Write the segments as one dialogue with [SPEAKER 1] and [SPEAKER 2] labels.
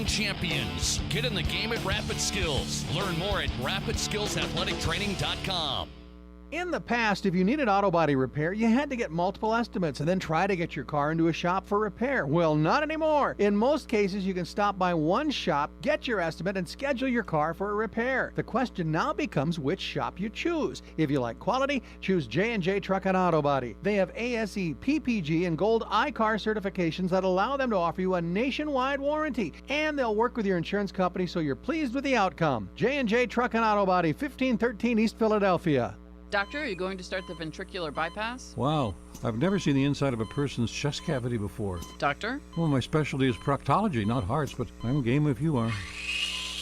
[SPEAKER 1] champions. Get in the game at Rapid Skills. Learn more at rapidskillsathletictraining.com.
[SPEAKER 2] In the past, if you needed auto body repair, you had to get multiple estimates and then try to get your car into a shop for repair. Well, not anymore. In most cases, you can stop by one shop, get your estimate, and schedule your car for a repair. The question now becomes which shop you choose. If you like quality, choose J&J Truck and Auto Body. They have ASE, PPG, and Gold iCar certifications that allow them to offer you a nationwide warranty. And they'll work with your insurance company so you're pleased with the outcome. J&J Truck and Auto Body, 1513 East Philadelphia.
[SPEAKER 3] Doctor, are you going to start the ventricular bypass?
[SPEAKER 4] Wow, I've never seen the inside of a person's chest cavity before.
[SPEAKER 3] Doctor?
[SPEAKER 4] Well, my specialty is proctology, not hearts, but I'm game if you are.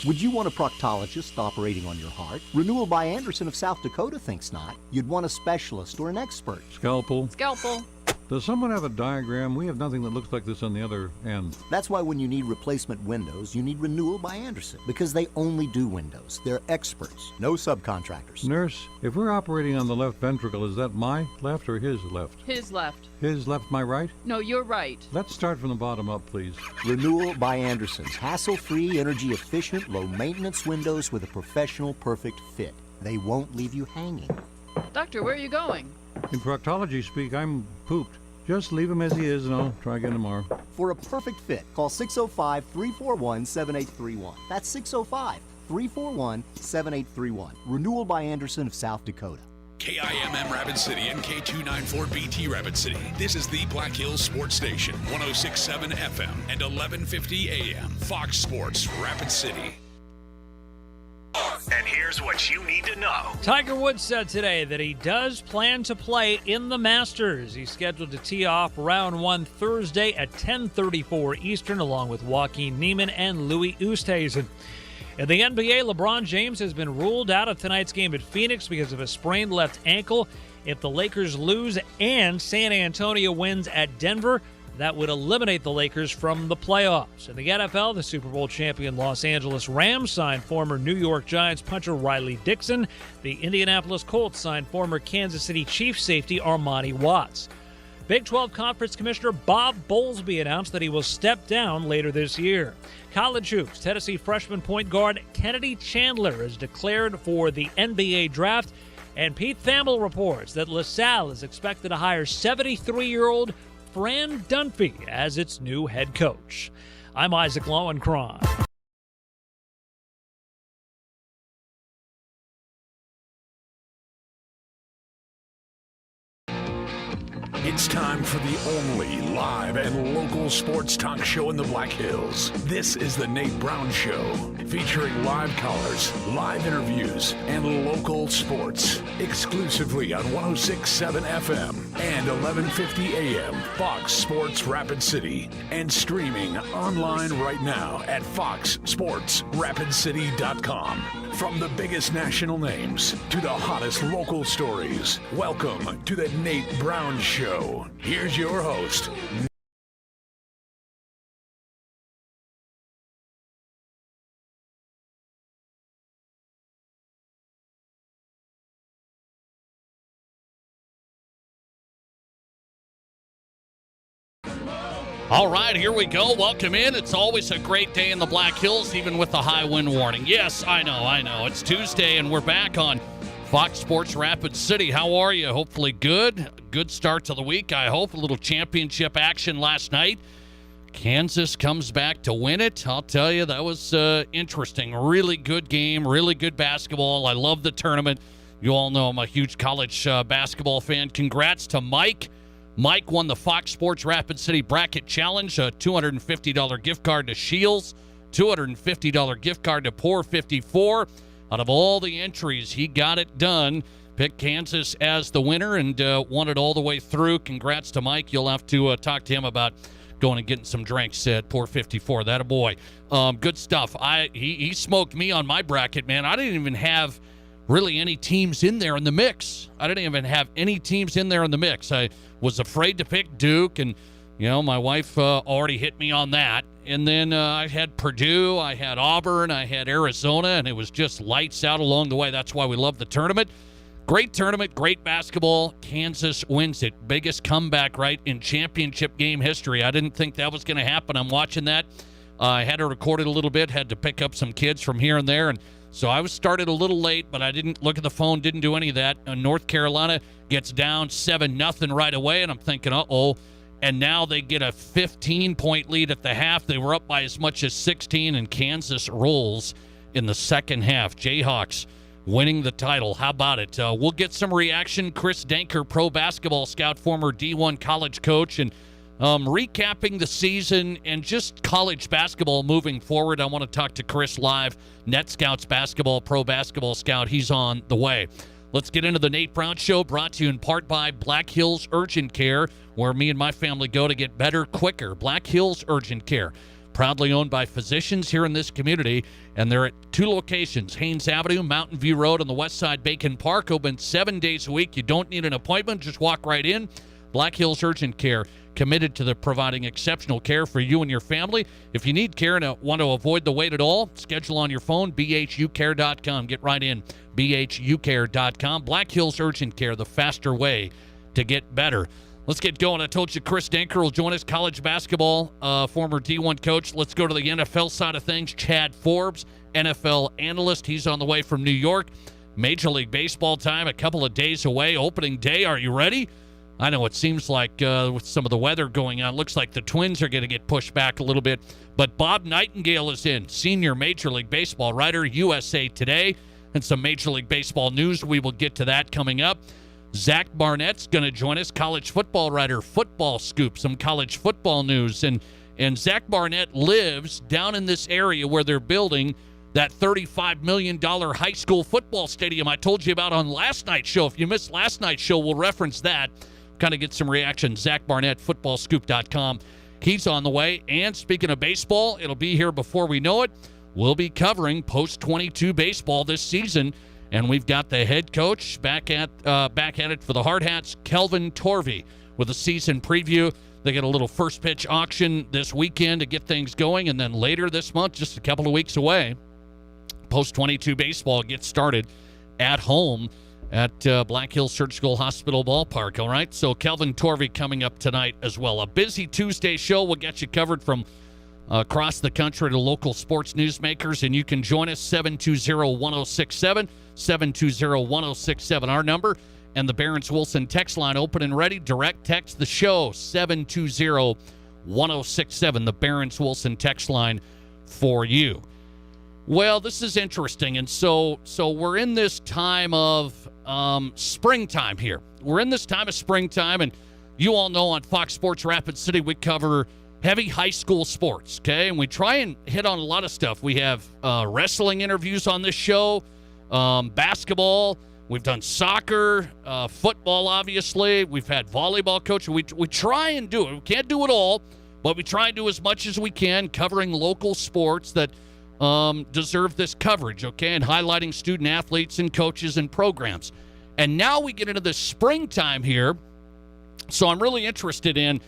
[SPEAKER 5] Would you want a proctologist operating on your heart? Renewal by Anderson of South Dakota thinks not. You'd want a specialist or an expert.
[SPEAKER 4] Scalpel.
[SPEAKER 3] Scalpel.
[SPEAKER 4] Does someone have a diagram? We have nothing that looks like this on the other end.
[SPEAKER 5] That's why when you need replacement windows, you need Renewal by Anderson, because they only do windows. They're experts, no subcontractors.
[SPEAKER 4] Nurse, if we're operating on the left ventricle, is that my left or his left?
[SPEAKER 3] His left.
[SPEAKER 4] His left, my right?
[SPEAKER 3] No, you're right.
[SPEAKER 4] Let's start from the bottom up, please.
[SPEAKER 5] Renewal by Anderson's hassle-free, energy-efficient, low-maintenance windows with a professional, perfect fit. They won't leave you hanging.
[SPEAKER 3] Doctor, where are you going?
[SPEAKER 4] In proctology speak, I'm pooped. Just leave him as he is and I'll try again tomorrow.
[SPEAKER 5] For a perfect fit, call 605-341-7831. That's 605-341-7831. Renewal by Anderson of South Dakota.
[SPEAKER 6] KIMM Rapid City and K294BT Rapid City. This is the Black Hills Sports Station, 106.7 FM and 1150 AM. Fox Sports Rapid City.
[SPEAKER 7] And here's what you need to know.
[SPEAKER 8] Tiger Woods said today that he does plan to play in the Masters. He's scheduled to tee off round one Thursday at 10:34 Eastern, along with Joaquin Niemann and Louis Oosthuizen. In the NBA, LeBron James has been ruled out of tonight's game at Phoenix because of a sprained left ankle. If the Lakers lose and San Antonio wins at Denver, that would eliminate the Lakers from the playoffs. In the NFL, the Super Bowl champion Los Angeles Rams signed former New York Giants puncher Riley Dixon. The Indianapolis Colts signed former Kansas City Chiefs safety Armani Watts. Big 12 Conference Commissioner Bob Bowlesby announced that he will step down later this year. College hoops, Tennessee freshman point guard Kennedy Chandler is declared for the NBA draft. And Pete Thamel reports that LaSalle is expected to hire 73-year-old Fran Dunphy as its new head coach. I'm Isaac Lowenkron.
[SPEAKER 6] It's time for the only live and local sports talk show in the Black Hills. This is the Nate Brown Show, featuring live callers, live interviews, and local sports. Exclusively on 106.7 FM and 1150 AM, Fox Sports Rapid City. And streaming online right now at foxsportsrapidcity.com. From the biggest national names to the hottest local stories, welcome to the Nate Brown Show. Here's your host.
[SPEAKER 1] All right, here we go. Welcome in. It's always a great day in the Black Hills, even with the high wind warning. Yes, I know. It's Tuesday, and we're back on Fox Sports Rapid City. How are you? Hopefully good. Good start to the week, I hope. A little championship action last night. Kansas comes back to win it. I'll tell you, that was interesting. Really good game, really good basketball. I love the tournament. You all know I'm a huge college basketball fan. Congrats to Mike. Mike won the Fox Sports Rapid City Bracket Challenge, a $250 gift card to Shields, $250 gift card to Pour 54. Out of all the entries, he got it done. Picked Kansas as the winner and won it all the way through. Congrats to Mike. You'll have to talk to him about going and getting some drinks at Pour 54. That a boy. Good stuff. He smoked me on my bracket, man. I didn't even have really any teams in there in the mix. I didn't even have any teams in there in the mix. I was afraid to pick Duke, and, my wife already hit me on that. And then I had Purdue, I had Auburn, I had Arizona, and it was just lights out along the way. That's why we love the tournament. Great tournament, great basketball. Kansas wins it. Biggest comeback, right, in championship game history. I didn't think that was going to happen. I'm watching that I had it recorded a little bit, had to pick up some kids from here and there, and so I was started a little late, but I didn't look at the phone, didn't do any of that. North Carolina gets down 7-0 right away, and I'm thinking, uh-oh. And now they get a 15-point lead at the half. They were up by as much as 16, and Kansas rolls in the second half. Jayhawks winning the title. How about it? We'll get some reaction. Chris Danker, pro basketball scout, former D1 college coach, and recapping the season and just college basketball moving forward. I want to talk to Chris live, Net Scouts basketball, pro basketball scout. He's on the way. Let's get into the Nate Brown Show, brought to you in part by Black Hills Urgent Care, where me and my family go to get better quicker. Black Hills Urgent Care, proudly owned by physicians here in this community, and they're at 2 locations, Haynes Avenue, Mountain View Road, on the west side, Bacon Park, open 7 days a week. You don't need an appointment, just walk right in. Black Hills Urgent Care, committed to the providing exceptional care for you and your family. If you need care and want to avoid the wait at all, schedule on your phone, bhucare.com. Get right in, bhucare.com. Black Hills Urgent Care, the faster way to get better. Let's get going. I told you Chris Danker will join us, college basketball, former D1 coach. Let's go to the NFL side of things. Chad Forbes, NFL analyst. He's on the way from New York. Major League Baseball time, a couple of days away. Opening day, are you ready? I know it seems like with some of the weather going on, looks like the Twins are going to get pushed back a little bit. But Bob Nightingale is in, senior Major League Baseball writer, USA Today, and some Major League Baseball news. We will get to that coming up. Zach Barnett's going to join us, college football writer, Football Scoop, some college football news. And Zach Barnett lives down in this area where they're building that $35 million high school football stadium I told you about on last night's show. If you missed last night's show, we'll reference that. Kind of get some reaction. Zach Barnett, footballscoop.com. He's on the way. And speaking of baseball, it'll be here before we know it. We'll be covering post-22 baseball this season. And we've got the head coach back at it for the Hard Hats, Kelvin Torvey, with a season preview. They get a little first pitch auction this weekend to get things going. And then later this month, just a couple of weeks away, post-22 baseball gets started at home at Black Hills Surgical Hospital Ballpark, all right? So Kelvin Torvey coming up tonight as well. A busy Tuesday show. We'll get you covered from across the country to local sports newsmakers, and you can join us, 720-1067, 720-1067, our number, and the Barron's Wilson text line open and ready. Direct text the show, 720-1067, the Barron's Wilson text line for you. Well, this is interesting, and so we're in this time of springtime here. We're in this time of springtime, and you all know on Fox Sports Rapid City we cover heavy high school sports, okay? And we try and hit on a lot of stuff. We have wrestling interviews on this show, basketball. We've done soccer, football, obviously. We've had volleyball coaching. We try and do it. We can't do it all, but we try and do as much as we can, covering local sports that deserve this coverage, okay, and highlighting student athletes and coaches and programs. And now we get into the springtime here, so I'm really interested in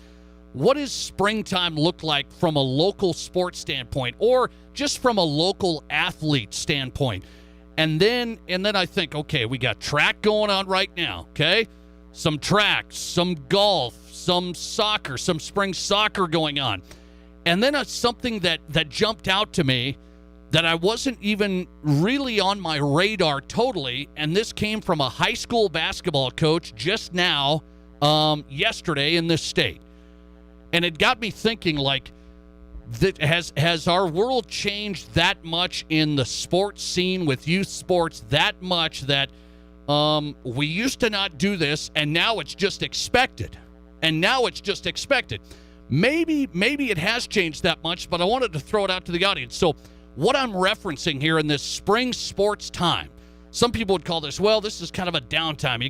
[SPEAKER 1] what does springtime look like from a local sports standpoint, or just from a local athlete standpoint. And then I think, okay, we got track going on right now, okay, some track, some golf, some soccer, some spring soccer going on. And then something that jumped out to me that I wasn't even really on my radar totally, and this came from a high school basketball coach just now, yesterday in this state. And it got me thinking, like, that has our world changed that much in the sports scene with youth sports, that much that we used to not do this, and now it's just expected. Maybe it has changed that much, but I wanted to throw it out to the audience. So what I'm referencing here in this spring sports time, some people would call this, well, this is kind of a downtime. You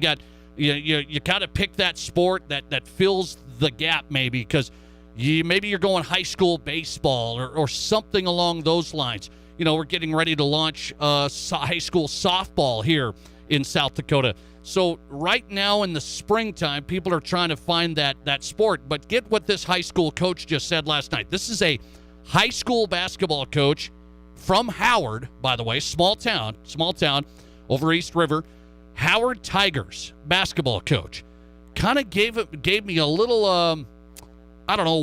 [SPEAKER 1] got to pick that sport that fills the gap, maybe, because maybe you're going high school baseball or something along those lines. You know, we're getting ready to launch high school softball here in South Dakota. So right now in the springtime, people are trying to find that sport. But get what this high school coach just said last night. This is a high school basketball coach from Howard, by the way, small town over East River. Howard Tigers basketball coach kind of gave me a little,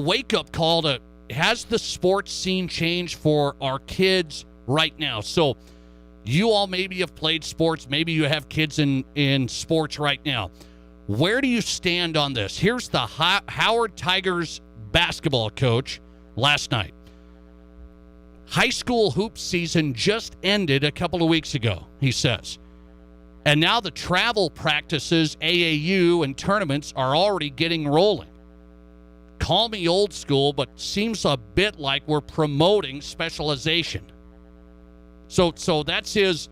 [SPEAKER 1] wake-up call to has the sports scene changed for our kids right now? So you all maybe have played sports. Maybe you have kids in sports right now. Where do you stand on this? Here's the Howard Tigers basketball coach last night. High school hoop season just ended a couple of weeks ago, he says. And now the travel practices, AAU, and tournaments are already getting rolling. Call me old school, but seems a bit like we're promoting specialization. So that's his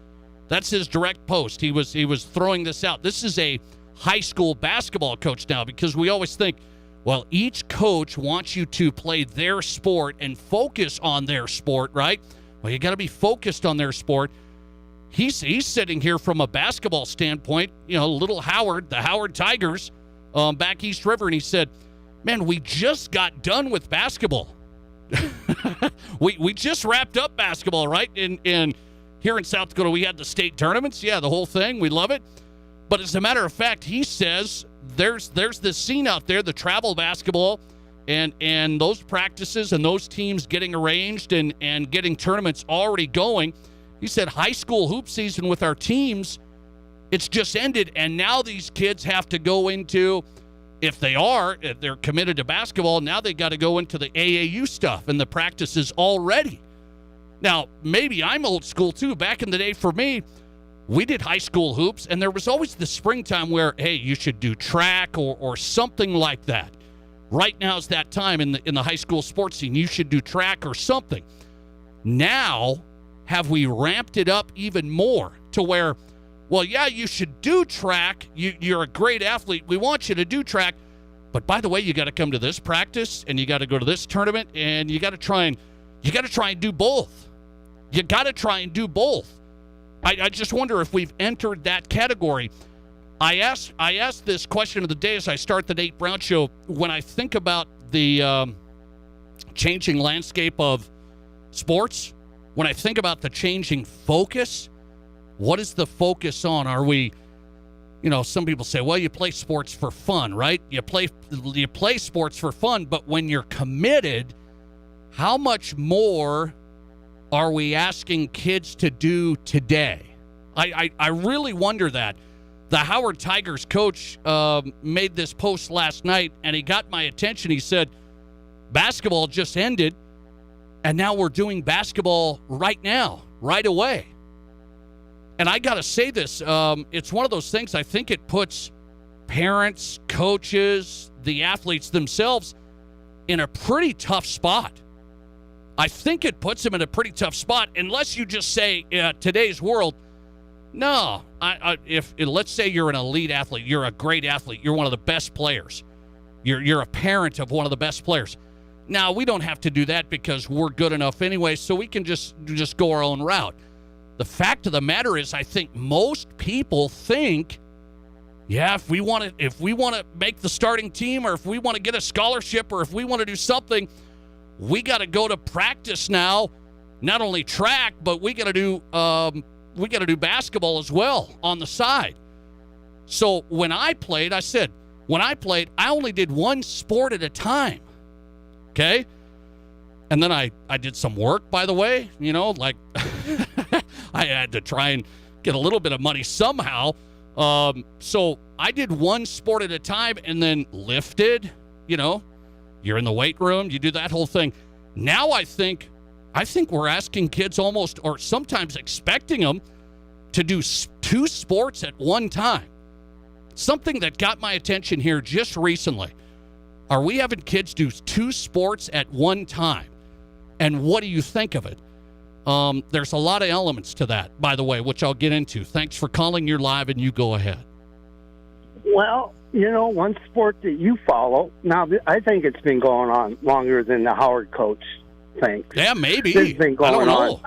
[SPEAKER 1] direct post. He was throwing this out. This is a high school basketball coach now, because we always think, well, each coach wants you to play their sport and focus on their sport, right? Well, you got to be focused on their sport. He's sitting here from a basketball standpoint, little Howard, the Howard Tigers, back East River, and he said, man, we just got done with basketball. we just wrapped up basketball, right? And here in South Dakota, we had the state tournaments. Yeah, the whole thing. We love it. But as a matter of fact, he says there's this scene out there, the travel basketball, and those practices and those teams getting arranged and getting tournaments already going. He said high school hoop season with our teams, it's just ended, and now these kids have to go into, if they're committed to basketball, now they got to go into the AAU stuff and the practices already. Now, maybe I'm old school too. Back in the day for me, we did high school hoops, and there was always the springtime where, hey, you should do track or something like that. Right now is that time in the high school sports scene. You should do track or something. Now, have we ramped it up even more to where, well, yeah, you should do track. You're a great athlete. We want you to do track. But by the way, you got to come to this practice, and you got to go to this tournament, and you got to try and do both. You got to try and do both. I just wonder if we've entered that category. I asked this question of the day as I start the Nate Brown Show. When I think about the changing landscape of sports, when I think about the changing focus, what is the focus on? Are we, some people say, well, you play sports for fun, right? You play sports for fun, but when you're committed, how much more are we asking kids to do today? I really wonder that. The Howard Tigers coach made this post last night, and he got my attention. He said, basketball just ended, and now we're doing basketball right now, right away. And I got to say this, it's one of those things, I think it puts parents, coaches, the athletes themselves in a pretty tough spot. I think it puts them in a pretty tough spot, unless you just say, today's world, no, if let's say you're an elite athlete, you're a great athlete, you're one of the best players, you're a parent of one of the best players. Now, we don't have to do that because we're good enough anyway, so we can just go our own route. The fact of the matter is, I think most people think, yeah, if we want to make the starting team, or if we want to get a scholarship, or if we want to do something, we got to go to practice now. Not only track, but we got to do basketball as well on the side. So when I played, I only did one sport at a time. Okay? And then I did some work, by the way, like I had to try and get a little bit of money somehow. So I did one sport at a time, and then lifted, you're in the weight room, you do that whole thing. Now I think we're asking kids almost, or sometimes expecting them to do two sports at one time. Something that got my attention here just recently. Are we having kids do two sports at one time? And what do you think of it? There's a lot of elements to that, by the way, which I'll get into. Thanks for calling. You're live, and you go ahead.
[SPEAKER 9] Well, one sport that you follow, now I think it's been going on longer than the Howard coach thinks.
[SPEAKER 1] Yeah, maybe.
[SPEAKER 9] It's been going on.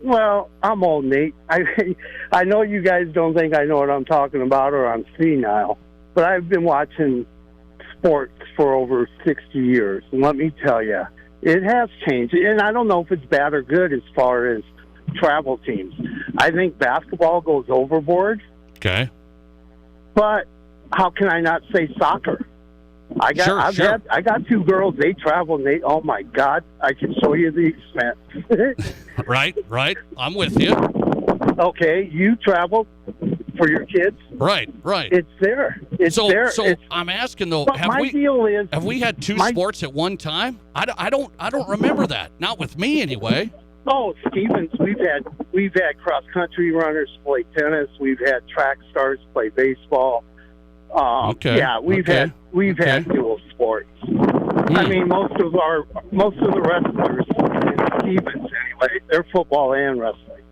[SPEAKER 9] Well, I'm old, Nate. I know you guys don't think I know what I'm talking about, or I'm senile, but I've been watching sports for over 60 years, and let me tell you, it has changed. And I don't know if it's bad or good as far as travel teams. I think basketball goes overboard.
[SPEAKER 1] Okay.
[SPEAKER 9] But how can I not say soccer? I got 2 girls. They travel. And oh my God, I can show you the expense.
[SPEAKER 1] Right. I'm with you.
[SPEAKER 9] Okay, you travel for your kids.
[SPEAKER 1] Right.
[SPEAKER 9] It's there.
[SPEAKER 1] So
[SPEAKER 9] It's,
[SPEAKER 1] I'm asking though,
[SPEAKER 9] but my deal is,
[SPEAKER 1] have we had 2 sports at one time? I don't remember that. Not with me anyway.
[SPEAKER 9] Oh, Stevens, we've had cross country runners play tennis. We've had track stars play baseball.
[SPEAKER 1] Okay.
[SPEAKER 9] Yeah, we've had dual sports. I mean, most of the wrestlers in Stevens anyway, they're football and wrestling.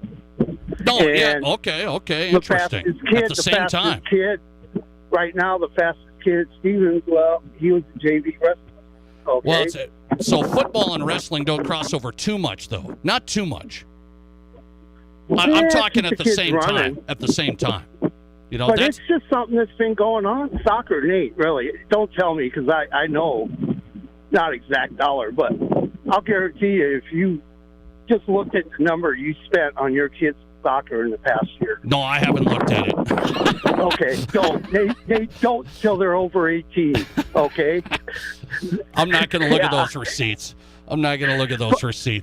[SPEAKER 1] No,
[SPEAKER 9] and
[SPEAKER 1] okay,
[SPEAKER 9] the
[SPEAKER 1] interesting.
[SPEAKER 9] Fastest kid,
[SPEAKER 1] At the same time.
[SPEAKER 9] Kid, right now, the fastest kid at Stevens, well, he was a JV wrestler. Okay.
[SPEAKER 1] Well, so football and wrestling don't cross over too much, though. Not too much. I'm talking at the same time. At the same time. You know,
[SPEAKER 9] but it's just something that's been going on. Soccer, Nate, really. Don't tell me, because I know not exact dollar, but I'll guarantee you, if you just looked at the number you spent on your kids' soccer in the past year.
[SPEAKER 1] No, I haven't looked at it.
[SPEAKER 9] Okay, don't till they're over 18. Okay.
[SPEAKER 1] I'm not going to look at those receipts.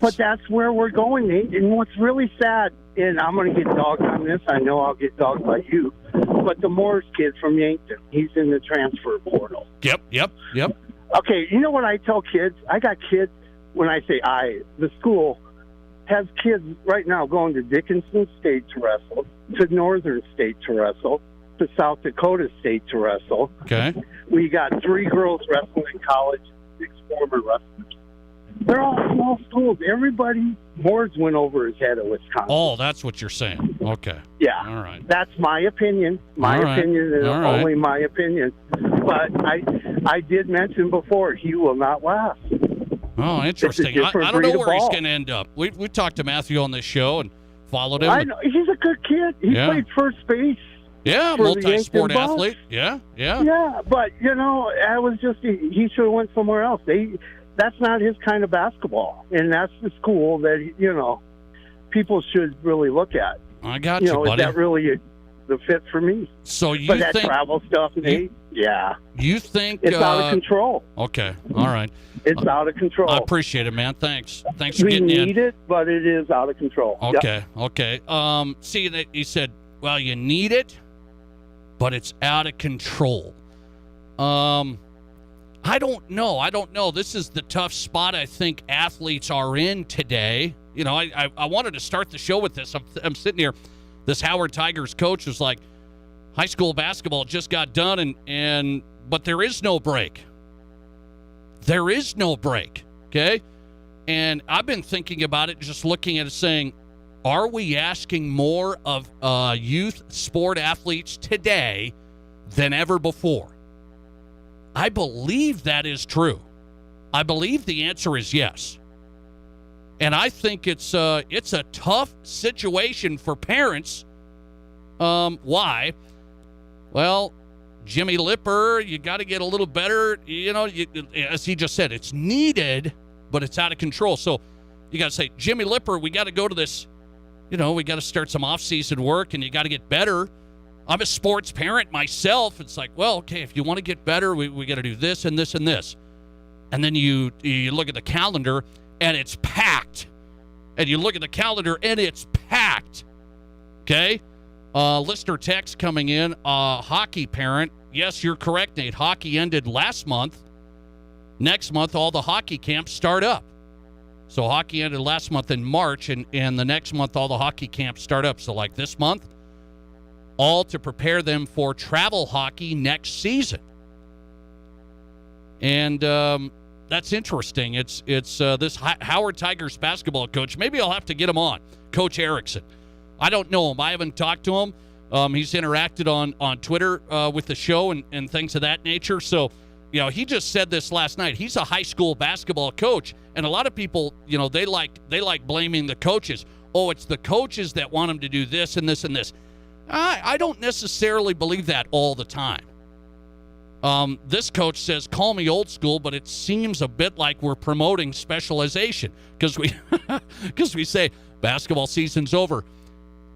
[SPEAKER 9] But that's where we're going, Nate. And what's really sad, and I'm going to get dogged on this. I know I'll get dogged by you. But the Morris kid from Yankton, he's in the transfer portal.
[SPEAKER 1] Yep.
[SPEAKER 9] Okay, you know what I tell kids? I got kids, when I say the school has kids right now going to Dickinson State to wrestle, to Northern State to wrestle, to South Dakota State to wrestle.
[SPEAKER 1] Okay.
[SPEAKER 9] We got 3 girls wrestling in college, 6 former wrestlers. They're all small schools. Everybody, Moores went over his head at Wisconsin.
[SPEAKER 1] Oh, that's what you're saying. Okay.
[SPEAKER 9] Yeah.
[SPEAKER 1] All right.
[SPEAKER 9] That's my opinion. My opinion is only my opinion. But I did mention before, he will not last.
[SPEAKER 1] Oh, interesting. I don't know where he's going to end up. We talked to Matthew on this show and followed him.
[SPEAKER 9] I know. He's a good kid. He played first base.
[SPEAKER 1] Yeah, multi-sport athlete. Yeah.
[SPEAKER 9] Yeah, but, I was just, he should have went somewhere else. That's not his kind of basketball. And that's the school that, people should really look at.
[SPEAKER 1] I got you, buddy.
[SPEAKER 9] Is that really the fit for me?
[SPEAKER 1] So you
[SPEAKER 9] but
[SPEAKER 1] think...
[SPEAKER 9] that travel stuff, Nate, yeah.
[SPEAKER 1] You think...
[SPEAKER 9] It's out of control.
[SPEAKER 1] Okay, all right.
[SPEAKER 9] It's out of control.
[SPEAKER 1] I appreciate it, man. Thanks for getting in.
[SPEAKER 9] We need it, but it is out of control.
[SPEAKER 1] Okay. See, he said, well, you need it, but it's out of control. I don't know. This is the tough spot I think athletes are in today. I wanted to start the show with this. I'm sitting here. This Howard Tigers coach was like, high school basketball just got done, but there is no break. There is no break, okay? And I've been thinking about it, just looking at it, saying, are we asking more of youth sport athletes today than ever before? I believe that is true. I believe the answer is yes. And I think it's a tough situation for parents. Why? Well, Jimmy Lipper, you got to get a little better. As he just said, it's needed, but it's out of control. So you got to say, Jimmy Lipper, we got to go to this, we got to start some off-season work, and you got to get better. I'm a sports parent myself. It's like, well, okay, if you want to get better, we got to do this and this and this. And then you look at the calendar, and it's packed. And you look at the calendar, and it's packed. Okay? Listener text coming in. Hockey parent. Yes, you're correct, Nate. Hockey ended last month. Next month, all the hockey camps start up. So hockey ended last month in March, and the next month, all the hockey camps start up. So like this month, all to prepare them for travel hockey next season. And that's interesting. It's this Howard Tigers basketball coach. Maybe I'll have to get him on, Coach Erickson. I don't know him. I haven't talked to him. He's interacted on Twitter with the show and things of that nature. So, he just said this last night. He's a high school basketball coach, and a lot of people, they like blaming the coaches. Oh, it's the coaches that want him to do this and this and this. I don't necessarily believe that all the time. This coach says, call me old school, but it seems a bit like we're promoting specialization because we say basketball season's over.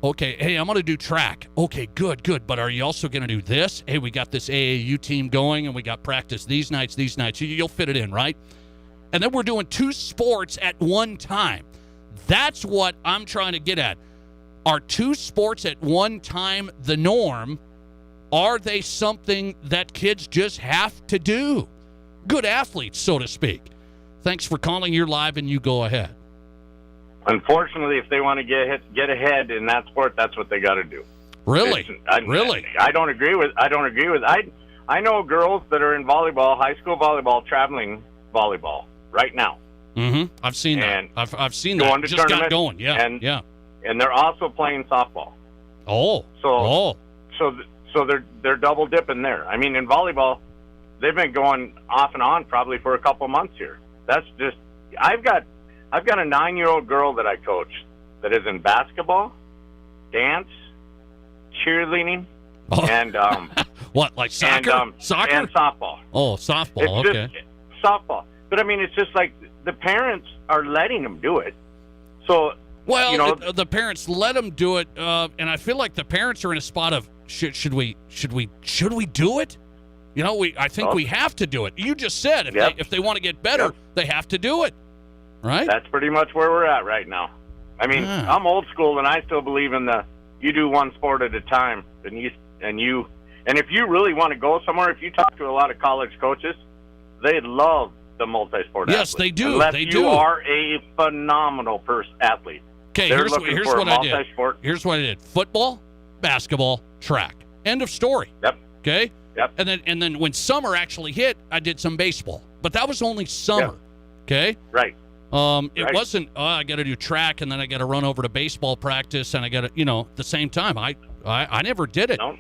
[SPEAKER 1] Okay, hey, I'm going to do track. Okay, good. But are you also going to do this? Hey, we got this AAU team going, and we got practice these nights. You'll fit it in, right? And then we're doing 2 sports at one time. That's what I'm trying to get at. Are 2 sports at one time the norm? Are they something that kids just have to do? Good athletes, so to speak. Thanks for calling. You're live, and you go ahead.
[SPEAKER 10] Unfortunately, if they want to get ahead in that sport, that's what they got to do.
[SPEAKER 1] Really?
[SPEAKER 10] Really? I don't agree with. I know girls that are in volleyball, high school volleyball, traveling volleyball right now.
[SPEAKER 1] Mm-hmm. I've seen that. I've seen
[SPEAKER 10] that.
[SPEAKER 1] Just got going. Yeah.
[SPEAKER 10] And they're also playing softball. So they're double dipping there. I mean, in volleyball, they've been going off and on probably for a couple months here. That's just. I've got a 9-year-old girl that I coach that is in basketball, dance, cheerleading, and
[SPEAKER 1] what, like soccer? Soccer
[SPEAKER 10] and softball.
[SPEAKER 1] Oh, softball.
[SPEAKER 10] It's
[SPEAKER 1] okay.
[SPEAKER 10] Just softball, but I mean, it's just like the parents are letting them do it. So
[SPEAKER 1] the parents let them do it, and I feel like the parents are in a spot of should we do it? I think we have to do it. You just said if they want to get better, they have to do it. Right?
[SPEAKER 10] That's pretty much where we're at right now. I mean, I'm old school, and I still believe in you do one sport at a time, and if you really want to go somewhere, if you talk to a lot of college coaches, they love the multi-sport
[SPEAKER 1] yes,
[SPEAKER 10] athlete.
[SPEAKER 1] They do.
[SPEAKER 10] Unless
[SPEAKER 1] they
[SPEAKER 10] you
[SPEAKER 1] do.
[SPEAKER 10] are a phenomenal athlete.
[SPEAKER 1] Okay, here's what I did. Here's what I did. Football, basketball, track. End of story.
[SPEAKER 10] Yep.
[SPEAKER 1] Okay?
[SPEAKER 10] Yep.
[SPEAKER 1] And then when summer actually hit, I did some baseball. But that was only summer. Yep. Okay?
[SPEAKER 10] Right.
[SPEAKER 1] It wasn't, I got to do track, and then I got to run over to baseball practice, and I got to, at the same time. I never did it.
[SPEAKER 10] No.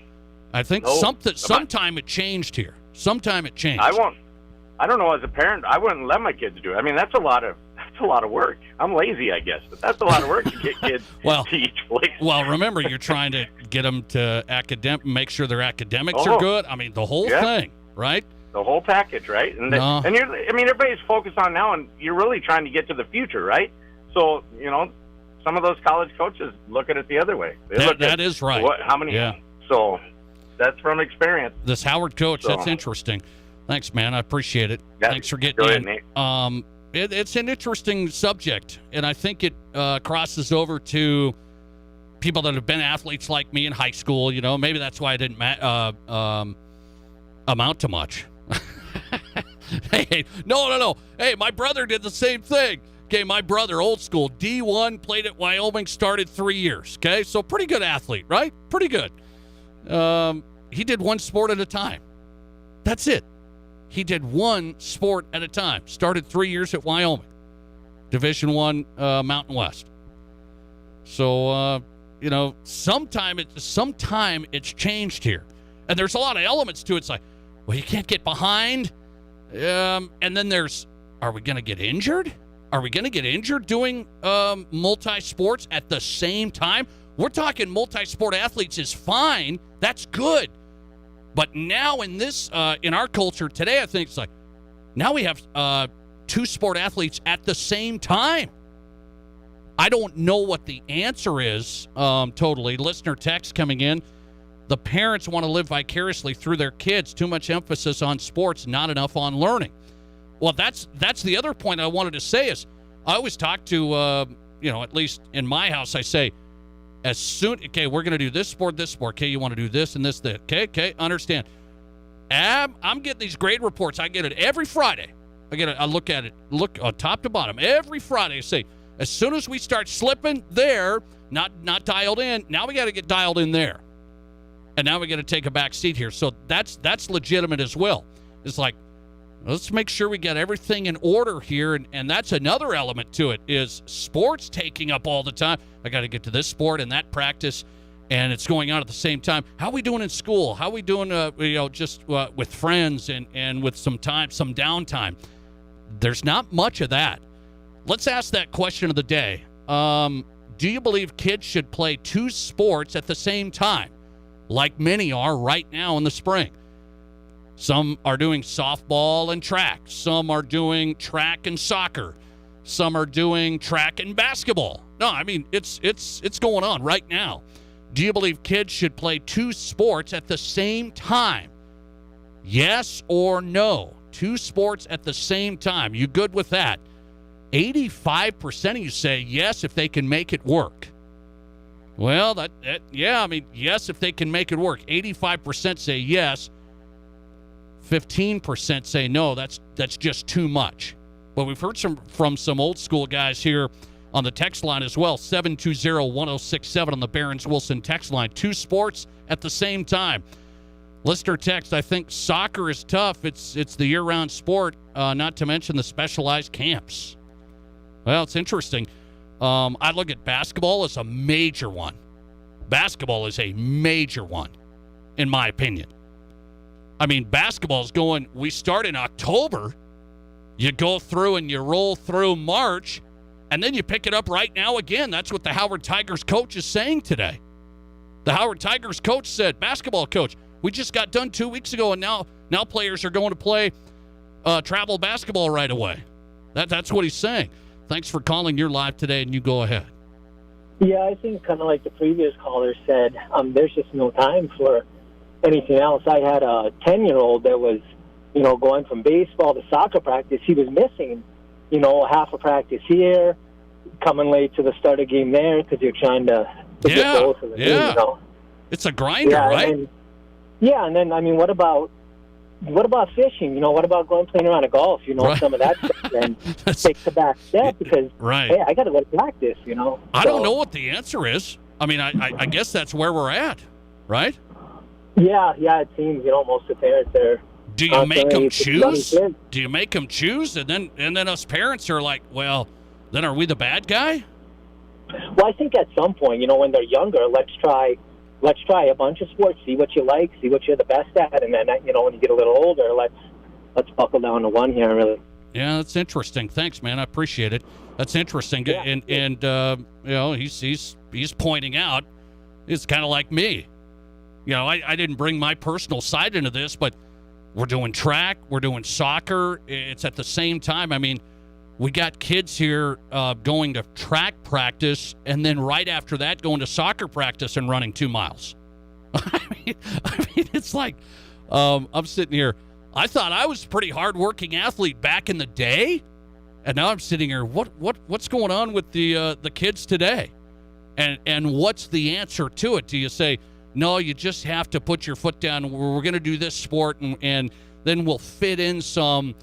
[SPEAKER 1] I think sometime it changed here. Sometime it changed.
[SPEAKER 10] I don't know, as a parent, I wouldn't let my kids do it. I mean, that's a lot of work. I'm lazy, I guess, but that's a lot of work to get kids to each place.
[SPEAKER 1] Well, remember, you're trying to get them to make sure their academics are good. I mean, the whole thing, right?
[SPEAKER 10] The whole package, right? And everybody's focused on now, and you're really trying to get to the future, right? So, some of those college coaches look at it the other way.
[SPEAKER 1] That is right.
[SPEAKER 10] How many? Yeah. So, that's from experience.
[SPEAKER 1] This Howard coach, that's interesting. Thanks, man. I appreciate it.
[SPEAKER 10] Yeah,
[SPEAKER 1] thanks for getting in. It's an interesting subject, and I think it crosses over to people that have been athletes like me in high school. Maybe that's why I didn't amount to much. Hey, no. Hey, my brother did the same thing. Okay, my brother, old school, D1, played at Wyoming, started 3 years. Okay, so pretty good athlete, right? Pretty good. He did one sport at a time. That's it. He did one sport at a time. Started 3 years at Wyoming, Division I, Mountain West. So, sometime it's changed here. And there's a lot of elements to it. It's like, well, you can't get behind. And then are we going to get injured? Are we going to get injured doing multi-sports at the same time? We're talking multi-sport athletes is fine. That's good. But now in our culture today, I think it's like, now we have 2 sport athletes at the same time. I don't know what the answer is totally. Listener text coming in. The parents want to live vicariously through their kids. Too much emphasis on sports, not enough on learning. Well, that's the other point I wanted to say is I always talk to, at least in my house, I say, we're going to do this sport. Okay, you want to do this and this. Okay, understand. I'm getting these grade reports. I get it every Friday. I look at it, top to bottom. Every Friday I say, as soon as we start slipping there, not dialed in, now we got to get dialed in there. And now we got to take a back seat here. So that's legitimate as well. It's like, let's make sure we get everything in order here. And that's another element to it is sports taking up all the time. I got to get to this sport and that practice, and it's going on at the same time. How are we doing in school? How are we doing, just with friends and with some downtime? There's not much of that. Let's ask that question of the day. Do you believe kids should play 2 sports at the same time, like many are right now in the spring? Some are doing softball and track. Some are doing track and soccer. Some are doing track and basketball. No, I mean, it's going on right now. Do you believe kids should play 2 sports at the same time? Yes or no? 2 sports at the same time. You good with that? 85% of you say yes if they can make it work. Well, yes if they can make it work. 85% say yes. 15% say no, that's just too much. But we've heard from some old school guys here on the text line as well. 720-1067 on the Barron's Wilson text line. 2 sports at the same time. Listener text, I think soccer is tough. It's the year-round sport, not to mention the specialized camps. Well, it's interesting. I look at basketball as a major one. Basketball is a major one, in my opinion. I mean, basketball is going, we start in October, you go through and you roll through March, and then you pick it up right now again. That's what the Howard Tigers coach is saying today. The Howard Tigers coach said, basketball coach, we just got done 2 weeks ago, and now players are going to play travel basketball right away. That's what he's saying. Thanks for calling. You're live today, and you go ahead.
[SPEAKER 11] Yeah, I think kind of like the previous caller said, there's just no time for anything else. I had a 10-year-old that was, going from baseball to soccer practice. He was missing, half a practice here, coming late to the start of game there because you're trying to get both of them.
[SPEAKER 1] Yeah, it's a grinder, right?
[SPEAKER 11] And then, I mean, what about fishing? What about going playing around a golf?
[SPEAKER 1] Right.
[SPEAKER 11] Some of that stuff then takes the back step because, hey, I got to go to practice,
[SPEAKER 1] I don't know what the answer is. I mean, I guess that's where we're at, right?
[SPEAKER 11] Yeah, it seems, most of the parents are.
[SPEAKER 1] Do you make them choose? Do you make them choose? And then us parents are like, well, then are we the bad guy?
[SPEAKER 11] Well, I think at some point, when they're younger, let's try a bunch of sports, see what you like, see what you're the best at, and then, when you get a little older, let's buckle down to one here, really. Yeah,
[SPEAKER 1] that's interesting. Thanks, man. I appreciate it. That's interesting. Yeah. He's pointing out it's kind of like me. I didn't bring my personal side into this, but we're doing track, we're doing soccer. It's at the same time. I mean, we got kids here going to track practice, and then right after that going to soccer practice and running 2 miles. I mean, it's like I'm sitting here. I thought I was a pretty hard-working athlete back in the day, and now I'm sitting here. What's going on with the kids today? And what's the answer to it? Do you say, no, you just have to put your foot down. We're going to do this sport, and then we'll fit in some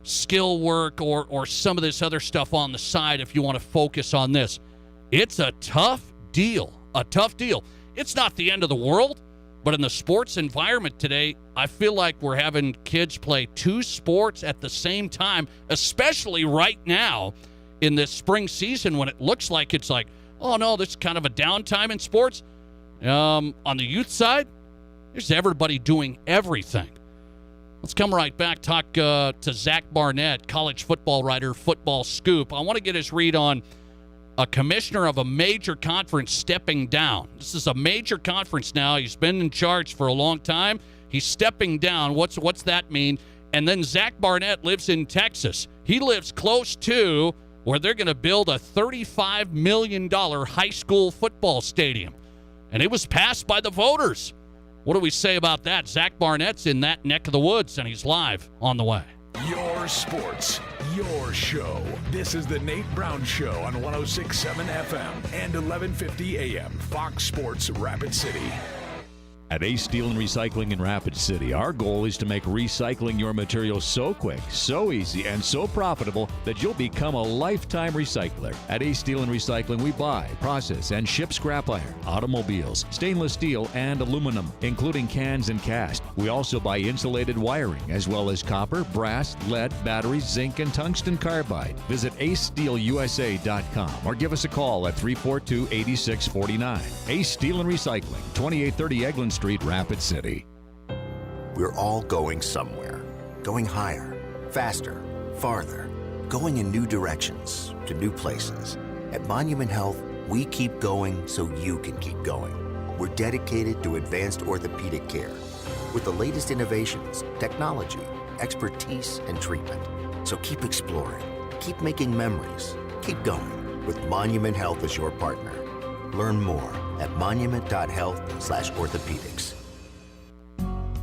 [SPEAKER 1] skill work or some of this other stuff on the side if you want to focus on this. It's a tough deal. It's not the end of the world, but in the sports environment today, I feel like we're having kids play 2 sports at the same time, especially right now in this spring season when it looks like it's like, oh no, this is kind of a downtime in sports. On the youth side, there's everybody doing everything. Let's come right back, talk to Zach Barnett, college football writer, Football Scoop. I want to get his read on a commissioner of a major conference stepping down. This is a major conference now. He's been in charge for a long time. He's stepping down. What's that mean? And then Zach Barnett lives in Texas. He lives close to where they're going to build a $35 million high school football stadium. And it was passed by the voters. What do we say about that? Zach Barnett's in that neck of the woods, and he's live on the way.
[SPEAKER 6] Your sports, your show. This is the Nate Brown Show on 106.7 FM and 1150 AM, Fox Sports Rapid City.
[SPEAKER 12] At Ace Steel and Recycling in Rapid City, our goal is to make recycling your materials so quick, so easy, and so profitable that you'll become a lifetime recycler. At Ace Steel and Recycling, we buy, process, and ship scrap iron, automobiles, stainless steel, and aluminum, including cans and cast. We also buy insulated wiring, as well as copper, brass, lead, batteries, zinc, and tungsten carbide. Visit acesteelusa.com or give us a call at 342-8649. Ace Steel and Recycling, 2830 Eglin Street, Rapid City.
[SPEAKER 13] We're all going somewhere. Going higher, faster, farther. Going in new directions, to new places. At Monument Health, we keep going so you can keep going. We're dedicated to advanced orthopedic care with the latest innovations, technology, expertise, and treatment. So keep exploring. Keep making memories. Keep going with Monument Health as your partner. Learn more at monument.health/orthopedics.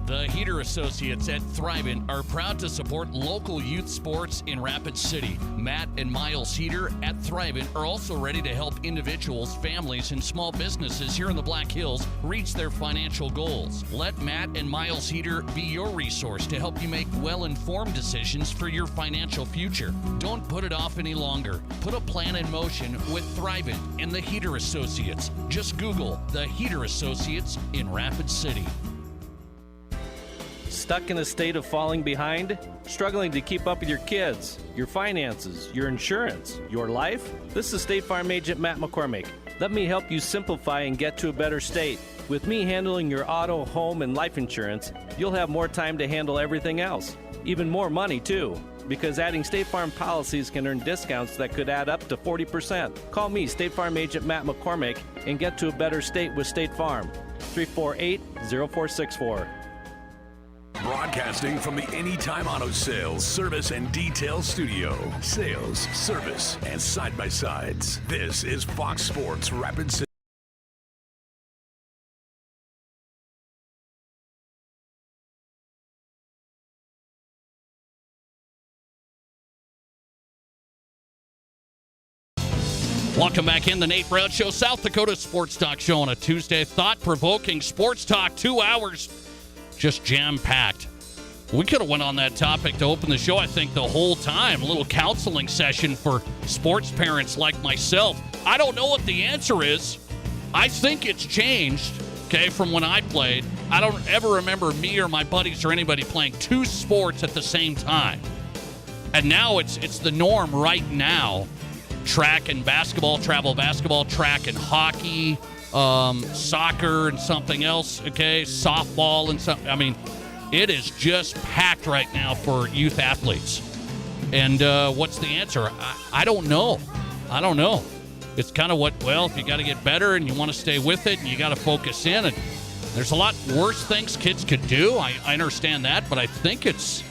[SPEAKER 1] The Heater Associates at Thrivent are proud to support local youth sports in Rapid City. Matt and Miles Heater at Thrivent are also ready to help individuals, families, and small businesses here in the Black Hills reach their financial goals. Let Matt and Miles Heater be your resource to help you make well-informed decisions for your financial future. Don't put it off any longer. Put a plan in motion with Thrivent and the Heater Associates. Just Google the Heater Associates in Rapid City.
[SPEAKER 14] Stuck in a state of falling behind? Struggling to keep up with your kids, your finances, your insurance, your life? This is State Farm Agent Matt McCormick. Let me help you simplify and get to a better state. With me handling your auto, home, and life insurance, you'll have more time to handle everything else. Even more money, too. Because adding State Farm policies can earn discounts that could add up to 40%. Call me, State Farm Agent Matt McCormick, and get to a better state with State Farm. 348-0464.
[SPEAKER 6] Broadcasting from the Anytime Auto Sales, Service, and Detail Studio. Sales, service, and side-by-sides. This is Fox Sports Rapid City.
[SPEAKER 1] Welcome back in the Nate Brown Show, South Dakota Sports Talk Show on a Tuesday. Thought-provoking sports talk, 2 hours. Just jam-packed. We could have went on that topic to open the show, I think, the whole time. A little counseling session for sports parents like myself. I don't know what the answer is. I think it's changed, okay, from when I played. I don't ever remember me or my buddies or anybody playing 2 sports at the same time. And now it's the norm right now. Track and basketball, travel basketball, track and hockey, soccer and something else, okay, softball and something. I mean, it is just packed right now for youth athletes. And what's the answer? I don't know. I don't know. It's kind of if you got to get better and you want to stay with it and you got to focus in, and there's a lot worse things kids could do. I understand that, but I think it's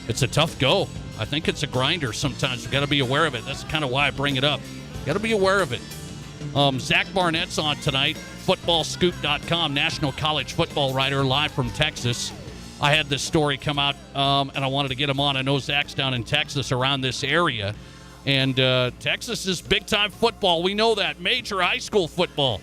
[SPEAKER 1] a tough go. I think it's a grinder sometimes. We've got to be aware of it. That's kind of why I bring it up. Got to be aware of it. Zach Barnett's on tonight, footballscoop.com, national college football writer, live from Texas. I had this story come out, and I wanted to get him on. I know Zach's down in Texas, around this area. And Texas is big-time football. We know that. Major high school football.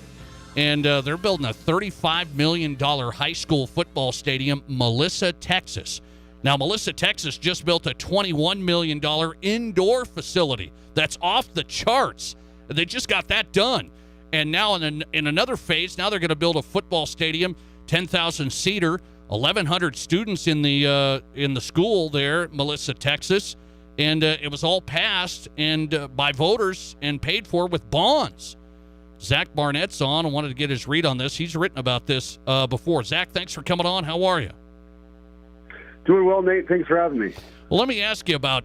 [SPEAKER 1] And they're building a $35 million high school football stadium, Melissa, Texas. Now, Melissa, Texas just built a $21 million indoor facility. That's off the charts. They just got that done. And now in another phase, now they're going to build a football stadium, 10,000-seater, 1,100 students in the school there, Melissa, Texas. And it was all passed and by voters and paid for with bonds. Zach Barnett's on. I wanted to get his read on this. He's written about this before. Zach, thanks for coming on. How are you?
[SPEAKER 15] Doing well, Nate. Thanks for having me.
[SPEAKER 1] Well, let me ask you about,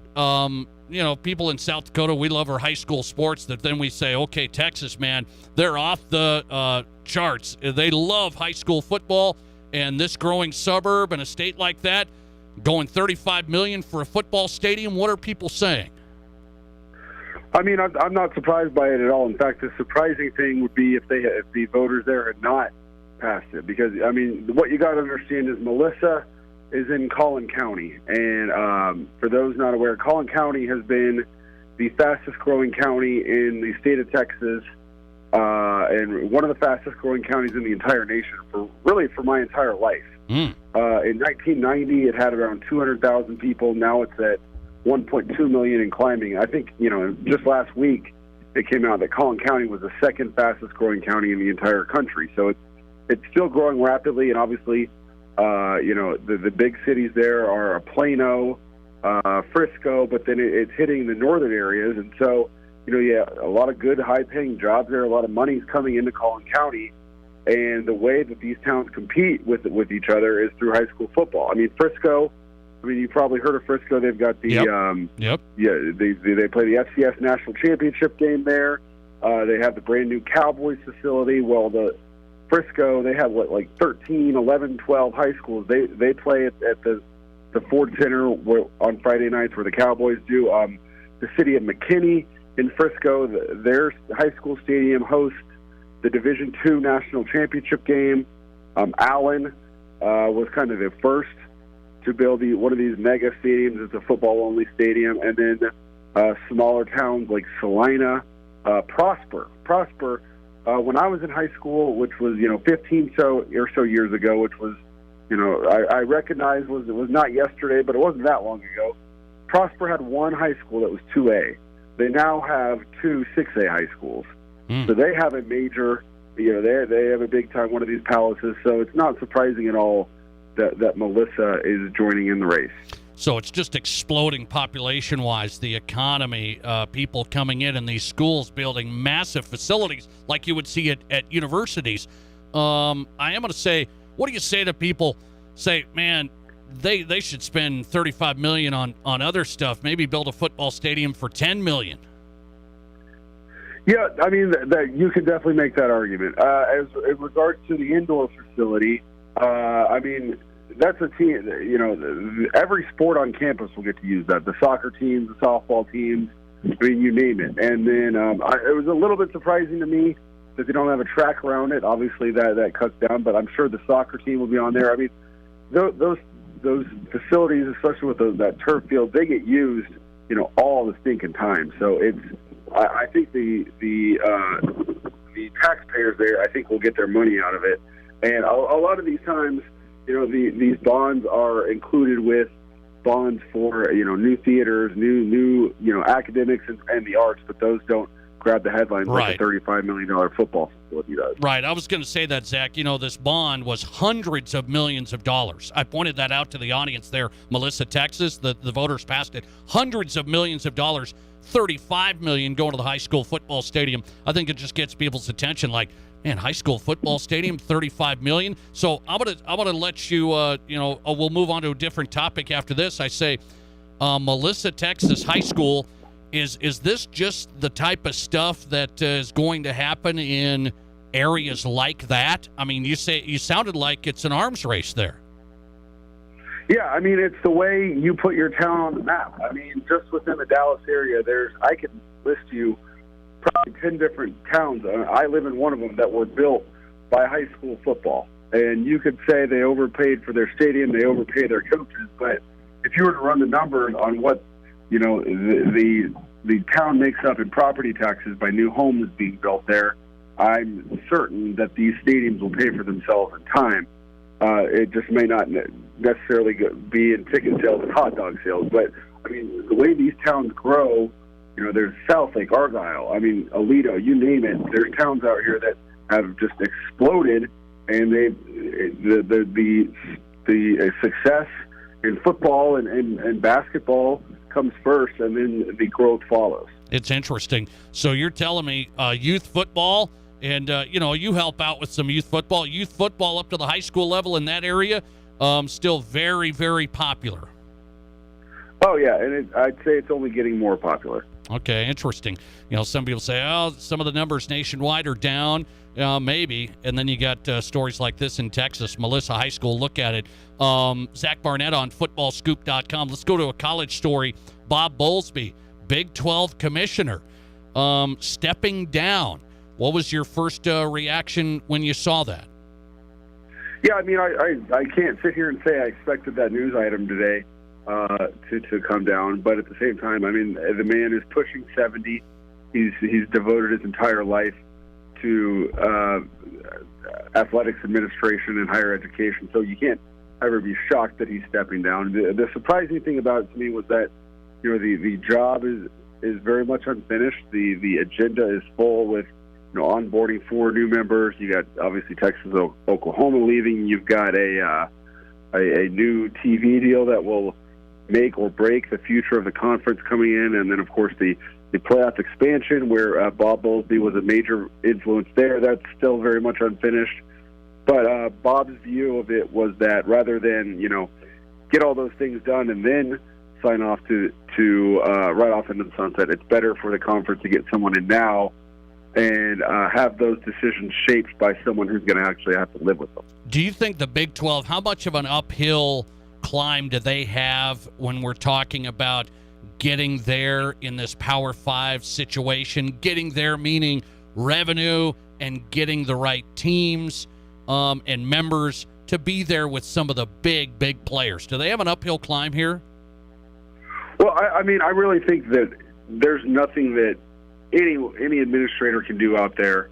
[SPEAKER 1] people in South Dakota, we love our high school sports, that then we say, okay, Texas, man, they're off the charts. They love high school football, and this growing suburb and a state like that, going $35 million for a football stadium, what are people saying?
[SPEAKER 15] I mean, I'm not surprised by it at all. In fact, the surprising thing would be if the voters there had not passed it. Because, I mean, what you got to understand is Melissa is in Collin County. And for those not aware, Collin County has been the fastest growing county in the state of Texas, and one of the fastest growing counties in the entire nation for my entire life. In 1990, it had around 200,000 people. Now it's at 1.2 million and climbing. I think, just last week it came out that Collin County was the second fastest growing county in the entire country. So it's still growing rapidly, and obviously, the big cities there are Plano, Frisco, but then it's hitting the northern areas. And so, a lot of good high-paying jobs there, a lot of money's coming into Collin County. And the way that these towns compete with each other is through high school football. I mean, Frisco, you probably heard of Frisco. They've got they play the FCS National Championship game there. They have the brand new Cowboys facility. Well, the Frisco, they have 13, 11, 12 high schools. They play at the Ford Center on Friday nights where the Cowboys do. the city of McKinney in Frisco, their high school stadium hosts the Division II National Championship game. Allen was kind of the first to build one of these mega stadiums. It's a football-only stadium. And then smaller towns like Salina, Prosper, when I was in high school, which was 15 or so years ago, which was I recognize it was not yesterday, but it wasn't that long ago. Prosper had one high school that was 2A. They now have two 6A high schools, so they have a major, they have a big time one of these palaces. So it's not surprising at all that Melissa is joining in the race.
[SPEAKER 1] So it's just exploding population-wise, the economy, people coming in these schools building massive facilities like you would see at universities. I am going to say, what do you say to people say, man, they should spend $35 million on other stuff, maybe build a football stadium for $10 million?
[SPEAKER 15] Yeah, I mean, that you could definitely make that argument. As in regards to the indoor facility, I mean, that's a team, every sport on campus will get to use that. The soccer teams, the softball teams, I mean, you name it. And then it was a little bit surprising to me that they don't have a track around it. Obviously, that cuts down, but I'm sure the soccer team will be on there. I mean, those facilities, especially with that turf field, they get used, all the stinking time. So I think the taxpayers there, I think, will get their money out of it. And a lot of these times, these bonds are included with bonds for new theaters, new academics and the arts, but those don't grab the headlines like a $35 million football facility does.
[SPEAKER 1] Right. I was going to say that, Zach. This bond was hundreds of millions of dollars. I pointed that out to the audience there. Melissa, Texas, the voters passed it. Hundreds of millions of dollars, $35 million going to the high school football stadium. I think it just gets people's attention like, man, high school football stadium, $35 million. So I'm gonna let you, we'll move on to a different topic after this. I say, Melissa, Texas High School, is this just the type of stuff that is going to happen in areas like that? I mean, you sounded like it's an arms race there.
[SPEAKER 15] Yeah, I mean, it's the way you put your town on the map. I mean, just within the Dallas area, I could list you probably 10 different towns. I live in one of them that were built by high school football. And you could say they overpaid for their stadium, they overpaid their coaches, but if you were to run the numbers on what, the town makes up in property taxes by new homes being built there, I'm certain that these stadiums will pay for themselves in time. It just may not necessarily be in ticket sales and hot dog sales, but I mean, the way these towns grow, there's South Lake, Argyle, I mean, Aledo, you name it. There's towns out here that have just exploded, and the success in football and basketball comes first, and then the growth follows.
[SPEAKER 1] It's interesting. So you're telling me youth football, and you help out with some youth football up to the high school level in that area, still very, very popular.
[SPEAKER 15] Oh yeah, and I'd say it's only getting more popular.
[SPEAKER 1] Okay, interesting. Some people say, some of the numbers nationwide are down. Maybe. And then you got stories like this in Texas. Melissa High School, look at it. Zach Barnett on footballscoop.com. Let's go to a college story. Bob Bowlesby, Big 12 commissioner, stepping down. What was your first reaction when you saw that?
[SPEAKER 15] Yeah, I mean, I can't sit here and say I expected that news item today to come down, but at the same time, I mean, the man is pushing 70. He's devoted his entire life to athletics administration and higher education, so you can't ever be shocked that he's stepping down. The surprising thing about it to me was that the job is very much unfinished. The agenda is full with onboarding 4 new members. You got obviously Texas, Oklahoma leaving. You've got a new TV deal that will make or break the future of the conference coming in, and then of course the playoff expansion where Bob Bowlesby was a major influence there. That's still very much unfinished. But Bob's view of it was that rather than get all those things done and then sign off to right off into the sunset, it's better for the conference to get someone in now and have those decisions shaped by someone who's going to actually have to live with them.
[SPEAKER 1] Do you think the Big 12, how much of an uphill climb do they have when we're talking about getting there in this Power 5 situation, getting there meaning revenue and getting the right teams and members to be there with some of the big players? Do they have an uphill climb here?
[SPEAKER 15] Well, I mean, I really think that there's nothing that any administrator can do out there,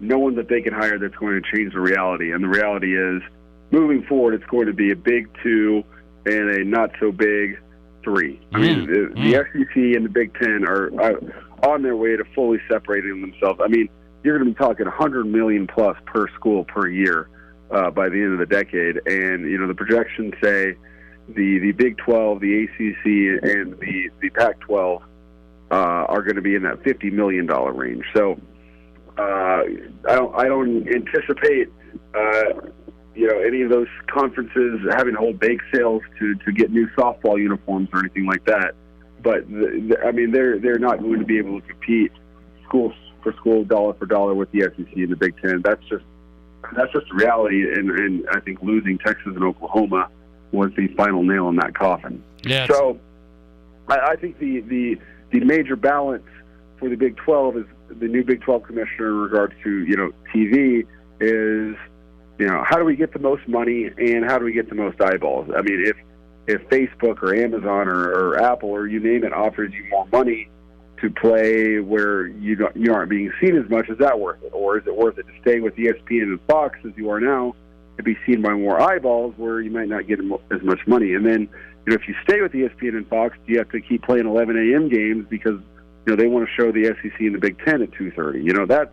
[SPEAKER 15] no one that they can hire that's going to change the reality. And the reality is, moving forward, it's going to be a big 2 and a not-so-big 3. I mean, the SEC and the Big Ten are on their way to fully separating themselves. I mean, you're going to be talking $100 million plus per school per year by the end of the decade. And, the projections say the Big 12, the ACC, and the Pac-12 are going to be in that $50 million range. So I don't anticipate any of those conferences having to hold bake sales to get new softball uniforms or anything like that. But I mean, they're not going to be able to compete school for school, dollar for dollar with the SEC and the Big Ten. That's just the reality. And I think losing Texas and Oklahoma was the final nail in that coffin.
[SPEAKER 1] Yes.
[SPEAKER 15] So I think the major balance for the Big 12 is the new Big 12 commissioner in regards to TV is how do we get the most money and how do we get the most eyeballs? I mean, if Facebook or Amazon or Apple or you name it offers you more money to play where you aren't being seen as much, is that worth it? Or is it worth it to stay with ESPN and Fox as you are now to be seen by more eyeballs where you might not get as much money? And then if you stay with ESPN and Fox, do you have to keep playing 11 a.m. games because they want to show the SEC and the Big Ten at 2:30?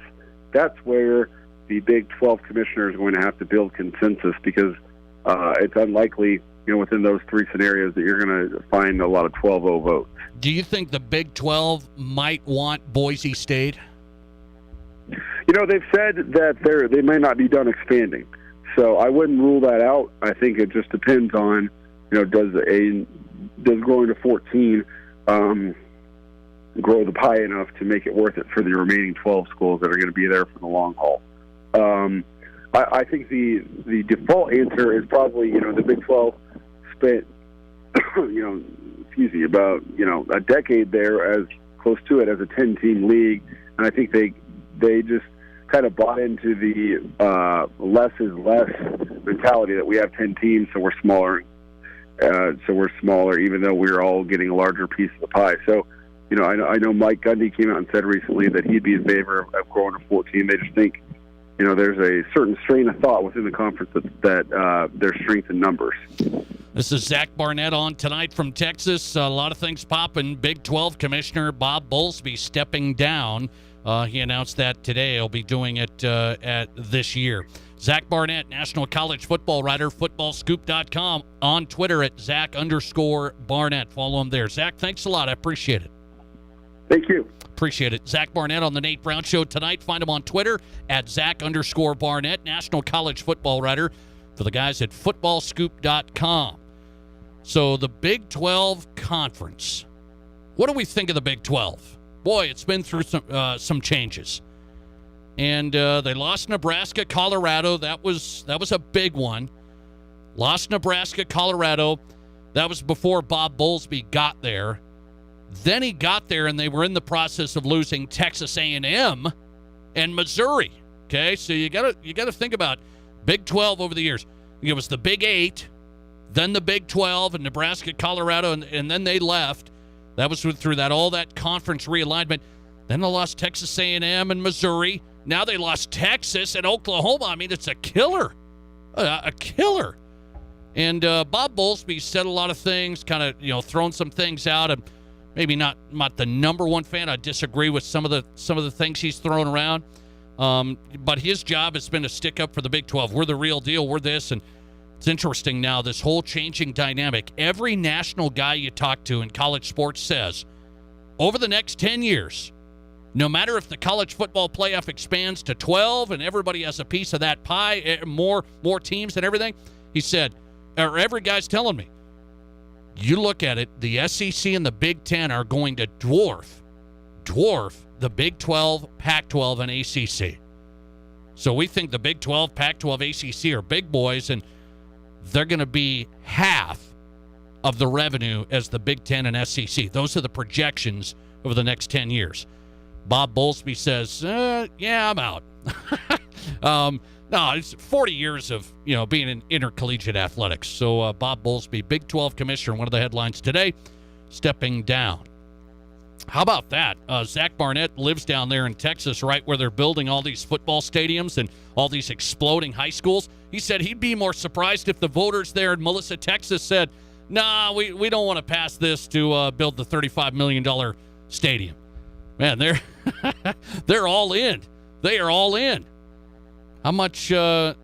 [SPEAKER 15] That's where the Big 12 commissioner is going to have to build consensus, because it's unlikely, within those three scenarios that you're going to find a lot of 12-0 votes.
[SPEAKER 1] Do you think the Big 12 might want Boise State?
[SPEAKER 15] They've said that they may not be done expanding, so I wouldn't rule that out. I think it just depends on, does going to 14 grow the pie enough to make it worth it for the remaining 12 schools that are going to be there for the long haul. I think the default answer is probably, the Big 12 spent, about, a decade there as close to it as a 10-team league. And I think they just kind of bought into the less is less mentality that we have 10 teams, so we're smaller. Even though we're all getting a larger piece of the pie. So, I know Mike Gundy came out and said recently that he'd be in favor of growing to 14. They just think, there's a certain strain of thought within the conference that there's strength in numbers.
[SPEAKER 1] This is Zach Barnett on tonight from Texas. A lot of things popping. Big 12 Commissioner Bob Bowlesby stepping down. He announced that today. He'll be doing it at this year. Zach Barnett, National College Football writer, footballscoop.com, on Twitter at Zach_Barnett. Follow him there. Zach, thanks a lot. I appreciate it.
[SPEAKER 15] Thank you.
[SPEAKER 1] Appreciate it. Zach Barnett on the Nate Brown Show tonight. Find him on Twitter at Zach_Barnett, National College Football writer for the guys at footballscoop.com. So the Big 12 Conference. What do we think of the Big 12? Boy, it's been through some changes. And they lost Nebraska, Colorado. That was a big one. Lost Nebraska, Colorado. That was before Bob Bowlesby got there. Then he got there, and they were in the process of losing Texas A&M and Missouri. Okay, so you gotta think about Big 12 over the years. It was the Big 8, then the Big 12, and Nebraska, Colorado, and then they left. That was through all that conference realignment. Then they lost Texas A&M and Missouri. Now they lost Texas and Oklahoma. I mean, it's a killer. A killer. And Bob Bowlesby said a lot of things, kind of, thrown some things out. And maybe not the number one fan. I disagree with some of the things he's thrown around. But his job has been to stick up for the Big 12. We're the real deal. We're this. And it's interesting now, this whole changing dynamic. Every national guy you talk to in college sports says, over the next 10 years, no matter if the college football playoff expands to 12 and everybody has a piece of that pie, more teams and everything, he said, or every guy's telling me, you look at it, the SEC and the Big Ten are going to dwarf the Big 12, Pac-12, and ACC. So we think the Big 12, Pac-12, ACC are big boys, and they're going to be half of the revenue as the Big Ten and SEC. Those are the projections over the next 10 years. Bob Bowlesby says, yeah, I'm out. No, it's 40 years of, being in intercollegiate athletics. So Bob Bowlesby, Big 12 commissioner, one of the headlines today, stepping down. How about that? Zach Barnett lives down there in Texas, right where they're building all these football stadiums and all these exploding high schools. He said he'd be more surprised if the voters there in Melissa, Texas said, nah, we don't want to pass this to build the $35 million stadium. Man, they're all in. They are all in. How much is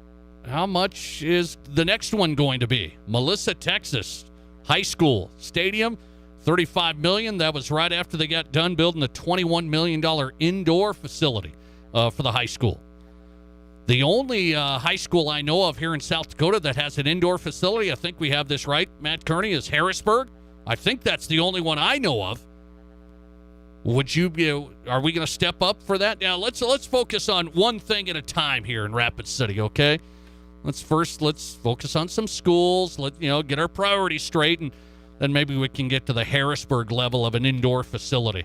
[SPEAKER 1] the next one going to be? Melissa, Texas, high school stadium, $35 million. That was right after they got done building the $21 million indoor facility for the high school. The only high school I know of here in South Dakota that has an indoor facility, I think we have this right, Matt Kearney, is Harrisburg. I think that's the only one I know of. Would you be? Are we going to step up for that? Now let's focus on one thing at a time here in Rapid City, okay? Let's focus on some schools. Get our priorities straight, and then maybe we can get to the Harrisburg level of an indoor facility.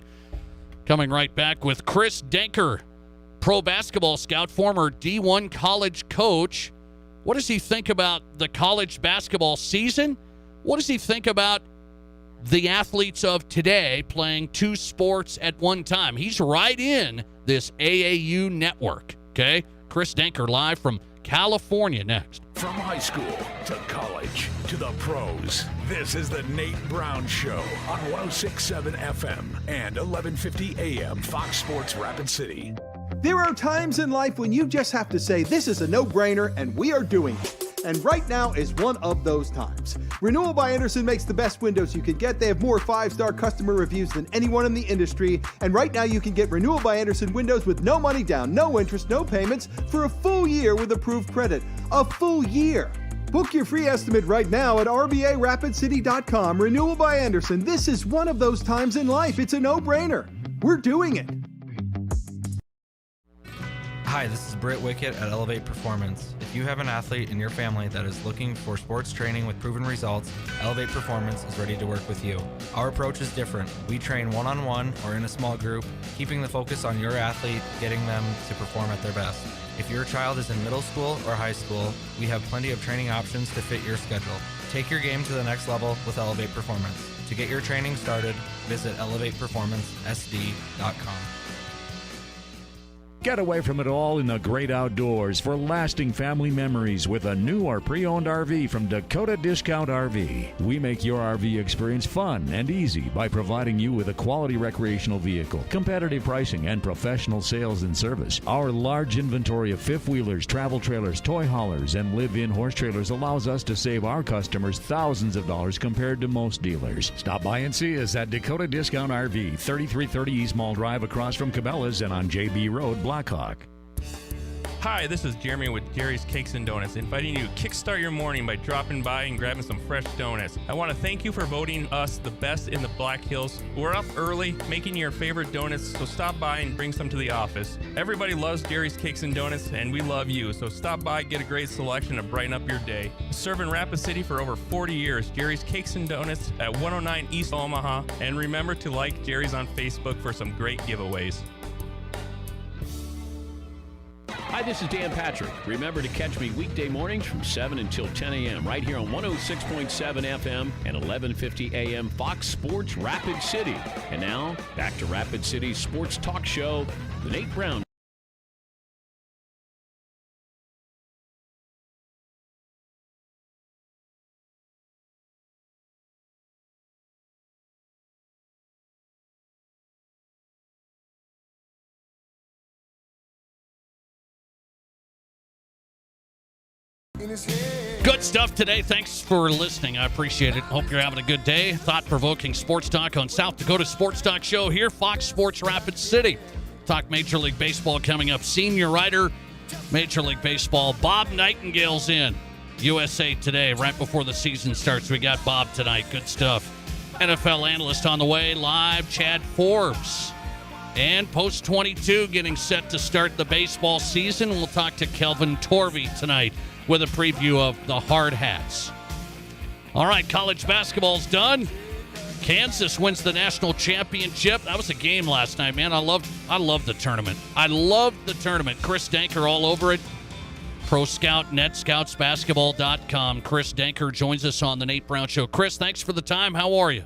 [SPEAKER 1] Coming right back with Chris Denker, pro basketball scout, former D1 college coach. What does he think about the college basketball season? What does he think about the athletes of today playing two sports at one time? He's right in this AAU network, okay? Chris Denker live from California next.
[SPEAKER 6] From high school to college to the pros, this is the Nate Brown Show on 106.7 FM and 1150 AM Fox Sports Rapid City.
[SPEAKER 16] There are times in life when you just have to say, this is a no-brainer, and we are doing it. And right now is one of those times. Renewal by Andersen makes the best windows you can get. They have more 5-star customer reviews than anyone in the industry. And right now you can get Renewal by Andersen windows with no money down, no interest, no payments for a full year with approved credit. A full year. Book your free estimate right now at RBARapidCity.com. Renewal by Andersen. This is one of those times in life. It's a no-brainer. We're doing it.
[SPEAKER 17] Hi, this is Britt Wickett at Elevate Performance. If you have an athlete in your family that is looking for sports training with proven results, Elevate Performance is ready to work with you. Our approach is different. We train one-on-one or in a small group, keeping the focus on your athlete, getting them to perform at their best. If your child is in middle school or high school, we have plenty of training options to fit your schedule. Take your game to the next level with Elevate Performance. To get your training started, visit elevateperformancesd.com.
[SPEAKER 12] Get away from it all in the great outdoors for lasting family memories with a new or pre-owned RV from Dakota Discount RV. We make your RV experience fun and easy by providing you with a quality recreational vehicle, competitive pricing, and professional sales and service. Our large inventory of fifth-wheelers, travel trailers, toy haulers, and live-in horse trailers allows us to save our customers thousands of dollars compared to most dealers. Stop by and see us at Dakota Discount RV, 3330 East Mall Drive across from Cabela's and on JB Road, Blackhawk.
[SPEAKER 18] Hi, this is Jeremy with Jerry's Cakes and Donuts, inviting you to kickstart your morning by dropping by and grabbing some fresh donuts. I want to thank you for voting us the best in the Black Hills. We're up early making your favorite donuts, so stop by and bring some to the office. Everybody loves Jerry's Cakes and Donuts, and we love you, so stop by, get a great selection to brighten up your day. Serving Rapid City for over 40 years, Jerry's Cakes and Donuts at 109 East Omaha, and remember to like Jerry's on Facebook for some great giveaways.
[SPEAKER 19] Hi, this is Dan Patrick. Remember to catch me weekday mornings from 7 until 10 a.m. right here on 106.7 FM and 1150 a.m. Fox Sports Rapid City. And now, back to Rapid City's sports talk show, The Nate Brown.
[SPEAKER 1] Good stuff today. Thanks for listening. I appreciate it. Hope you're having a good day. Thought-provoking sports talk on South Dakota Sports Talk Show here, Fox Sports Rapid City. Talk Major League Baseball coming up. Senior writer, Major League Baseball, Bob Nightingale's in USA Today right before the season starts. We got Bob tonight. Good stuff. NFL analyst on the way live, Chad Forbes. And Post 22 getting set to start the baseball season. We'll talk to Kelvin Torvey tonight with a preview of the Hard Hats. All right, college basketball's done. Kansas wins the national championship. That was a game last night, man. I loved the tournament. I loved the tournament. Chris Danker all over it. Pro Scout, NetScoutsBasketball.com. Chris Danker joins us on the Nate Brown Show. Chris, thanks for the time. How are you?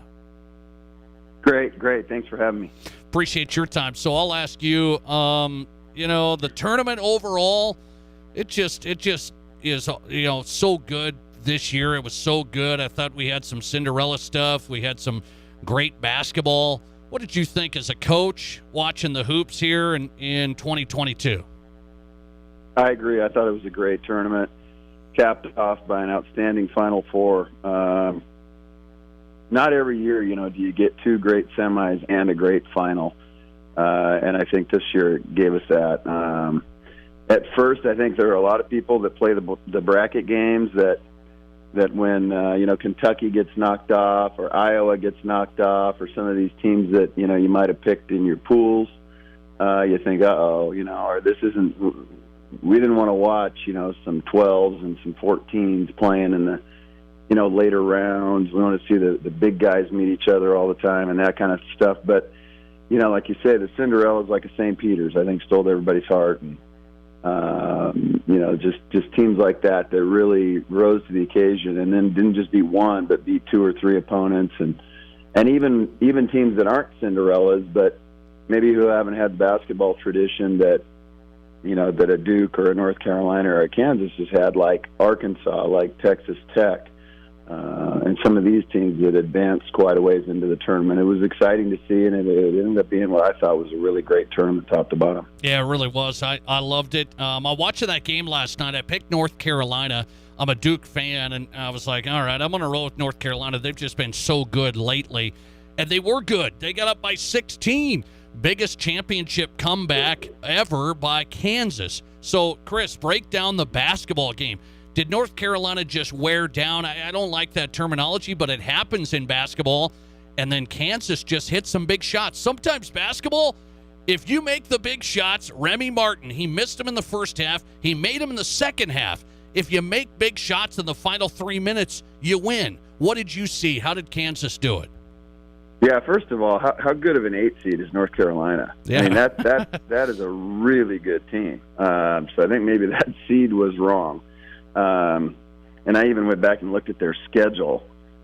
[SPEAKER 20] Great. Thanks for having me.
[SPEAKER 1] Appreciate your time. So I'll ask you, the tournament overall, it just is, so good this year. It was so good. I thought we had some Cinderella stuff. We had some great basketball. What did you think as a coach watching the hoops here in 2022?
[SPEAKER 20] I agree. I thought it was a great tournament, capped off by an outstanding Final Four. Not every year, do you get two great semis and a great final. And I think this year gave us that. At first, I think there are a lot of people that play the bracket games that when, Kentucky gets knocked off or Iowa gets knocked off or some of these teams that, you might have picked in your pools, you think, or this isn't – we didn't want to watch, some 12s and some 14s playing in the, later rounds. We want to see the big guys meet each other all the time and that kind of stuff. But, like you say, the Cinderella's like a St. Peter's, I think, stole everybody's heart. And, just teams like that really rose to the occasion and then didn't just beat one, but beat two or three opponents. And even teams that aren't Cinderellas, but maybe who haven't had basketball tradition that a Duke or a North Carolina or a Kansas has had, like Arkansas, like Texas Tech, and some of these teams that advanced quite a ways into the tournament. It was exciting to see, and it ended up being what I thought was a really great tournament top to bottom.
[SPEAKER 1] Yeah, it really was. I loved it. I watched that game last night. I picked North Carolina. I'm a Duke fan, and I was like, all right, I'm going to roll with North Carolina. They've just been so good lately, and they were good. They got up by 16. Biggest championship comeback ever by Kansas. So, Chris, break down the basketball game. Did North Carolina just wear down? I don't like that terminology, but it happens in basketball. And then Kansas just hit some big shots. Sometimes basketball, if you make the big shots, Remy Martin, he missed them in the first half. He made them in the second half. If you make big shots in the final 3 minutes, you win. What did you see? How did Kansas do it?
[SPEAKER 20] Yeah, first of all, how good of an 8 seed is North Carolina?
[SPEAKER 1] Yeah.
[SPEAKER 20] I mean, that is a really good team. So I think maybe that seed was wrong. And I even went back and looked at their schedule,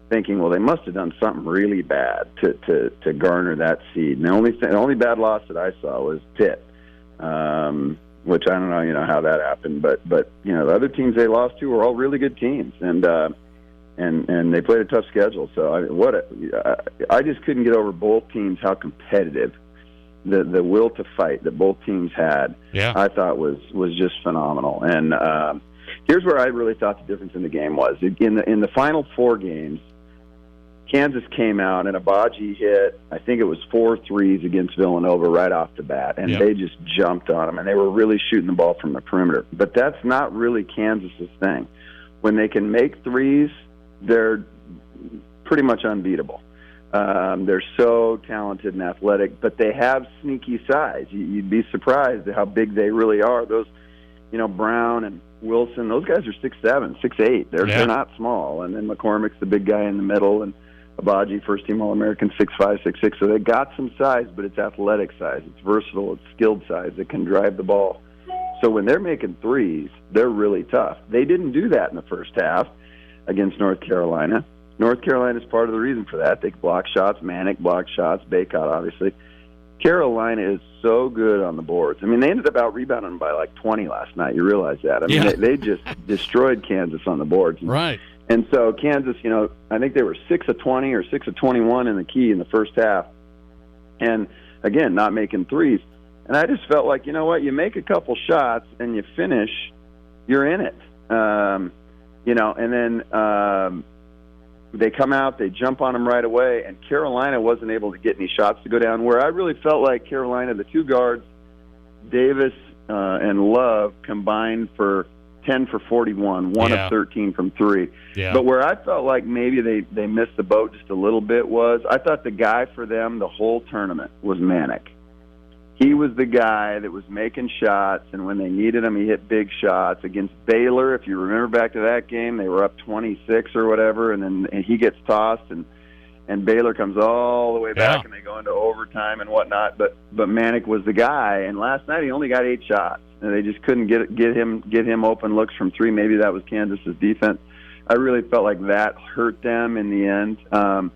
[SPEAKER 20] thinking, well, they must have done something really bad to garner that seed. And the only bad loss that I saw was Pitt, which I don't know, how that happened. But the other teams they lost to were all really good teams, and they played a tough schedule. So I just couldn't get over both teams how competitive the will to fight that both teams had.
[SPEAKER 1] Yeah.
[SPEAKER 20] I thought was just phenomenal. And here's where I really thought the difference in the game was. In the final 4 games, Kansas came out and Abaji hit, I think it was 4 threes against Villanova right off the bat, and they just jumped on them, and they were really shooting the ball from the perimeter. But that's not really Kansas's thing. When they can make threes, they're pretty much unbeatable. They're so talented and athletic, but they have sneaky size. You'd be surprised at how big they really are. Those, Brown and Wilson, those guys are 6'7", 6'8". They're not small. And then McCormick's the big guy in the middle, and Abaji, first-team All-American, 6'5", 6'6". So they got some size, but it's athletic size. It's versatile. It's skilled size. It can drive the ball. So when they're making threes, they're really tough. They didn't do that in the first half against North Carolina. North Carolina is part of the reason for that. They block shots, Manic block shots, Baycott, obviously. Carolina is so good on the boards. I mean, they ended up out-rebounding by like 20 last night. You realize that. I mean, they just destroyed Kansas on the boards.
[SPEAKER 1] Right.
[SPEAKER 20] And so Kansas, I think they were 6 of 20 or 6 of 21 in the key in the first half. And, again, not making threes. And I just felt like, you know what, you make a couple shots and you finish, you're in it. And then they come out, they jump on them right away, and Carolina wasn't able to get any shots to go down, where I really felt like Carolina, the 2 guards, Davis and Love, combined for 10 for 41, 1 of 13 from 3.
[SPEAKER 1] Yeah.
[SPEAKER 20] But where I felt like maybe they missed the boat just a little bit was, I thought the guy for them the whole tournament was Manic. he was the guy that was making shots, and when they needed him, he hit big shots. Against Baylor, if you remember back to that game, they were up 26 or whatever, and he gets tossed, and Baylor comes all the way back, and they go into overtime and whatnot. But Manek was the guy, and last night he only got 8 shots, and they just couldn't get him open looks from 3. Maybe that was Kansas's defense. I really felt like that hurt them in the end.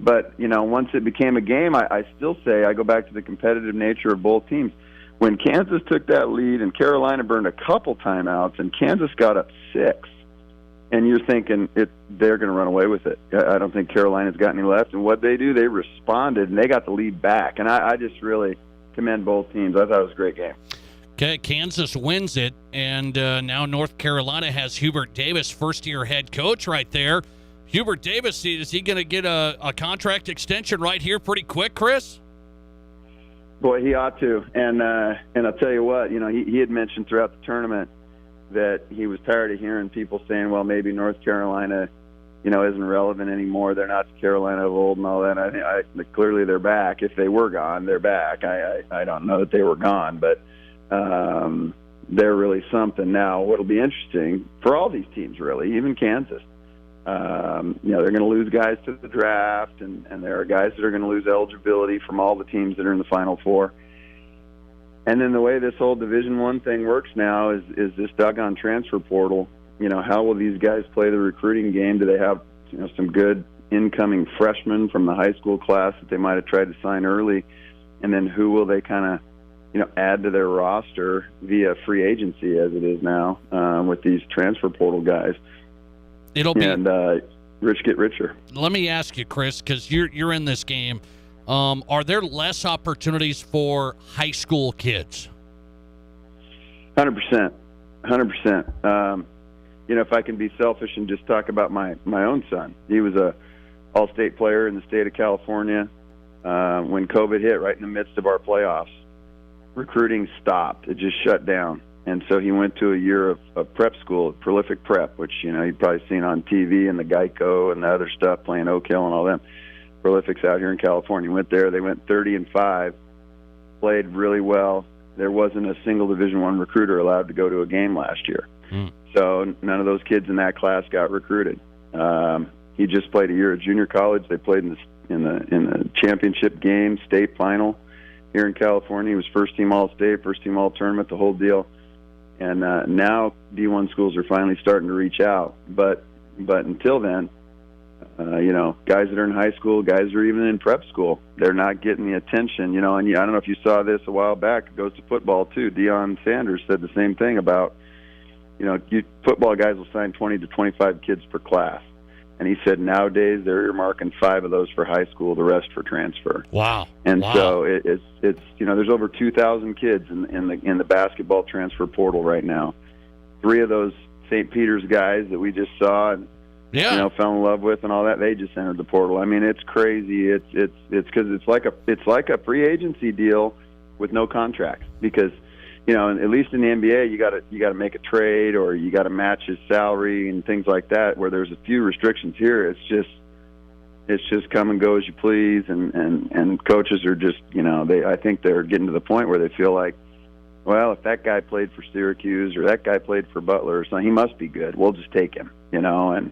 [SPEAKER 20] But, once it became a game, I still say, I go back to the competitive nature of both teams. When Kansas took that lead and Carolina burned a couple timeouts and Kansas got up 6, and you're thinking they're going to run away with it. I don't think Carolina's got any left. And what they do, they responded, and they got the lead back. And I just really commend both teams. I thought it was a great game.
[SPEAKER 1] Okay, Kansas wins it, and now North Carolina has Hubert Davis, first-year head coach right there. Hubert Davis, is he going to get a contract extension right here pretty quick, Chris?
[SPEAKER 20] Boy, he ought to. And I'll tell you what, he had mentioned throughout the tournament that he was tired of hearing people saying, well, maybe North Carolina, isn't relevant anymore. They're not the Carolina of old and all that. I clearly they're back. If they were gone, they're back. I don't know that they were gone, but they're really something. Now, what'll be interesting for all these teams, really, even Kansas, they're going to lose guys to the draft, and there are guys that are going to lose eligibility from all the teams that are in the Final Four. And then the way this whole Division I thing works now is this doggone transfer portal. How will these guys play the recruiting game? Do they have some good incoming freshmen from the high school class that they might have tried to sign early? And then who will they kind of add to their roster via free agency as it is now with these transfer portal guys?
[SPEAKER 1] It'll be
[SPEAKER 20] rich get richer.
[SPEAKER 1] Let me ask you, Chris, because you're in this game. Are there less opportunities for high school kids?
[SPEAKER 20] 100%. If I can be selfish and just talk about my own son, he was a all-state player in the state of California. When COVID hit, right in the midst of our playoffs, recruiting stopped. It just shut down. And so he went to a year of prep school, Prolific Prep, which, you've probably seen on TV and the Geico and the other stuff, playing Oak Hill and all them. Prolific's out here in California. Went there. They went 30-5, played really well. There wasn't a single Division I recruiter allowed to go to a game last year. So none of those kids in that class got recruited. He just played a year at junior college. They played in the championship game, state final here in California. He was first-team All-State, first-team All-Tournament, the whole deal. And now D1 schools are finally starting to reach out. But until then, guys that are in high school, guys that are even in prep school, they're not getting the attention. And I don't know if you saw this a while back. It goes to football, too. Deion Sanders said the same thing about, football guys will sign 20 to 25 kids per class. And he said nowadays they're earmarking 5 of those for high school, the rest for transfer.
[SPEAKER 1] Wow!
[SPEAKER 20] And so it's there's over 2,000 kids in the basketball transfer portal right now. 3 of those St. Peter's guys that we just saw and fell in love with and all that, they just entered the portal. I mean, it's crazy. It's because it's like a free agency deal with no contracts because. At least in the NBA, you got to make a trade or you got to match his salary and things like that. Where there's a few restrictions here, it's just come and go as you please. And coaches are just I think they're getting to the point where they feel like, well, if that guy played for Syracuse or that guy played for Butler or something, he must be good. We'll just take him. And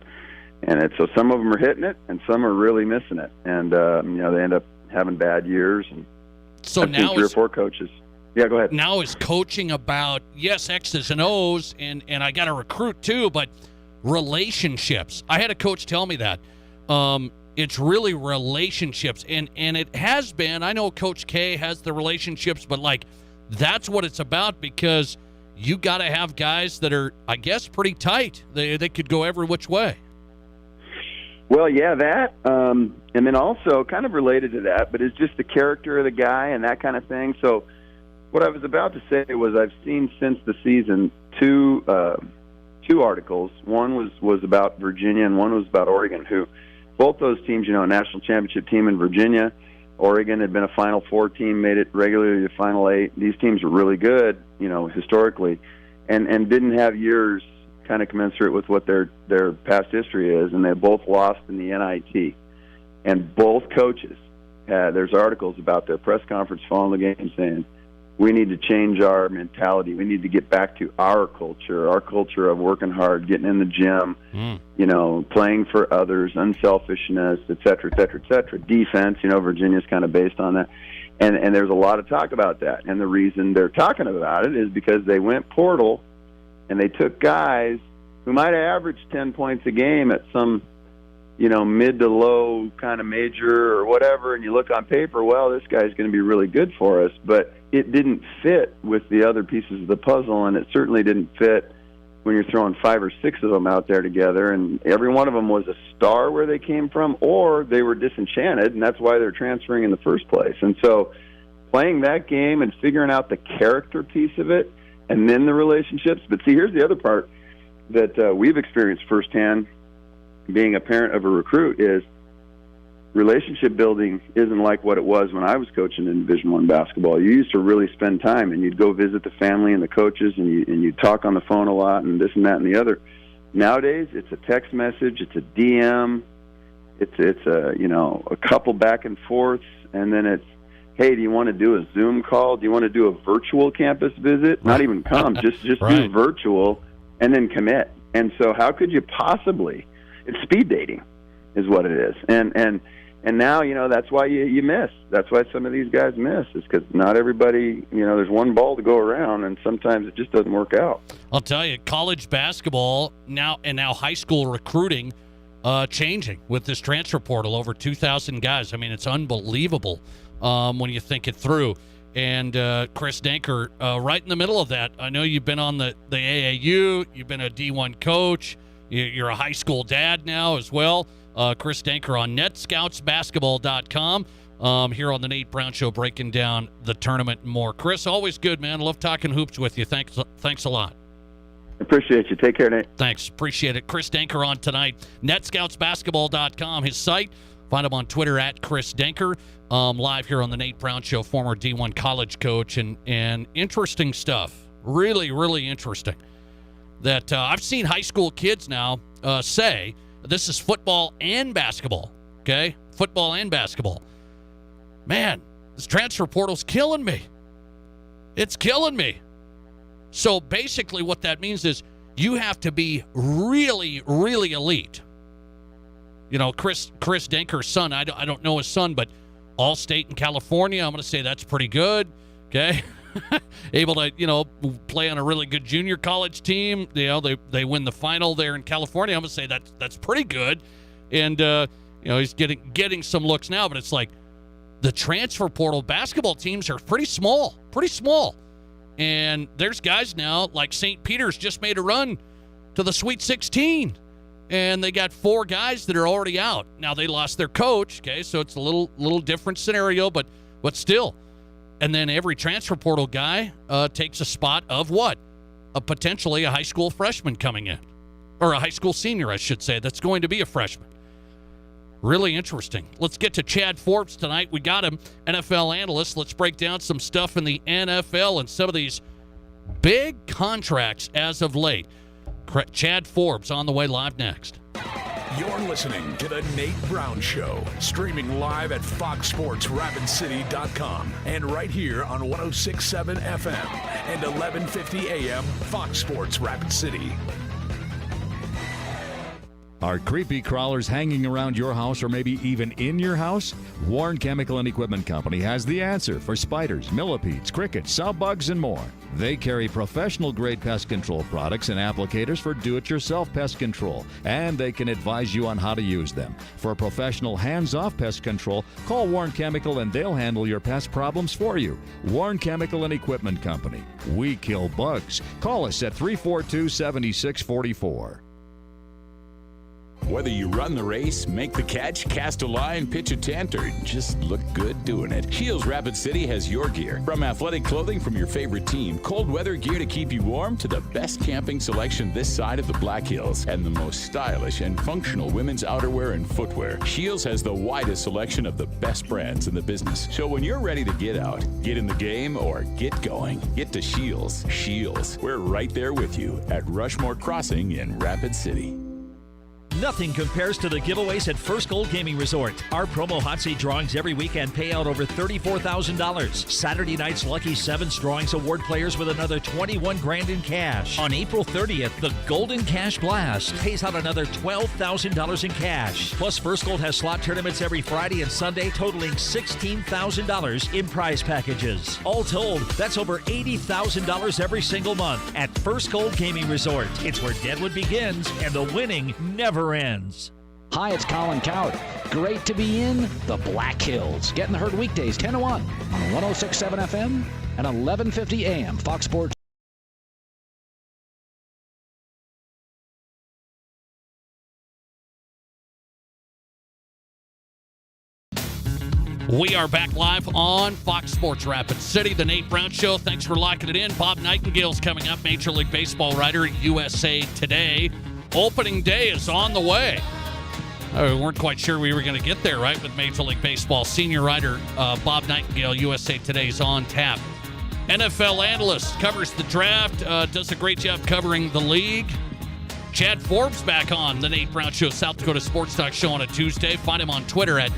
[SPEAKER 20] so some of them are hitting it and some are really missing it. And they end up having bad years. And
[SPEAKER 1] so
[SPEAKER 20] I've
[SPEAKER 1] now
[SPEAKER 20] seen 3 or 4 coaches. Yeah, go ahead.
[SPEAKER 1] Now is coaching about, yes, X's and O's, and I got to recruit too, but relationships. I had a coach tell me that. It's really relationships, and it has been. I know Coach K has the relationships, but, that's what it's about because you got to have guys that are, I guess, pretty tight. They could go every which way.
[SPEAKER 20] Well, yeah, that, and then also kind of related to that, but it's just the character of the guy and that kind of thing. So what I was about to say was I've seen since the season two articles. One was about Virginia and one was about Oregon, who both those teams, a national championship team in Virginia. Oregon had been a Final Four team, made it regularly to Final 8. These teams were really good, historically, and didn't have years kind of commensurate with what their past history is, and they both lost in the NIT. And both coaches there's articles about their press conference following the game saying, we need to change our mentality. We need to get back to our culture of working hard, getting in the gym, playing for others, unselfishness, et cetera, et cetera, et cetera. Defense, Virginia's kind of based on that. And there's a lot of talk about that. And the reason they're talking about it is because they went portal and they took guys who might have averaged 10 points a game at some, mid to low kind of major or whatever, and you look on paper, well, this guy's going to be really good for us, but it didn't fit with the other pieces of the puzzle, and it certainly didn't fit when you're throwing 5 or 6 of them out there together, and every one of them was a star where they came from, or they were disenchanted, and that's why they're transferring in the first place. And so playing that game and figuring out the character piece of it, and then the relationships. But see, here's the other part that we've experienced firsthand, being a parent of a recruit, is relationship building isn't like what it was when I was coaching in Division I basketball. You used to really spend time, and you'd go visit the family and the coaches, and you'd talk on the phone a lot, and this and that and the other. Nowadays, it's a text message, it's a DM, it's a couple back and forths, and then it's, hey, do you want to do a Zoom call? Do you want to do a virtual campus visit? Not even come, just
[SPEAKER 1] Right.
[SPEAKER 20] do virtual, and then commit. And so how could you possibly? It's speed dating is what it is. And now, that's why you miss. That's why some of these guys miss, is because not everybody, there's one ball to go around, and sometimes it just doesn't work out.
[SPEAKER 1] I'll tell you, college basketball now high school recruiting changing with this transfer portal, over 2,000 guys. I mean, it's unbelievable when you think it through. And Chris Denker, right in the middle of that. I know you've been on the AAU, you've been a D1 coach, you're a high school dad now as well. Chris Denker on netscoutsbasketball.com here on the Nate Brown Show, breaking down the tournament and more. Chris, always good, man. Love talking hoops with you. Thanks a lot.
[SPEAKER 20] Appreciate you. Take care, Nate.
[SPEAKER 1] Thanks. Appreciate it. Chris Denker on tonight. netscoutsbasketball.com, his site. Find him on Twitter at Chris Denker. Live here on the Nate Brown Show, former D1 college coach, and interesting stuff. Really, really interesting. That I've seen high school kids now say this is football and basketball. Okay? Football and basketball. Man, this transfer portal's killing me. It's killing me. So basically what that means is you have to be really, really elite. Chris Denker's son, I don't know his son, but All-State in California, I'm going to say that's pretty good. Okay? Able to, play on a really good junior college team. They win the final there in California. I'm going to say that's pretty good. And, he's getting some looks now, but it's like the transfer portal basketball teams are pretty small. And there's guys now, like St. Peter's just made a run to the Sweet 16. And they got 4 guys that are already out. Now, they lost their coach, okay, so it's a little different scenario, but still. And then every transfer portal guy takes a spot of what? Potentially a high school freshman coming in. Or a high school senior, I should say, that's going to be a freshman. Really interesting. Let's get to Chad Forbes tonight. We got him, NFL analyst. Let's break down some stuff in the NFL and some of these big contracts as of late. Chad Forbes on the way, live next.
[SPEAKER 6] You're listening to The Nate Brown Show, streaming live at FoxSportsRapidCity.com and right here on 106.7 FM and 1150 AM Fox Sports Rapid City.
[SPEAKER 12] Are creepy crawlers hanging around your house or maybe even in your house? Warren Chemical and Equipment Company has the answer for spiders, millipedes, crickets, sow bugs, and more. They carry professional-grade pest control products and applicators for do-it-yourself pest control, and they can advise you on how to use them. For professional hands-off pest control, call Warren Chemical and they'll handle your pest problems for you. Warren Chemical and Equipment Company. We kill bugs. Call us at 342-7644.
[SPEAKER 21] Whether you run the race, make the catch, cast a line, pitch a tent, or just look good doing it, Shields Rapid City has your gear. From athletic clothing from your favorite team, cold weather gear to keep you warm, to the best camping selection this side of the Black Hills, and the most stylish and functional women's outerwear and footwear. Shields has the widest selection of the best brands in the business. So when you're ready to get out, get in the game, or get going, get to Shields. Shields, we're right there with you at Rushmore Crossing in Rapid City.
[SPEAKER 2] Nothing compares to the giveaways at First Gold Gaming Resort. Our promo hot seat drawings every weekend pay out over $34,000. Saturday night's Lucky Sevens drawings award players with another $21,000 in cash. On April 30th, the Golden Cash Blast pays out another $12,000 in cash. Plus, First Gold has slot tournaments every Friday and Sunday totaling $16,000 in prize packages. All told, that's over $80,000 every single month at First Gold Gaming Resort. It's where Deadwood begins and the winning never ends.
[SPEAKER 22] Hi, it's Colin Coward. Great to be in the Black Hills. Get in the herd weekdays 10 to 1 on 106.7 FM and 1150 AM. Fox Sports.
[SPEAKER 1] We are back live on Fox Sports Rapid City, the Nate Brown Show. Thanks for locking it in. Bob Nightingale's coming up, Major League Baseball writer, USA Today. Opening day is on the way. We weren't quite sure we were going to get there, right, with Major League Baseball. Senior writer Bob Nightingale, USA Today, is on tap. NFL analyst, covers the draft, does a great job covering the league. Chad Forbes back on the Nate Brown Show, South Dakota Sports Talk Show on a Tuesday. Find him on Twitter at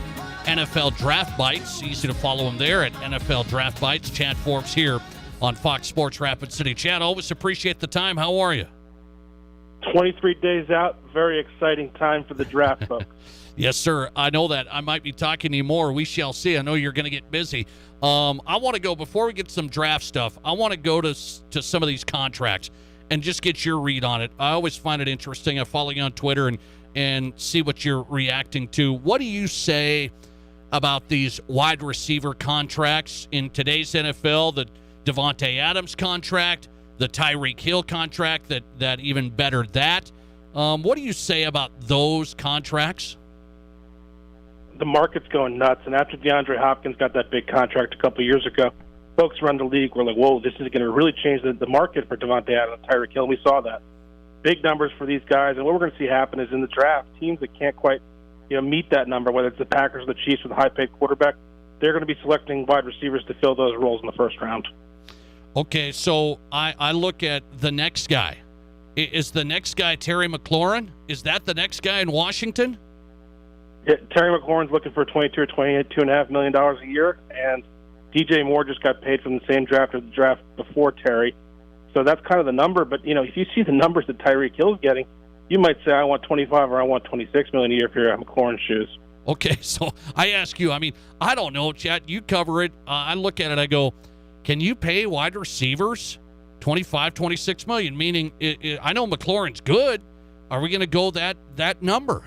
[SPEAKER 1] NFL Draft Bites. Easy to follow him there at NFL Draft Bites. Chad Forbes here on Fox Sports Rapid City. Chad, always appreciate the time. How are you?
[SPEAKER 23] 23 days out. Very exciting time for the draft, folks.
[SPEAKER 1] Yes, sir. I know that. I might be talking to you more. We shall see. I know you're going to get busy. I want to go, before we get some draft stuff, I want to go to some of these contracts and just get your read on it. I always find it interesting. I follow you on Twitter and see what you're reacting to. What do you say about these wide receiver contracts in today's NFL, the Davante Adams contract, the Tyreek Hill contract that even bettered that? What do you say about those contracts?
[SPEAKER 23] The market's going nuts, and after DeAndre Hopkins got that big contract a couple years ago, folks around the league were like, whoa, this is going to really change the market for Davante Adams and Tyreek Hill, and we saw that. Big numbers for these guys, and what we're going to see happen is in the draft, teams that can't quite meet that number, whether it's the Packers or the Chiefs with a high-paid quarterback, they're going to be selecting wide receivers to fill those roles in the first round.
[SPEAKER 1] Okay, so I look at the next guy. Is the next guy Terry McLaurin? Is that the next guy in Washington?
[SPEAKER 23] Yeah, Terry McLaurin's looking for $22 or $22.5 million a year, and DJ Moore just got paid from the same draft as the draft before Terry. So that's kind of the number. But, if you see the numbers that Tyreek Hill's getting, you might say, I want 25 or I want 26 million a year for your McLaurin shoes.
[SPEAKER 1] Okay, so I ask you, I don't know, Chad, you cover it. I look at it, I go, can you pay wide receivers 25, 26 million? Meaning, I know McLaurin's good. Are we going to go that number?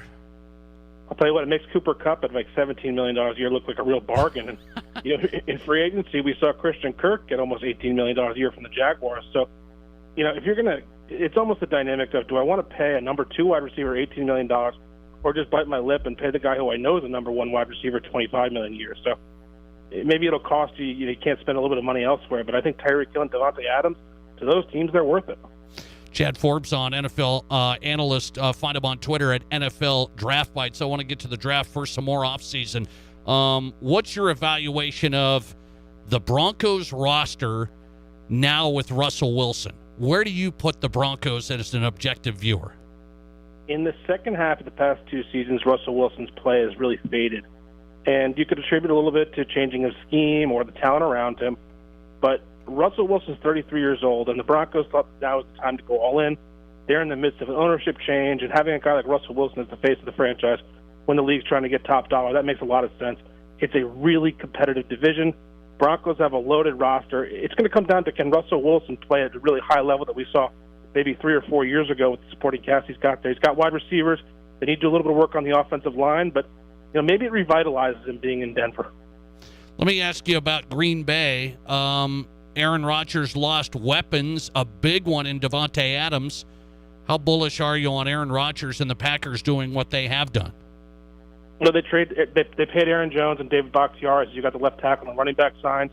[SPEAKER 23] I'll tell you what, it makes Cooper Kupp at like $17 million a year look like a real bargain. And, in free agency, we saw Christian Kirk get almost $18 million a year from the Jaguars. So, if you're going to, it's almost a dynamic of, do I want to pay a number 2 wide receiver $18 million or just bite my lip and pay the guy who I know is a number 1 wide receiver $25 million a year? So maybe it'll cost you, you can't spend a little bit of money elsewhere, but I think Tyreek Hill and Davante Adams, to those teams, they're worth it.
[SPEAKER 1] Chad Forbes on NFL analyst. Find him on Twitter at NFL Draft Bites. I want to get to the draft first, some more offseason. What's your evaluation of the Broncos roster now with Russell Wilson? Where do you put the Broncos as an objective viewer?
[SPEAKER 23] In the second half of the past 2 seasons, Russell Wilson's play has really faded. And you could attribute a little bit to changing of scheme or the talent around him. But Russell Wilson's 33 years old, and the Broncos thought now is the time to go all in. They're in the midst of an ownership change, and having a guy like Russell Wilson as the face of the franchise when the league's trying to get top dollar, that makes a lot of sense. It's a really competitive division. Broncos have a loaded roster. It's going to come down to, can Russell Wilson play at a really high level that we saw maybe 3 or 4 years ago with the supporting cast he's got there. He's got wide receivers. They need to do a little bit of work on the offensive line, but maybe it revitalizes him being in Denver.
[SPEAKER 1] Let me ask you about Green Bay. Aaron Rodgers lost weapons, a big one in Davante Adams. How bullish are you on Aaron Rodgers and the Packers doing what they have done?
[SPEAKER 23] They paid Aaron Jones and David Bakhtiari. You got the left tackle and running back signed.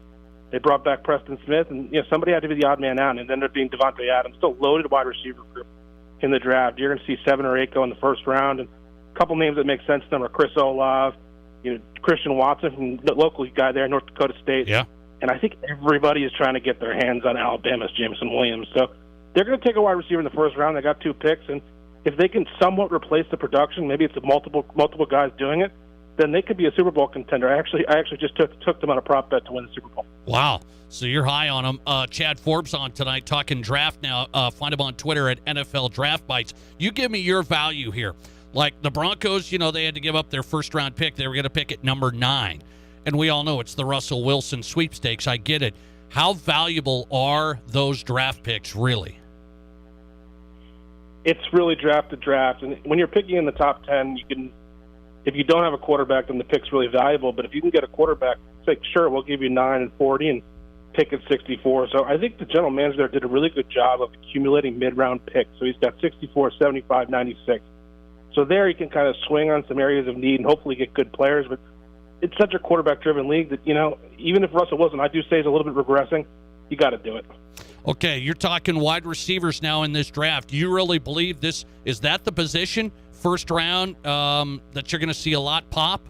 [SPEAKER 23] They brought back Preston Smith, and somebody had to be the odd man out, and it ended up being Davante Adams. Still loaded wide receiver group in the draft. You're going to see 7 or 8 go in the first round, and a couple names that make sense to them are Chris Olave, Christian Watson from the local guy there, North Dakota State.
[SPEAKER 1] Yeah.
[SPEAKER 23] And I think everybody is trying to get their hands on Alabama's Jameson Williams. So they're going to take a wide receiver in the first round. They got 2 picks, and if they can somewhat replace the production, maybe it's multiple guys doing it, then they could be a Super Bowl contender. I actually just took them on a prop bet to win the Super Bowl.
[SPEAKER 1] Wow. So you're high on them. Chad Forbes on tonight talking draft now. Find him on Twitter at NFL Draft Bites. You give me your value here. Like the Broncos, they had to give up their first-round pick. They were going to pick at number 9. And we all know it's the Russell Wilson sweepstakes. I get it. How valuable are those draft picks really?
[SPEAKER 23] It's really draft to draft. And when you're picking in the top 10, if you don't have a quarterback, then the pick's really valuable. But if you can get a quarterback, say, sure, we'll give you 9 and 40 and pick at 64. So I think the general manager there did a really good job of accumulating mid-round picks. So he's got 64, 75, 96. So there he can kind of swing on some areas of need and hopefully get good players. But it's such a quarterback-driven league that, even if Russell Wilson, I do say, is a little bit regressing, you got to do it.
[SPEAKER 1] Okay, you're talking wide receivers now in this draft. You really believe is that the position, first round, that you're going to see a lot pop?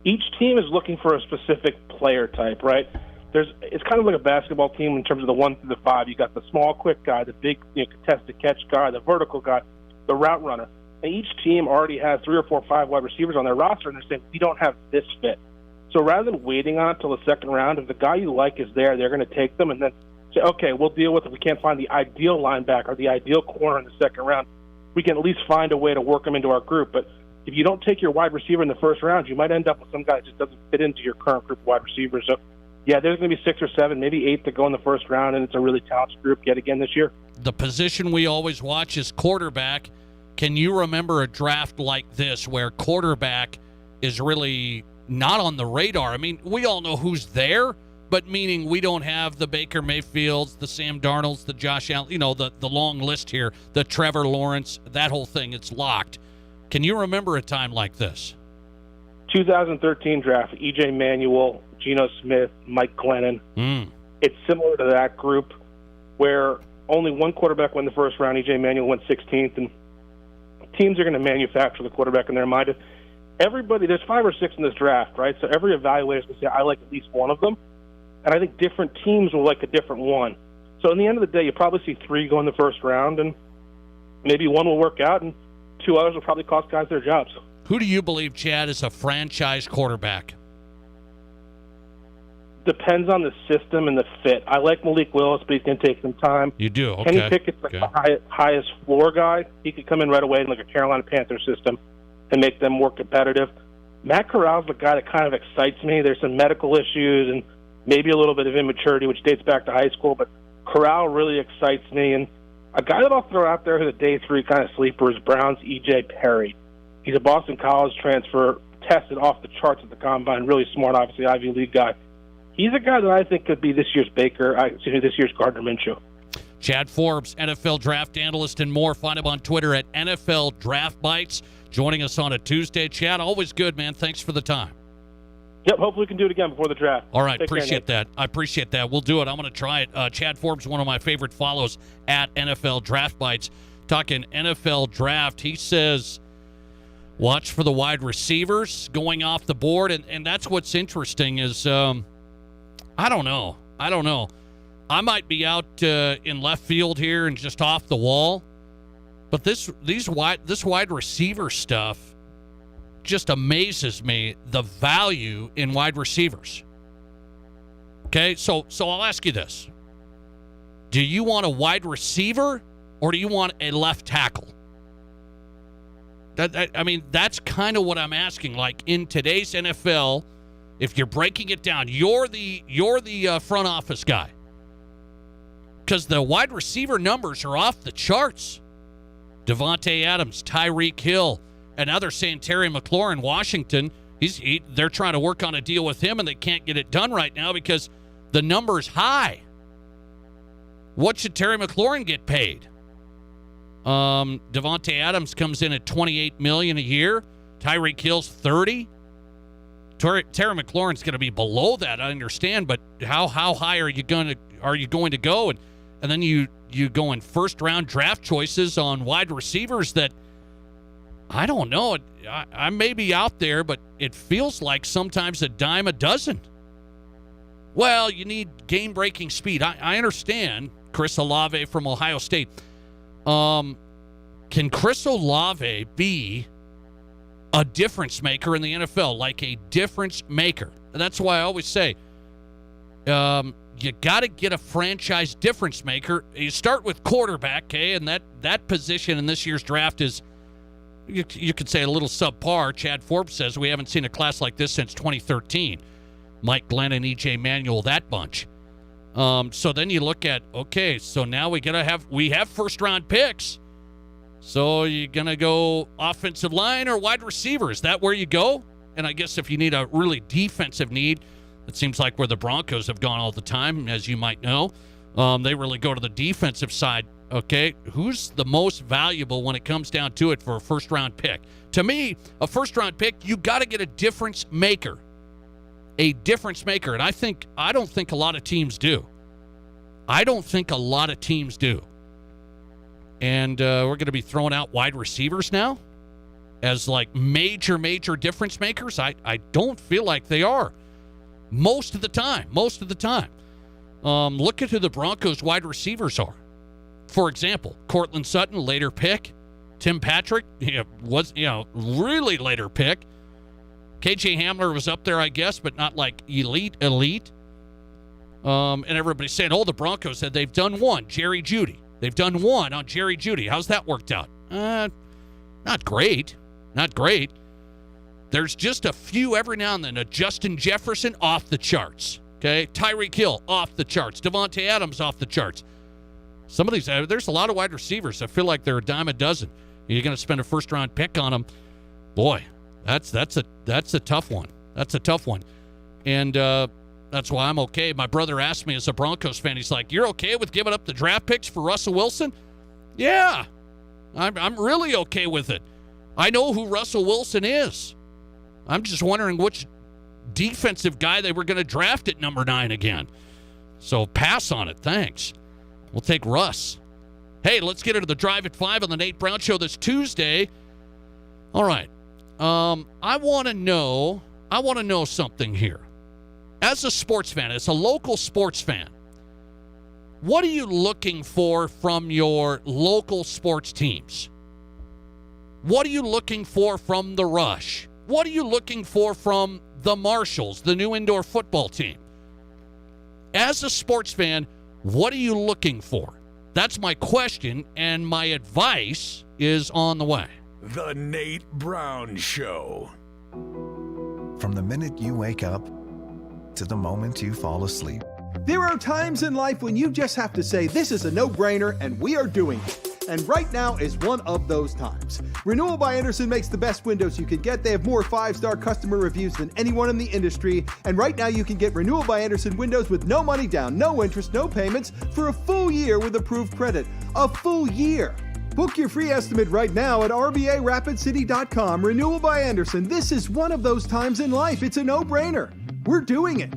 [SPEAKER 23] Each team is looking for a specific player type, right? It's kind of like a basketball team in terms of the 1 through the 5. You got the small, quick guy, the big contested catch guy, the vertical guy, the route runner. And each team already has 3 or 4 or 5 wide receivers on their roster, and they're saying, we don't have this fit. So rather than waiting on it till the second round, if the guy you like is there, they're going to take them and then say, okay, we'll deal with it. If we can't find the ideal linebacker or the ideal corner in the second round, we can at least find a way to work them into our group. But if you don't take your wide receiver in the first round, you might end up with some guy that just doesn't fit into your current group of wide receivers. So, yeah, there's going to be 6 or 7, maybe 8 that go in the first round, and it's a really talented group yet again this year.
[SPEAKER 1] The position we always watch is quarterback. Can you remember a draft like this where quarterback is really not on the radar? I mean, we all know who's there, but meaning we don't have the Baker Mayfields, the Sam Darnolds, the Josh Allen, the long list here, the Trevor Lawrence, that whole thing. It's locked. Can you remember a time like this?
[SPEAKER 23] 2013 draft, E.J. Manuel, Geno Smith, Mike Glennon. It's similar to that group where only one quarterback went the first round. E.J. Manuel went 16th, and teams are going to manufacture the quarterback in their mind. Everybody, there's 5 or 6 in this draft, right? So every evaluator is going to say, I like at least one of them. And I think different teams will like a different one. So in the end of the day, you probably see 3 go in the first round, and maybe one will work out, and 2 others will probably cost guys their jobs.
[SPEAKER 1] Who do you believe, Chad, is a franchise quarterback?
[SPEAKER 23] Depends on the system and the fit. I like Malik Willis, but he's going to take some time.
[SPEAKER 1] You do? Okay.
[SPEAKER 23] Kenny Pickett's like the highest floor guy. He could come in right away in like a Carolina Panthers system and make them more competitive. Matt Corral's the guy that kind of excites me. There's some medical issues and maybe a little bit of immaturity, which dates back to high school, but Corral really excites me. And a guy that I'll throw out there who's a day 3 kind of sleeper is Browns' E.J. Perry. He's a Boston College transfer, tested off the charts at the combine, really smart, obviously Ivy League guy. He's a guy that I think could be this year's Gardner Minshew.
[SPEAKER 1] Chad Forbes, NFL draft analyst and more. Find him on Twitter at NFL Draft Bites. Joining us on a Tuesday. Chad, always good, man. Thanks for the time.
[SPEAKER 23] Yep, hopefully we can do it again before the draft.
[SPEAKER 1] All right, appreciate that. I appreciate that. We'll do it. I'm going to try it. Chad Forbes, one of my favorite follows at NFL Draft Bites. Talking NFL draft, he says, watch for the wide receivers going off the board. And that's what's interesting is, I don't know. I might be out in left field here and just off the wall. But this wide receiver stuff just amazes me, the value in wide receivers. Okay, so I'll ask you this. Do you want a wide receiver or do you want a left tackle? That's kind of what I'm asking. Like in today's NFL, if you're breaking it down, you're the front office guy. Because the wide receiver numbers are off the charts. Devontae Adams, Tyreek Hill, and others saying Terry McLaurin, Washington, they're trying to work on a deal with him, and they can't get it done right now because the number's high. What should Terry McLaurin get paid? Devontae Adams comes in at $28 million a year. Tyreek Hill's $30. Terry McLaurin's going to be below that, I understand, but how high are you going to go? And then you go in first-round draft choices on wide receivers that, I don't know. I may be out there, but it feels like sometimes a dime a dozen. Well, you need game-breaking speed. I understand Chris Olave from Ohio State. Can Chris Olave be a difference maker in the NFL, like a difference maker? And that's why I always say, you got to get a franchise difference maker. You start with quarterback, okay, and that position in this year's draft is, you could say, a little subpar. Chad Forbes says we haven't seen a class like this since 2013. Mike Glennon, E.J. Manuel, that bunch. So then you look at, okay, so now we have first-round picks. So you're going to go offensive line or wide receiver? Is that where you go? And I guess if you need a really defensive need, it seems like where the Broncos have gone all the time, as you might know. They really go to the defensive side. Okay, who's the most valuable when it comes down to it for a first-round pick? To me, a first-round pick, you got to get a difference maker. A difference maker. And I don't think a lot of teams do. And we're going to be throwing out wide receivers now as like major difference makers. I don't feel like they are most of the time. Look at who the Broncos wide receivers are. For example, Cortland Sutton, later pick. Tim Patrick was, really later pick. KJ Hamler was up there, I guess, but not like elite. And everybody's saying, the Broncos said they've done one, Jerry Jeudy. They've done one on Jerry Jeudy. How's that worked out? Not great. There's just a few every now and then. A Justin Jefferson, off the charts. Okay, Tyreek Hill, off the charts. Devontae Adams, off the charts. Some of these, there's a lot of wide receivers. I feel like they're a dime a dozen. You're going to spend a first-round pick on them. Boy, that's a tough one. And that's why I'm okay. My brother asked me as a Broncos fan, he's like, you're okay with giving up the draft picks for Russell Wilson? Yeah, I'm really okay with it. I know who Russell Wilson is. I'm just wondering which defensive guy they were going to draft at number 9 again. So pass on it. Thanks. We'll take Russ. Hey, let's get into the Drive at 5 on the Nate Brown Show this Tuesday. All right. I want to know something here. As a sports fan, as a local sports fan, what are you looking for from your local sports teams? What are you looking for from the Rush? What are you looking for from the Marshalls, the new indoor football team? As a sports fan, what are you looking for? That's my question, and my advice is on the way.
[SPEAKER 6] The Nate Brown Show.
[SPEAKER 3] From the minute you wake up to the moment you fall asleep.
[SPEAKER 16] There are times in life when you just have to say, this is a no-brainer, and we are doing it. And right now is one of those times. Renewal by Andersen makes the best windows you can get. They have more 5-star customer reviews than anyone in the industry. And right now you can get Renewal by Andersen windows with no money down, no interest, no payments for a full year with approved credit. A full year. Book your free estimate right now at RBARapidCity.com. Renewal by Andersen. This is one of those times in life. It's a no-brainer. We're doing it.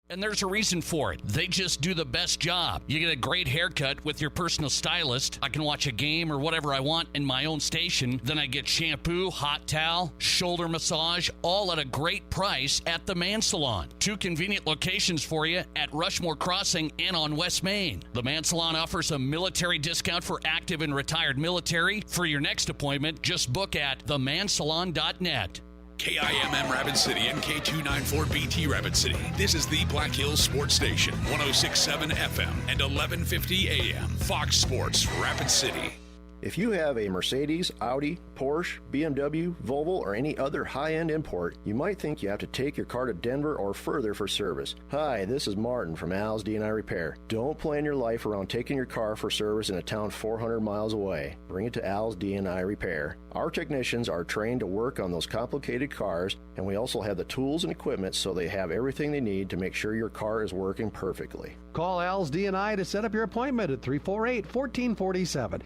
[SPEAKER 1] And there's a reason for it. They just do the best job. You get a great haircut with your personal stylist. I can watch a game or whatever I want in my own station. Then I get shampoo, hot towel, shoulder massage, all at a great price at the Man Salon. 2 convenient locations for you at Rushmore Crossing and on West Main. The Man Salon offers a military discount for active and retired military. For your next appointment, just book at themansalon.net.
[SPEAKER 6] KIMM Rapid City and K294BT Rapid City. This is the Black Hills Sports Station, 106.7 FM and 1150 AM. Fox Sports Rapid City.
[SPEAKER 4] If you have a Mercedes, Audi, Porsche, BMW, Volvo, or any other high-end import, you might think you have to take your car to Denver or further for service. Hi, this is Martin from Al's D&I Repair. Don't plan your life around taking your car for service in a town 400 miles away. Bring it to Al's D&I Repair. Our technicians are trained to work on those complicated cars, and we also have the tools and equipment so they have everything they need to make sure your car is working perfectly.
[SPEAKER 5] Call Al's D&I to set up your appointment at 348-1447.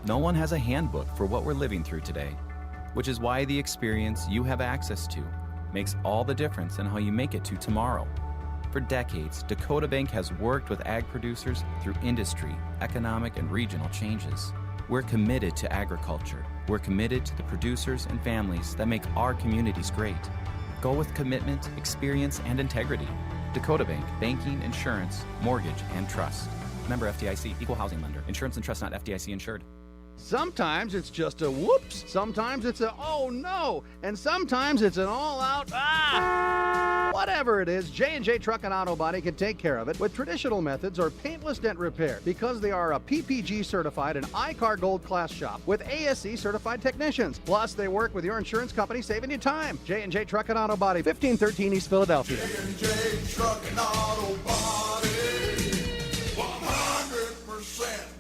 [SPEAKER 24] No one has a handbook for what we're living through today, which is why the experience you have access to makes all the difference in how you make it to tomorrow. For decades, Dakota Bank has worked with ag producers through industry, economic, and regional changes. We're committed to agriculture. We're committed to the producers and families that make our communities great. Go with commitment, experience, and integrity. Dakota Bank, banking, insurance, mortgage, and trust. Member FDIC, equal housing lender. Insurance and trust not FDIC insured.
[SPEAKER 5] Sometimes it's just a whoops, sometimes it's a oh no, and sometimes it's an all-out ah! Whatever it is, J&J Truck and Auto Body can take care of it with traditional methods or paintless dent repair because they are a PPG certified and iCar Gold class shop with ASE certified technicians. Plus, they work with your insurance company, saving you time. J&J Truck and Auto Body, 1513 East Philadelphia.
[SPEAKER 7] J&J Truck and Auto Body, 100%.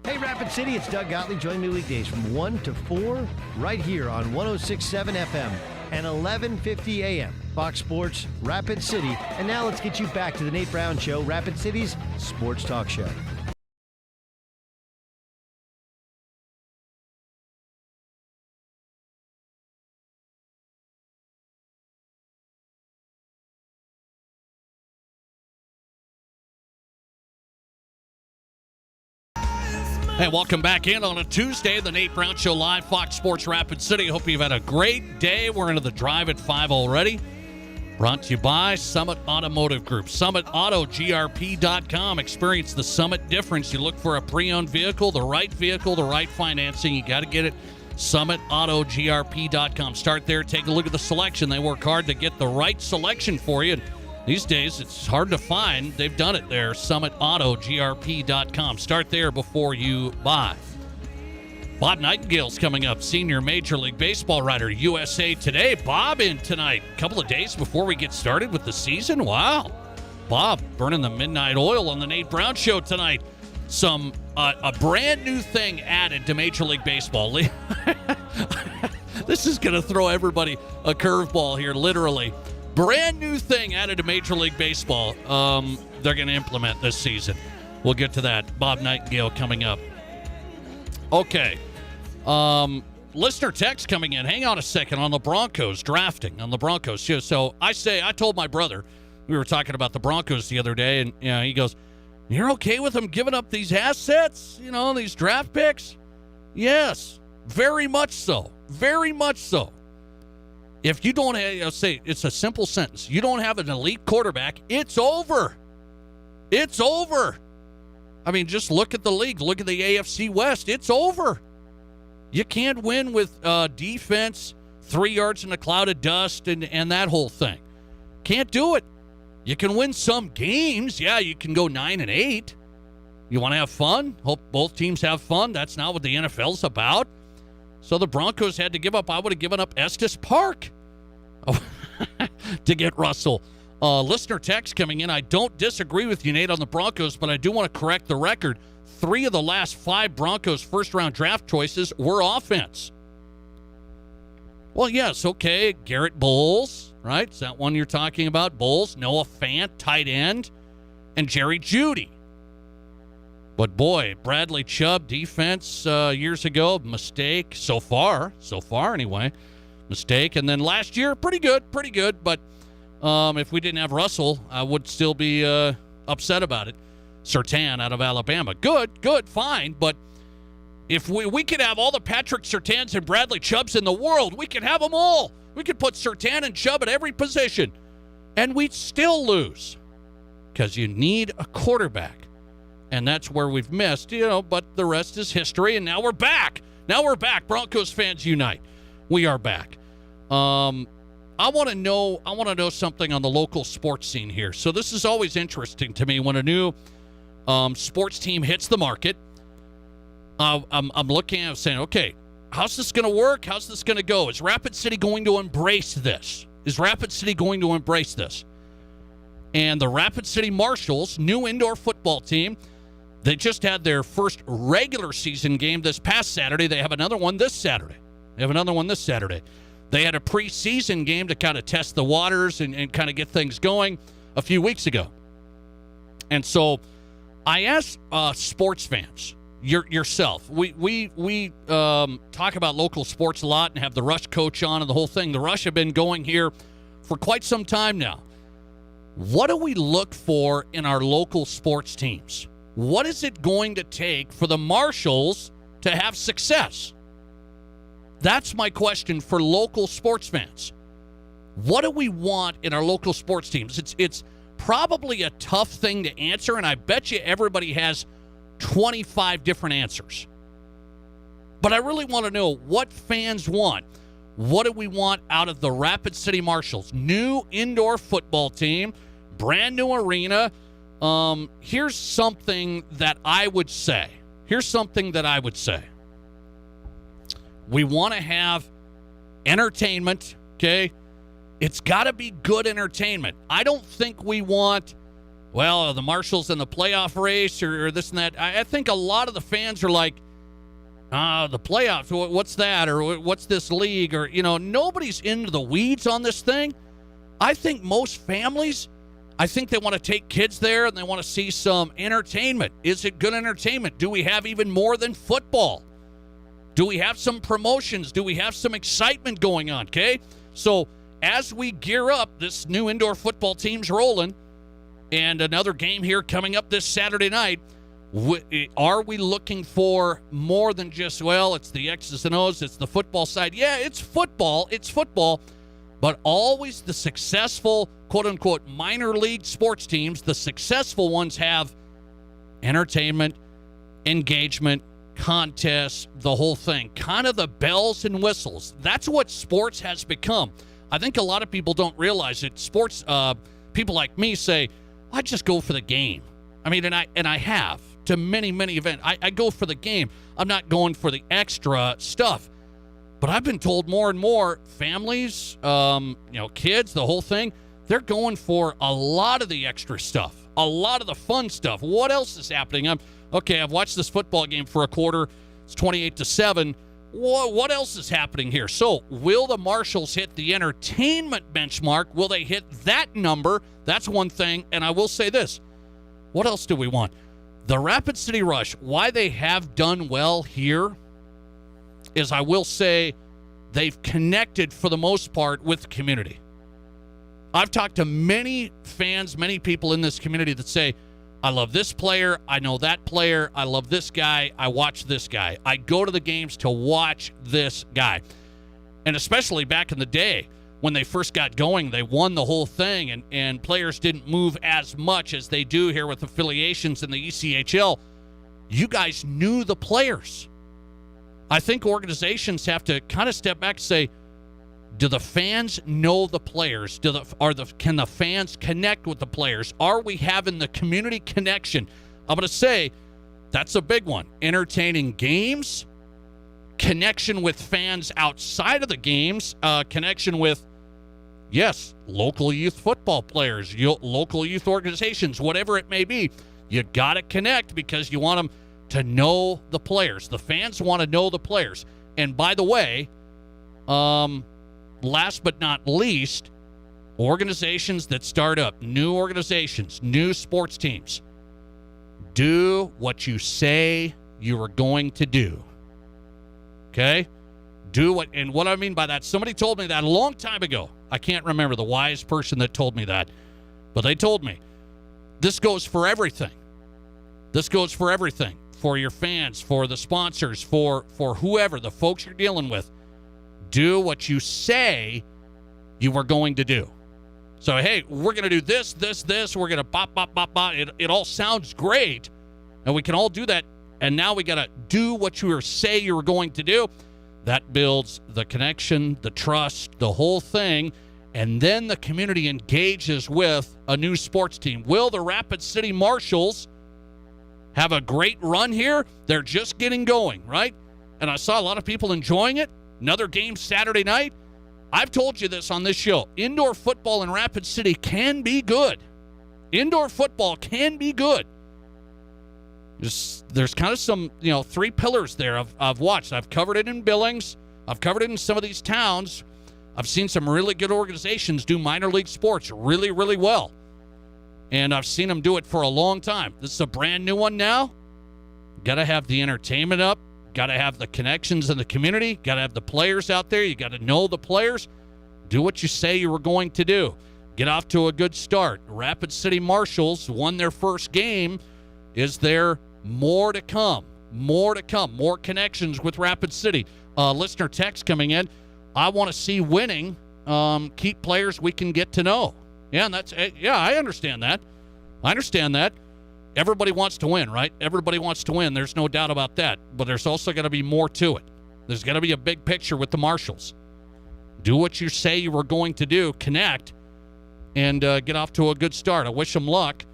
[SPEAKER 8] Hey, Rapid City, it's Doug Gottlieb. Join me weekdays from 1 to 4 right here on 106.7 FM and 11:50 a.m. Fox Sports Rapid City. And now let's get you back to the Nate Brown Show, Rapid City's sports talk show.
[SPEAKER 1] Hey, welcome back in on a Tuesday, the Nate Brown Show live, Fox Sports Rapid City. Hope you've had a great day. We're into the drive at 5 already. Brought to you by Summit Automotive Group. SummitAutoGRP.com. Experience the Summit difference. You look for a pre-owned vehicle, the right financing. You got to get it. SummitAutoGRP.com. Start there. Take a look at the selection. They work hard to get the right selection for you. And these days, it's hard to find. They've done it there. SummitAutoGRP.com. Start there before you buy. Bob Nightingale's coming up, senior Major League Baseball writer, USA Today. Bob in tonight, a couple of days before we get started with the season. Wow. Bob burning the midnight oil on the Nate Brown Show tonight. A brand new thing added to Major League Baseball. This is going to throw everybody a curveball here, literally. Brand new thing added to Major League Baseball. They're going to implement this season. We'll get to that. Bob Nightingale coming up. Okay. Listener text coming in. Hang on a second on the Broncos drafting on the Broncos. So I told my brother, we were talking about the Broncos the other day, and he goes, "You're okay with them giving up these assets? These draft picks?" Yes, very much so. Very much so. If you don't have, say, it's a simple sentence. You don't have an elite quarterback, it's over. It's over. I mean, just look at the league. Look at the AFC West. It's over. You can't win with defense, 3 yards in a cloud of dust, and that whole thing. Can't do it. You can win some games. Yeah, you can go 9-8. You want to have fun? Hope both teams have fun. That's not what the NFL's about. So the Broncos had to give up. I would have given up Estes Park to get Russell. Listener text coming in. I don't disagree with you, Nate, on the Broncos, but I do want to correct the record. 3 of the last 5 Broncos first-round draft choices were offense. Well, yes, okay. Garrett Bowles, right? Is that one you're talking about? Bowles, Noah Fant, tight end, and Jerry Jeudy. But boy, Bradley Chubb, defense years ago, mistake so far anyway. Mistake. And then last year, pretty good. But if we didn't have Russell, I would still be upset about it. Surtain out of Alabama. Good, fine. But if we could have all the Patrick Surtains and Bradley Chubbs in the world, we could have them all. We could put Surtain and Chubb at every position. And we'd still lose. Because you need a quarterback. And that's where we've missed, but the rest is history. And now we're back. Broncos fans unite. We are back. I want to know something on the local sports scene here. So this is always interesting to me when a new sports team hits the market. I'm looking at it saying, okay, how's this going to work? How's this going to go? Is Rapid City going to embrace this? And the Rapid City Marshals, new indoor football team, they just had their first regular season game this past Saturday. They have another one this Saturday. They had a preseason game to kind of test the waters and kind of get things going a few weeks ago. And so I asked sports fans, yourself, we talk about local sports a lot and have the Rush coach on and the whole thing. The Rush have been going here for quite some time now. What do we look for in our local sports teams? What is it going to take for the Marshals to have success? That's my question for local sports fans. What do we want in our local sports teams? It's probably a tough thing to answer, and I bet you everybody has 25 different answers. But I really want to know what fans want. What do we want out of the Rapid City Marshals? New indoor football team, brand new arena. Here's something that I would say. We want to have entertainment, okay? It's got to be good entertainment. I don't think we want, the Marshals in the playoff race or this and that. I think a lot of the fans are like, the playoffs, what's that? Or what's this league? Or, nobody's into the weeds on this thing. I think most families, they want to take kids there and they want to see some entertainment. Is it good entertainment? Do we have even more than football? Do we have some promotions? Do we have some excitement going on? Okay. So as we gear up, this new indoor football team's rolling, and another game here coming up this Saturday night. Are we looking for more than just, it's the X's and O's, it's the football side? Yeah, it's football, but always the successful, quote-unquote, minor league sports teams, the successful ones have entertainment, engagement, contests, the whole thing. Kind of the bells and whistles. That's what sports has become. I think a lot of people don't realize it. Sports, people like me say, I just go for the game. I mean, and I have to many, many events. I go for the game. I'm not going for the extra stuff. But I've been told more and more families, kids, the whole thing, they're going for a lot of the extra stuff, a lot of the fun stuff. What else is happening? I've watched this football game for a quarter. It's 28-7. What else is happening here? So will the Marshals hit the entertainment benchmark? Will they hit that number? That's one thing. And I will say this. What else do we want? The Rapid City Rush, why they have done well here is, I will say, they've connected for the most part with the community. I've talked to many fans, many people in this community that say, I love this player, I know that player, I love this guy, I watch this guy. I go to the games to watch this guy. And especially back in the day, when they first got going, they won the whole thing, and players didn't move as much as they do here with affiliations in the ECHL. You guys knew the players. I think organizations have to kind of step back and say, do the fans know the players? Can the fans connect with the players? Are we having the community connection? I'm going to say that's a big one. Entertaining games, connection with fans outside of the games, connection with, local youth football players, local youth organizations, whatever it may be. You got to connect because you want them to know the players. The fans want to know the players. And by the way, last but not least, organizations that start up, new organizations, new sports teams, do what you say you are going to do. Okay? Do what, and what I mean by that, somebody told me that a long time ago. I can't remember the wise person that told me that, but they told me this goes for everything. This goes for everything. For your fans, for the sponsors, for whoever, the folks you're dealing with. Do what you say you are going to do. So, hey, we're going to do this. We're going to bop. It all sounds great, and we can all do that. And now we got to do what you say you were going to do. That builds the connection, the trust, the whole thing. And then the community engages with a new sports team. Will the Rapid City Marshals have a great run here? They're just getting going, right? And I saw a lot of people enjoying it. Another game Saturday night. I've told you this on this show. Indoor football in Rapid City can be good. Indoor football can be good. There's kind of some, three pillars there I've watched. I've covered it in Billings. I've covered it in some of these towns. I've seen some really good organizations do minor league sports really, really well. And I've seen them do it for a long time. This is a brand new one now. Got to have the entertainment up. Got to have the connections in the community. Got to have the players out there. You got to know the players. Do what you say you were going to do. Get off to a good start. Rapid City Marshals won their first game. Is there more to come? More to come. More connections with Rapid City. Listener text coming in. I want to see winning. Keep players we can get to know. Yeah, and I understand that. Everybody wants to win, right? Everybody wants to win. There's no doubt about that. But there's also going to be more to it. There's going to be a big picture with the Marshals. Do what you say you were going to do. Connect and get off to a good start. I wish them luck.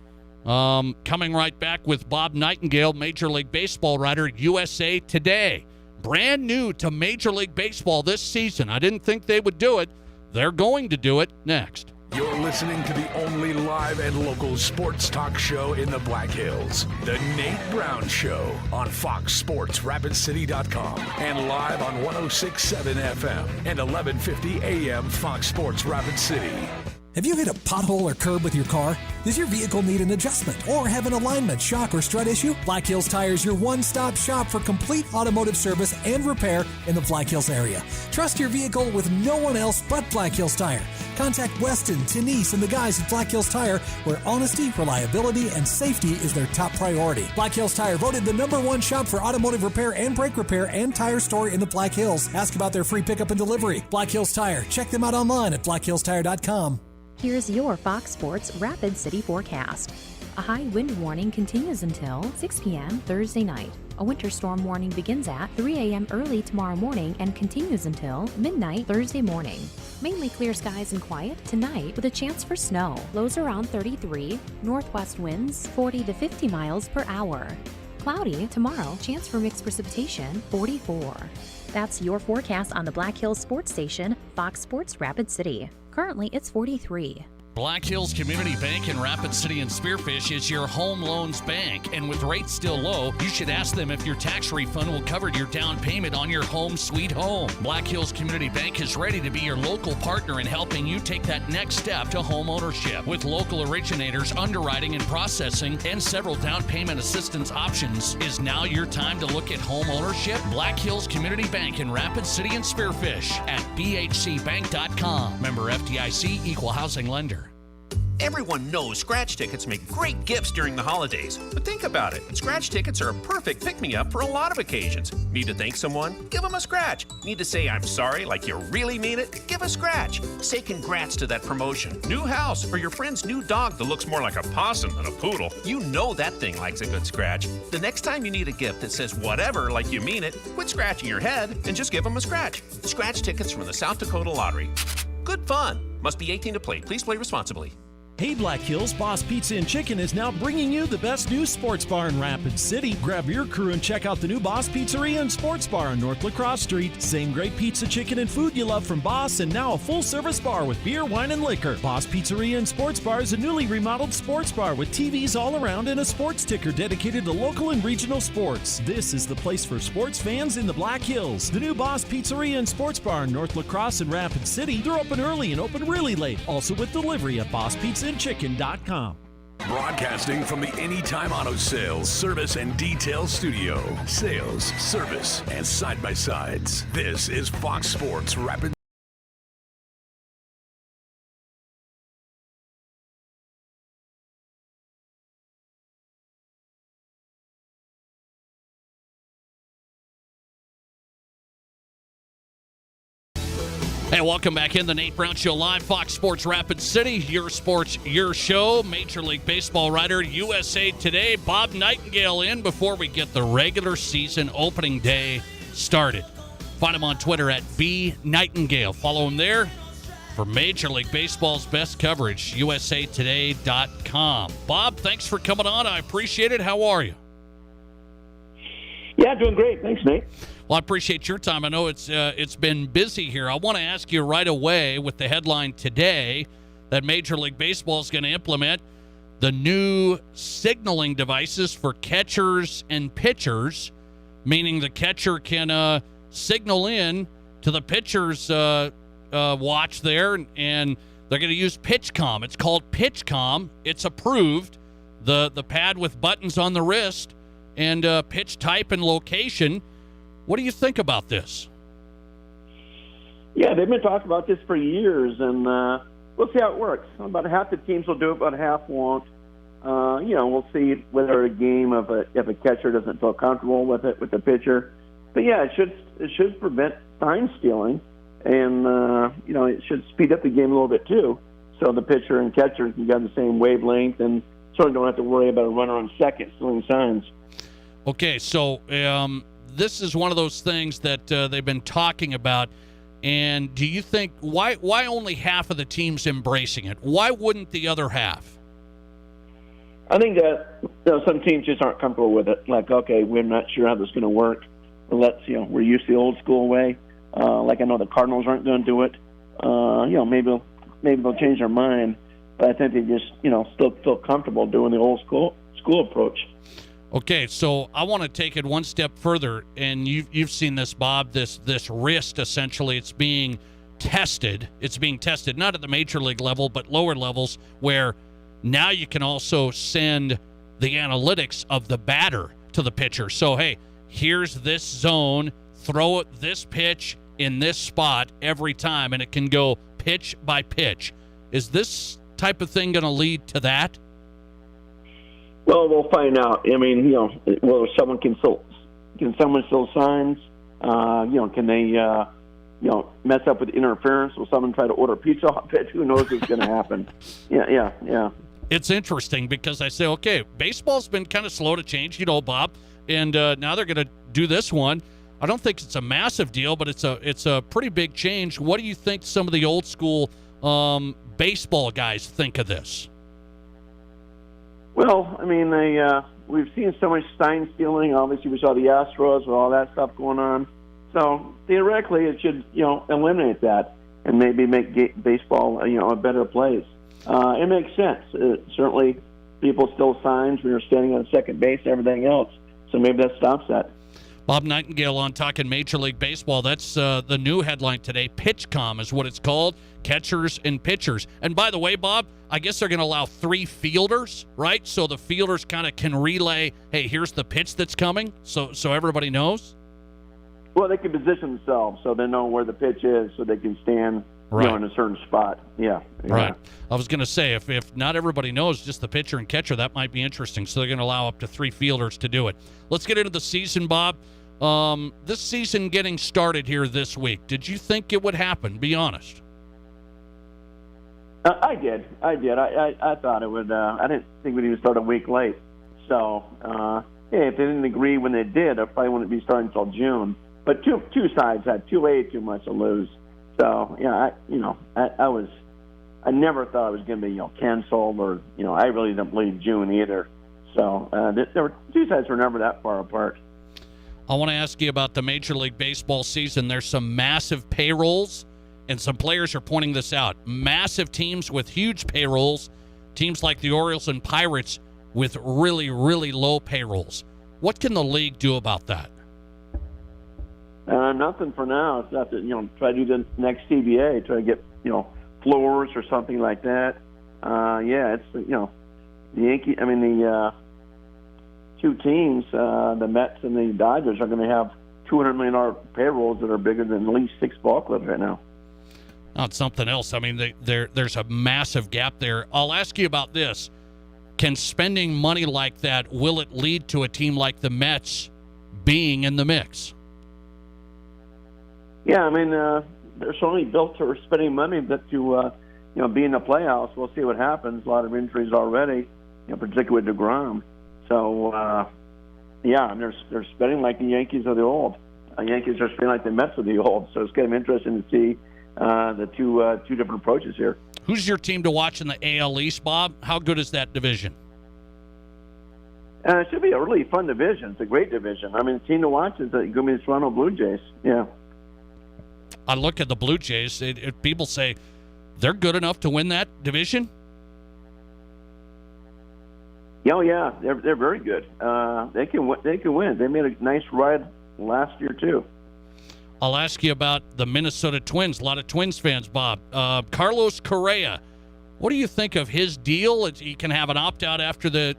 [SPEAKER 1] Coming right back with Bob Nightingale, Major League Baseball writer, USA Today. Brand new to Major League Baseball this season. I didn't think they would do it. They're going to do it next.
[SPEAKER 6] You're listening to the only live and local sports talk show in the Black Hills. The Nate Brown Show on FoxSportsRapidCity.com and live on 106.7 FM and 1150 AM Fox Sports Rapid City.
[SPEAKER 9] Have you hit a pothole or curb with your car? Does your vehicle need an adjustment or have an alignment, shock, or strut issue? Black Hills Tire is your one-stop shop for complete automotive service and repair in the Black Hills area. Trust your vehicle with no one else but Black Hills Tire. Contact Weston, Denise, and the guys at Black Hills Tire, where honesty, reliability, and safety is their top priority. Black Hills Tire voted the #1 shop for automotive repair and brake repair and tire store in the Black Hills. Ask about their free pickup and delivery. Black Hills Tire. Check them out online at blackhillstire.com.
[SPEAKER 10] Here's your Fox Sports Rapid City forecast. A high wind warning continues until 6 p.m. Thursday night. A winter storm warning begins at 3 a.m. early tomorrow morning and continues until midnight Thursday morning. Mainly clear skies and quiet tonight with a chance for snow. Lows around 33, northwest winds 40 to 50 miles per hour. Cloudy tomorrow, chance for mixed precipitation 44. That's your forecast on the Black Hills Sports Station, Fox Sports Rapid City. Currently, it's 43.
[SPEAKER 1] Black Hills Community Bank in Rapid City and Spearfish is your home loans bank. And with rates still low, you should ask them if your tax refund will cover your down payment on your home sweet home. Black Hills Community Bank is ready to be your local partner in helping you take that next step to home ownership. With local originators, underwriting and processing, and several down payment assistance options, is now your time to look at home ownership? Black Hills Community Bank in Rapid City and Spearfish at bhcbank.com. Member FDIC, Equal Housing Lender.
[SPEAKER 11] Everyone knows scratch tickets make great gifts during the holidays. But think about it. Scratch tickets are a perfect pick-me-up for a lot of occasions. Need to thank someone? Give them a scratch. Need to say I'm sorry like you really mean it? Give a scratch. Say congrats to that promotion. New house or your friend's new dog that looks more like a possum than a poodle. You know that thing likes a good scratch. The next time you need a gift that says whatever like you mean it, quit scratching your head and just give them a scratch. Scratch tickets from the South Dakota Lottery. Good fun. Must be 18 to play. Please play responsibly.
[SPEAKER 2] Hey Black Hills, Boss Pizza and Chicken is now bringing you the best new sports bar in Rapid City. Grab your crew and check out the new Boss Pizzeria and Sports Bar on North Lacrosse Street. Same great pizza, chicken, and food you love from Boss, and now a full-service bar with beer, wine, and liquor. Boss Pizzeria and Sports Bar is a newly remodeled sports bar with TVs all around and a sports ticker dedicated to local and regional sports. This is the place for sports fans in the Black Hills. The new Boss Pizzeria and Sports Bar in North Lacrosse and Rapid City. They're open early and open really late. Also with delivery at BossPizzaandChicken.com.
[SPEAKER 6] Broadcasting from the Anytime Auto Sales, Service, and Detail Studio. Sales, service, and side-by-sides. This is Fox Sports Rapid.
[SPEAKER 1] Hey, welcome back in the Nate Brown Show live, Fox Sports Rapid City, your sports, your show. Major League Baseball writer, USA Today, Bob Nightingale in before we get the regular season opening day started. Find him on Twitter at @BNightingale. Follow him there for Major League Baseball's best coverage, usatoday.com. Bob, thanks for coming on. I appreciate it. How are you?
[SPEAKER 13] Yeah, doing great. Thanks, Nate.
[SPEAKER 1] Well, I appreciate your time. I know it's been busy here. I want to ask you right away with the headline today that Major League Baseball is going to implement the new signaling devices for catchers and pitchers, meaning the catcher can signal in to the pitcher's watch there, and they're going to use PitchCom. It's called PitchCom. It's approved. The pad with buttons on the wrist and pitch type and location. What do you think about this?
[SPEAKER 13] Yeah, they've been talking about this for years, and we'll see how it works. About half the teams will do it, about half won't. We'll see whether a game if a catcher doesn't feel comfortable with it with the pitcher. But yeah, it should prevent sign stealing, and it should speed up the game a little bit too. so the pitcher and catcher can get on the same wavelength and certainly don't have to worry about a runner on second stealing signs.
[SPEAKER 1] Okay, so this is one of those things that they've been talking about. And do you think why only half of the teams embracing it? Why wouldn't the other half?
[SPEAKER 13] I think that some teams just aren't comfortable with it. Like, okay, we're not sure how this is going to work. We're used to the old school way. Like I know the Cardinals aren't going to do it. Maybe they'll change their mind. But I think they just still feel comfortable doing the old school approach.
[SPEAKER 1] Okay, so I want to take it one step further, and you've seen this, Bob. This wrist, essentially, it's being tested. It's being tested not at the major league level, but lower levels, where now you can also send the analytics of the batter to the pitcher. So, hey, here's this zone, throw it this pitch in this spot every time, and it can go pitch by pitch. Is this type of thing going to lead to that?
[SPEAKER 13] Well, we'll find out. I mean, whether someone can someone still signs? Can they, mess up with interference? Will someone try to order pizza off it? Who knows what's going to happen? Yeah.
[SPEAKER 1] It's interesting because I say, okay, baseball's been kind of slow to change, Bob, and now they're going to do this one. I don't think it's a massive deal, but it's a pretty big change. What do you think some of the old school baseball guys think of this?
[SPEAKER 13] Well, I mean, we've seen so much sign stealing. Obviously, we saw the Astros with all that stuff going on. So theoretically, it should, eliminate that and maybe make baseball, a better place. It makes sense. Certainly, people still signs when you're standing on second base and everything else. So maybe that stops that.
[SPEAKER 1] Bob Nightingale on Talking Major League Baseball. That's the new headline today. PitchCom is what it's called, catchers and pitchers. And by the way, Bob, I guess they're going to allow 3 fielders, right? So the fielders kind of can relay, hey, here's the pitch that's coming, so everybody knows?
[SPEAKER 13] Well, they can position themselves so they know where the pitch is so they can stand in a certain spot. Yeah.
[SPEAKER 1] Right. I was going to say, if not everybody knows, just the pitcher and catcher, that might be interesting. So they're going to allow up to 3 fielders to do it. Let's get into the season, Bob. This season getting started here this week, did you think it would happen? Be honest.
[SPEAKER 13] I did. I thought it would. I didn't think we'd even start a week late. So, if they didn't agree when they did, it probably wouldn't be starting until June. But two sides had way too much to lose. So, I never thought it was going to be, canceled or, I really didn't believe June either. So, there were two sides were never that far apart.
[SPEAKER 1] I want to ask you about the Major League Baseball season. There's some massive payrolls, and some players are pointing this out. Massive teams with huge payrolls, teams like the Orioles and Pirates with really, really low payrolls. What can the league do about that?
[SPEAKER 13] Nothing for now. It's not to, try to do the next CBA, try to get, floors or something like that. It's, the Yankees, the two teams, the Mets and the Dodgers, are going to have $200 million payrolls that are bigger than at least 6 ball clubs right now.
[SPEAKER 1] Not something else. I mean, there's a massive gap there. I'll ask you about this. Can spending money like that, will it lead to a team like the Mets being in the mix?
[SPEAKER 13] Yeah, they're certainly built for spending money to be in the playoffs. We'll see what happens. A lot of injuries already, particularly with DeGrom. So, they're spending like the Yankees of the old. Yankees are spending like the Mets of the old. So it's kind of interesting to see the two different approaches here.
[SPEAKER 1] Who's your team to watch in the AL East, Bob? How good is that division?
[SPEAKER 13] It should be a really fun division. It's a great division. The team to watch is going to be the Toronto Blue Jays. Yeah.
[SPEAKER 1] I look at the Blue Jays. People say they're good enough to win that division.
[SPEAKER 13] Oh yeah, they're very good. They can win. They made a nice ride last year too.
[SPEAKER 1] I'll ask you about the Minnesota Twins. A lot of Twins fans, Bob. Carlos Correa. What do you think of his deal? He can have an opt-out after the,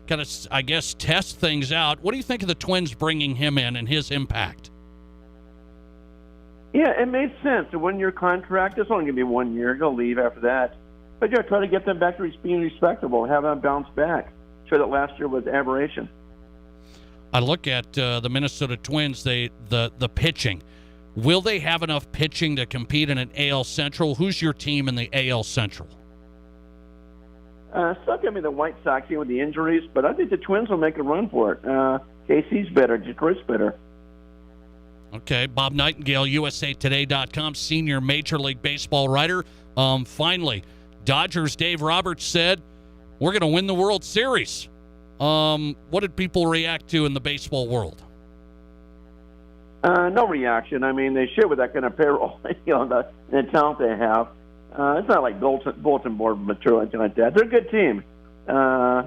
[SPEAKER 1] kind of, I guess, test things out. What do you think of the Twins bringing him in and his impact?
[SPEAKER 13] Yeah, it made sense. A 1-year contract. It's only going to be 1 year. He'll leave after that. But try to get them back to being respectable, have them bounce back. Sure that last year was aberration.
[SPEAKER 1] I look at the Minnesota Twins, the pitching. Will they have enough pitching to compete in an AL Central? Who's your team in the AL Central?
[SPEAKER 13] Still give me the White Sox here with the injuries, but I think the Twins will make a run for it. KC's better. Detroit's better.
[SPEAKER 1] Okay, Bob Nightingale, USAToday.com, senior Major League Baseball writer. Finally, Dodgers' Dave Roberts said, we're going to win the World Series. What did people react to in the baseball world?
[SPEAKER 13] No reaction. I mean, they should with that kind of payroll, the talent they have. It's not like bulletin board material or anything like that. They're a good team. I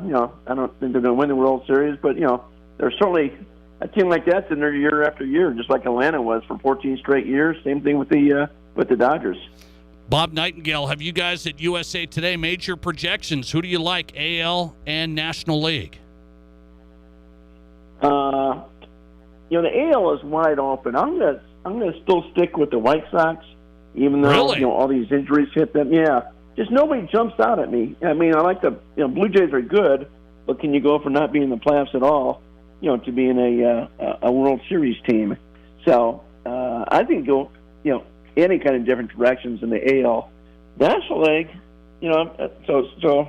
[SPEAKER 13] don't think they're going to win the World Series, but, they're certainly a team like that's in there year after year, just like Atlanta was for 14 straight years. Same thing with the Dodgers.
[SPEAKER 1] Bob Nightingale, have you guys at USA Today made your projections? Who do you like, AL and National League?
[SPEAKER 13] The AL is wide open. I'm gonna still stick with the White Sox, even though all these injuries hit them. Yeah, just nobody jumps out at me. I mean, I like the Blue Jays are good, but can you go from not being in the playoffs at all, to being a World Series team? So I think go any kind of different directions in the AL. National League, so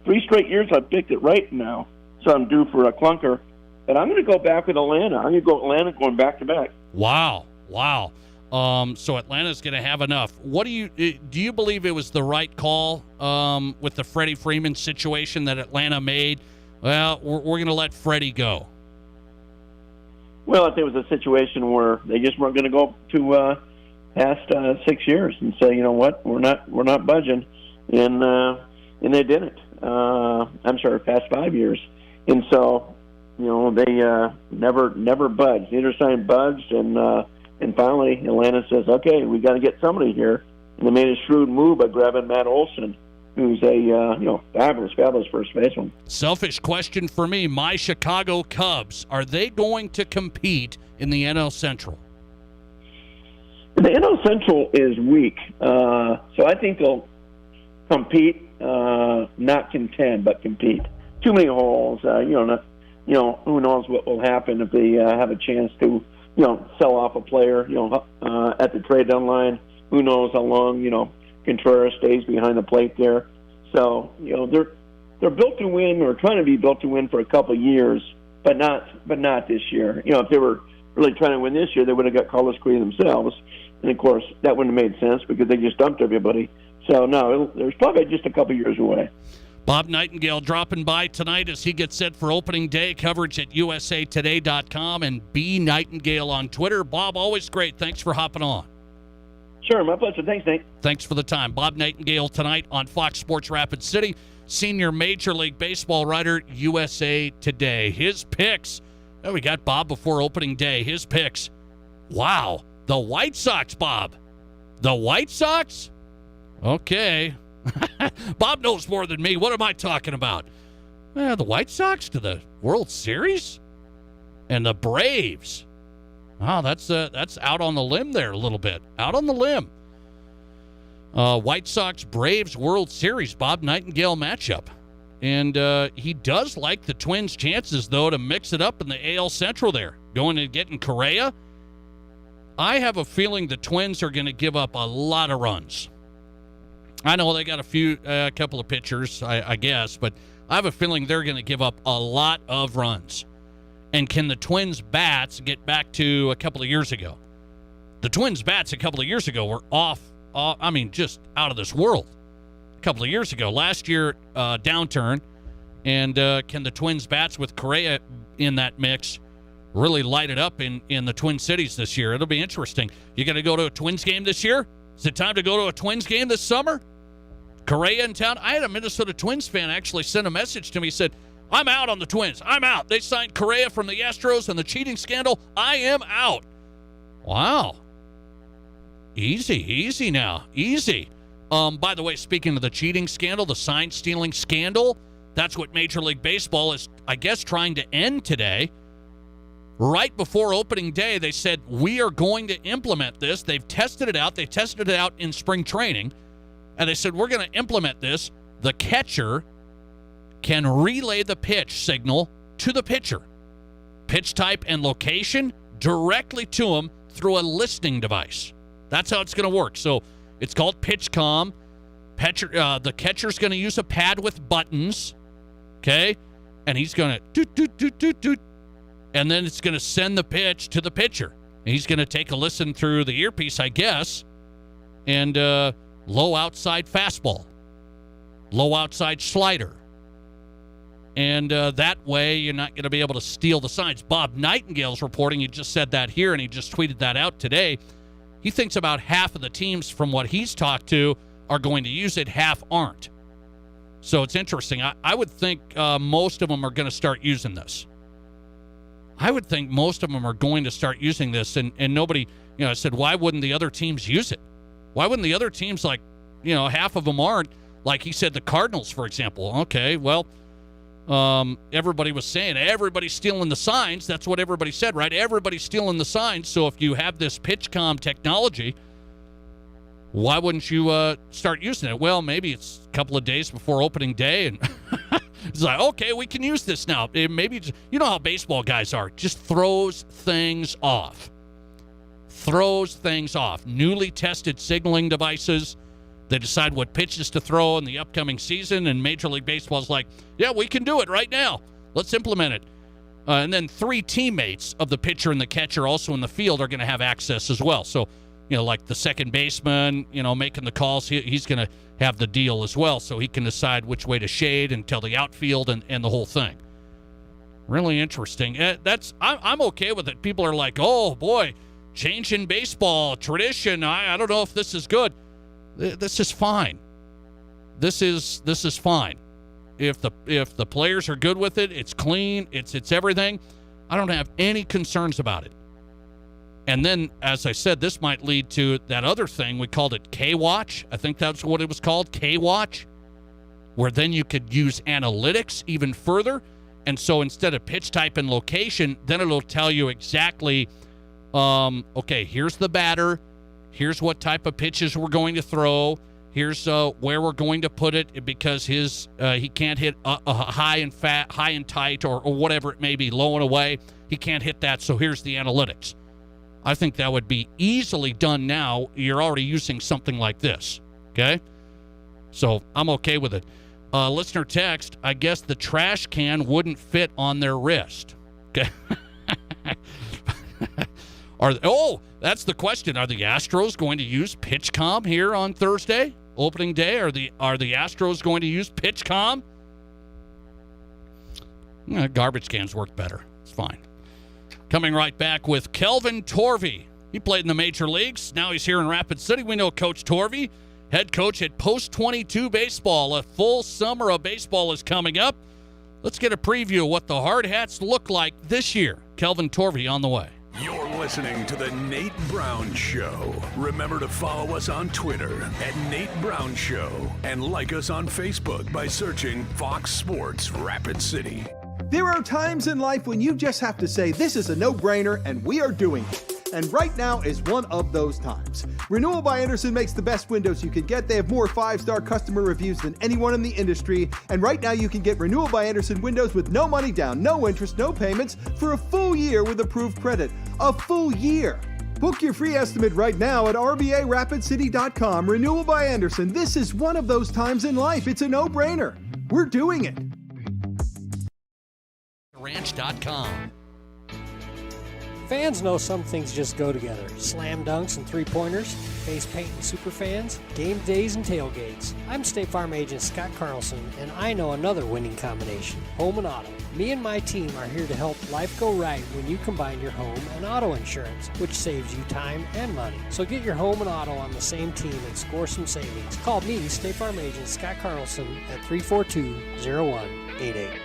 [SPEAKER 13] 3 straight years I've picked it right now, so I'm due for a clunker. But I'm going to go back with Atlanta. I'm going to go Atlanta going back to back.
[SPEAKER 1] Wow. So Atlanta's going to have enough. What do you believe it was the right call with the Freddie Freeman situation that Atlanta made? Well, we're going to let Freddie go.
[SPEAKER 13] Well, if there was a situation where they just weren't going to go to past 6 years and say, you know what, we're not budging, and they didn't. I'm sorry, past 5 years, and so. They never budged. Neither side budged, and finally Atlanta says, "Okay, we got to get somebody here." And they made a shrewd move by grabbing Matt Olson, who's a fabulous first baseman.
[SPEAKER 1] Selfish question for me: my Chicago Cubs, are they going to compete in the NL Central?
[SPEAKER 13] The NL Central is weak, so I think they'll compete, not contend, but compete. Too many holes, who knows what will happen if they have a chance to, sell off a player, at the trade deadline. Who knows how long, Contreras stays behind the plate there. So, they're built to win, or trying to be built to win for a couple of years, but not this year. If they were really trying to win this year, they would have got Carlos Correa themselves. And, of course, that wouldn't have made sense because they just dumped everybody. So, no, there's probably just a couple of years away.
[SPEAKER 1] Bob Nightingale dropping by tonight as he gets set for opening day coverage at usatoday.com and B Nightingale on Twitter. Bob, always great. Thanks for hopping on.
[SPEAKER 13] Sure, my pleasure. Thanks, Nate.
[SPEAKER 1] Thanks for the time. Bob Nightingale tonight on Fox Sports Rapid City, senior Major League Baseball writer, USA Today. His picks. Oh, we got Bob before opening day. His picks. Wow. The White Sox, Bob. The White Sox? Okay. Bob knows more than me. What am I talking about? The White Sox to the World Series? And the Braves. Wow, that's out on the limb there a little bit. Out on the limb. White Sox Braves World Series, Bob Nightingale matchup. And he does like the Twins' chances, though, to mix it up in the AL Central there. Going and getting Correa. I have a feeling the Twins are going to give up a lot of runs. I know they got a couple of pitchers, I guess, but I have a feeling they're going to give up a lot of runs. And can the Twins' bats get back to a couple of years ago? The Twins' bats a couple of years ago were just out of this world. A couple of years ago. Last year, downturn. And can the Twins' bats with Correa in that mix really light it up in the Twin Cities this year? It'll be interesting. You going to go to a Twins game this year? Is it time to go to a Twins game this summer? Correa in town? I had a Minnesota Twins fan actually send a message to me. He said, I'm out on the Twins. I'm out. They signed Correa from the Astros and the cheating scandal. I am out. Wow. Easy now. Easy. By the way, speaking of the cheating scandal, the sign-stealing scandal, that's what Major League Baseball is, I guess, trying to end today. Right before opening day, they said, we are going to implement this. They've tested it out. They tested it out in spring training. And they said, we're going to implement this. The catcher can relay the pitch signal to the pitcher. Pitch type and location directly to him through a listening device. That's how it's going to work. So it's called PitchCom. the catcher's going to use a pad with buttons, okay? And he's going to doot, doot, doot, doot, doot. And then it's going to send the pitch to the pitcher. And he's going to take a listen through the earpiece, I guess, and low outside fastball, low outside slider. And that way you're not going to be able to steal the signs. Bob Nightingale's reporting, he just said that here, and he just tweeted that out today. He thinks about half of the teams from what he's talked to are going to use it, half aren't. So it's interesting. I would think most of them are going to start using this. I would think most of them are going to start using this, and nobody, I said, why wouldn't the other teams use it? Why wouldn't the other teams, half of them aren't? Like he said, the Cardinals, for example. Okay, well, everybody was saying everybody's stealing the signs. That's what everybody said, right? Everybody's stealing the signs. So if you have this PitchCom technology, why wouldn't you start using it? Well, maybe it's a couple of days before opening day, and it's like, okay, we can use this now. Maybe, you know how baseball guys are, just throws things off. Newly tested signaling devices. They decide what pitches to throw in the upcoming season, and Major League Baseball's like, yeah, we can do it right now. Let's implement it. And then 3 teammates of the pitcher and the catcher also in the field are going to have access as well. So, like the second baseman, making the calls, he's going to have the deal as well, so he can decide which way to shade and tell the outfield and the whole thing. Really interesting. I'm okay with it. People are like, oh, boy, changing baseball tradition. I don't know if this is good. This is fine. This is fine. If the players are good with it, it's clean, it's everything. I don't have any concerns about it. And then, as I said, this might lead to that other thing. We called it K-Watch. I think that's what it was called, K-Watch, where then you could use analytics even further. And so instead of pitch type and location, then it'll tell you exactly, okay, here's the batter. Here's what type of pitches we're going to throw. Here's where we're going to put it because he can't hit a high and tight or whatever it may be, low and away. He can't hit that, so here's the analytics. I think that would be easily done now. You're already using something like this, okay? So I'm okay with it. Listener text, I guess the trash can wouldn't fit on their wrist, okay? That's the question. Are the Astros going to use PitchCom here on Thursday, opening day? Are the Astros going to use PitchCom? Garbage cans work better. It's fine. Coming right back with Kelvin Torvey. He played in the major leagues. Now he's here in Rapid City. We know Coach Torvey, head coach at Post 22 Baseball. A full summer of baseball is coming up. Let's get a preview of what the Hard Hats look like this year. Kelvin Torvey on the way.
[SPEAKER 6] You're listening to The Nate Brown Show. Remember to follow us on Twitter at Nate Brown Show and like us on Facebook by searching Fox Sports Rapid City.
[SPEAKER 16] There are times in life when you just have to say, this is a no-brainer, and we are doing it. And right now is one of those times. Renewal by Andersen makes the best windows you can get. They have more 5-star customer reviews than anyone in the industry. And right now you can get Renewal by Andersen windows with no money down, no interest, no payments for a full year with approved credit. A full year. Book your free estimate right now at RBARapidCity.com. Renewal by Andersen. This is one of those times in life. It's a no-brainer. We're doing it.
[SPEAKER 1] Ranch.com.
[SPEAKER 14] Fans know some things just go together. Slam dunks and three-pointers, face paint and super fans, game days and tailgates. I'm State Farm agent Scott Carlson, and I know another winning combination, home and auto. Me and my team are here to help life go right when you combine your home and auto insurance, which saves you time and money. So get your home and auto on the same team and score some savings. Call me, State Farm agent Scott Carlson, at 342-0188.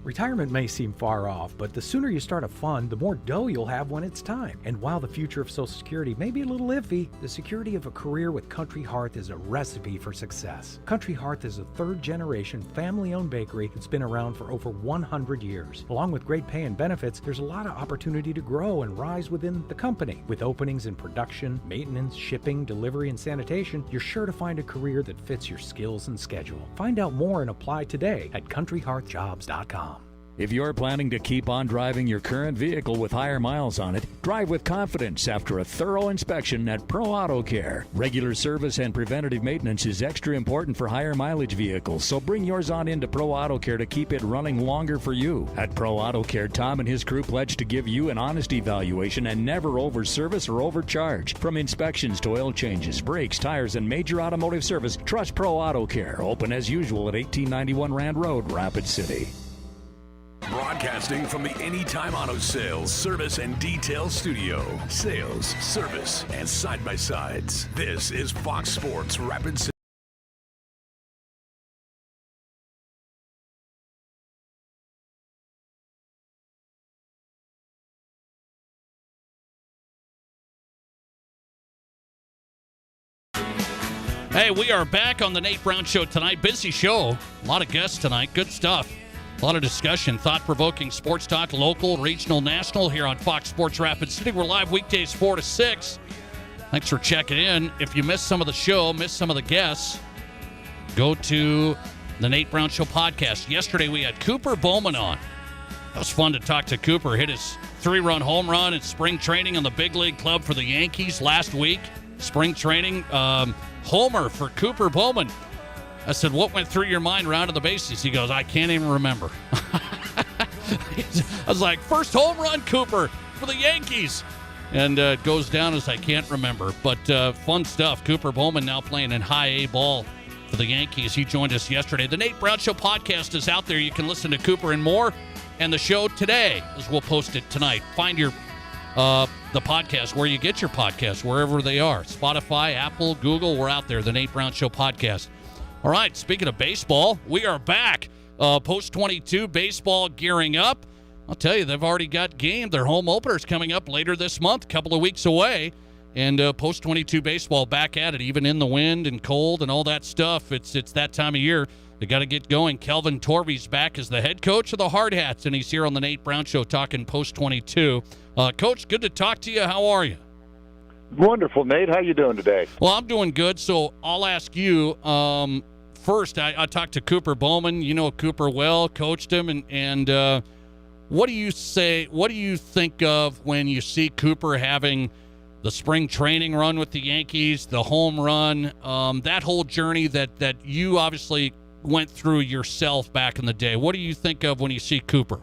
[SPEAKER 15] Retirement may seem far off, but the sooner you start a fund, the more dough you'll have when it's time. And while the future of Social Security may be a little iffy, the security of a career with Country Hearth is a recipe for success. Country Hearth is a third-generation, family-owned bakery that's been around for over 100 years. Along with great pay and benefits, there's a lot of opportunity to grow and rise within the company. With openings in production, maintenance, shipping, delivery, and sanitation, you're sure to find a career that fits your skills and schedule. Find out more and apply today at countryhearthjobs.com.
[SPEAKER 12] If you're planning to keep on driving your current vehicle with higher miles on it, drive with confidence after a thorough inspection at Pro Auto Care. Regular service and preventative maintenance is extra important for higher mileage vehicles, so bring yours on into Pro Auto Care to keep it running longer for you. At Pro Auto Care, Tom and his crew pledge to give you an honest evaluation and never over-service or overcharge. From inspections to oil changes, brakes, tires, and major automotive service, trust Pro Auto Care. Open as usual at 1891 Rand Road, Rapid City.
[SPEAKER 6] Broadcasting from the Anytime Auto Sales, Service, and Detail Studio. Sales, service, and side-by-sides. This is Fox Sports Rapid City.
[SPEAKER 1] Hey, we are back on the Nate Brown Show tonight. Busy show. A lot of guests tonight. Good stuff. A lot of discussion, thought-provoking sports talk, local, regional, national, here on Fox Sports Rapid City. We're live weekdays 4 to 6. Thanks for checking in. If you missed some of the show, missed some of the guests, go to the Nate Brown Show podcast. Yesterday we had Cooper Bowman on. It was fun to talk to Cooper. Hit his 3-run home run in spring training on the big league club for the Yankees last week. Spring training, homer for Cooper Bowman. I said, what went through your mind rounding the bases? He goes, I can't even remember. I was like, first home run, Cooper, for the Yankees. And it goes down as I can't remember. But fun stuff. Cooper Bowman now playing in high A ball for the Yankees. He joined us yesterday. The Nate Brown Show podcast is out there. You can listen to Cooper and more. And the show today, as we'll post it tonight. Find your the podcast where you get your podcasts, wherever they are. Spotify, Apple, Google, we're out there. The Nate Brown Show podcast. All right, speaking of baseball, we are back. Post-22 baseball gearing up. I'll tell you, they've already got games. Their home openers coming up later this month, a couple of weeks away. And post-22 baseball back at it, even in the wind and cold and all that stuff. It's that time of year. They got to get going. Kelvin Torvey's back as the head coach of the Hard Hats, and he's here on the Nate Brown Show talking post-22. Coach, good to talk to you. How are you?
[SPEAKER 17] Wonderful, Nate. How you doing today?
[SPEAKER 1] Well, I'm doing good, so I'll ask you first. I talked to Cooper Bowman. You know Cooper well, coached him, and what do you say? What do you think of when you see Cooper having the spring training run with the Yankees, the home run, that whole journey that you obviously went through yourself back in the day? What do you think of when you see Cooper?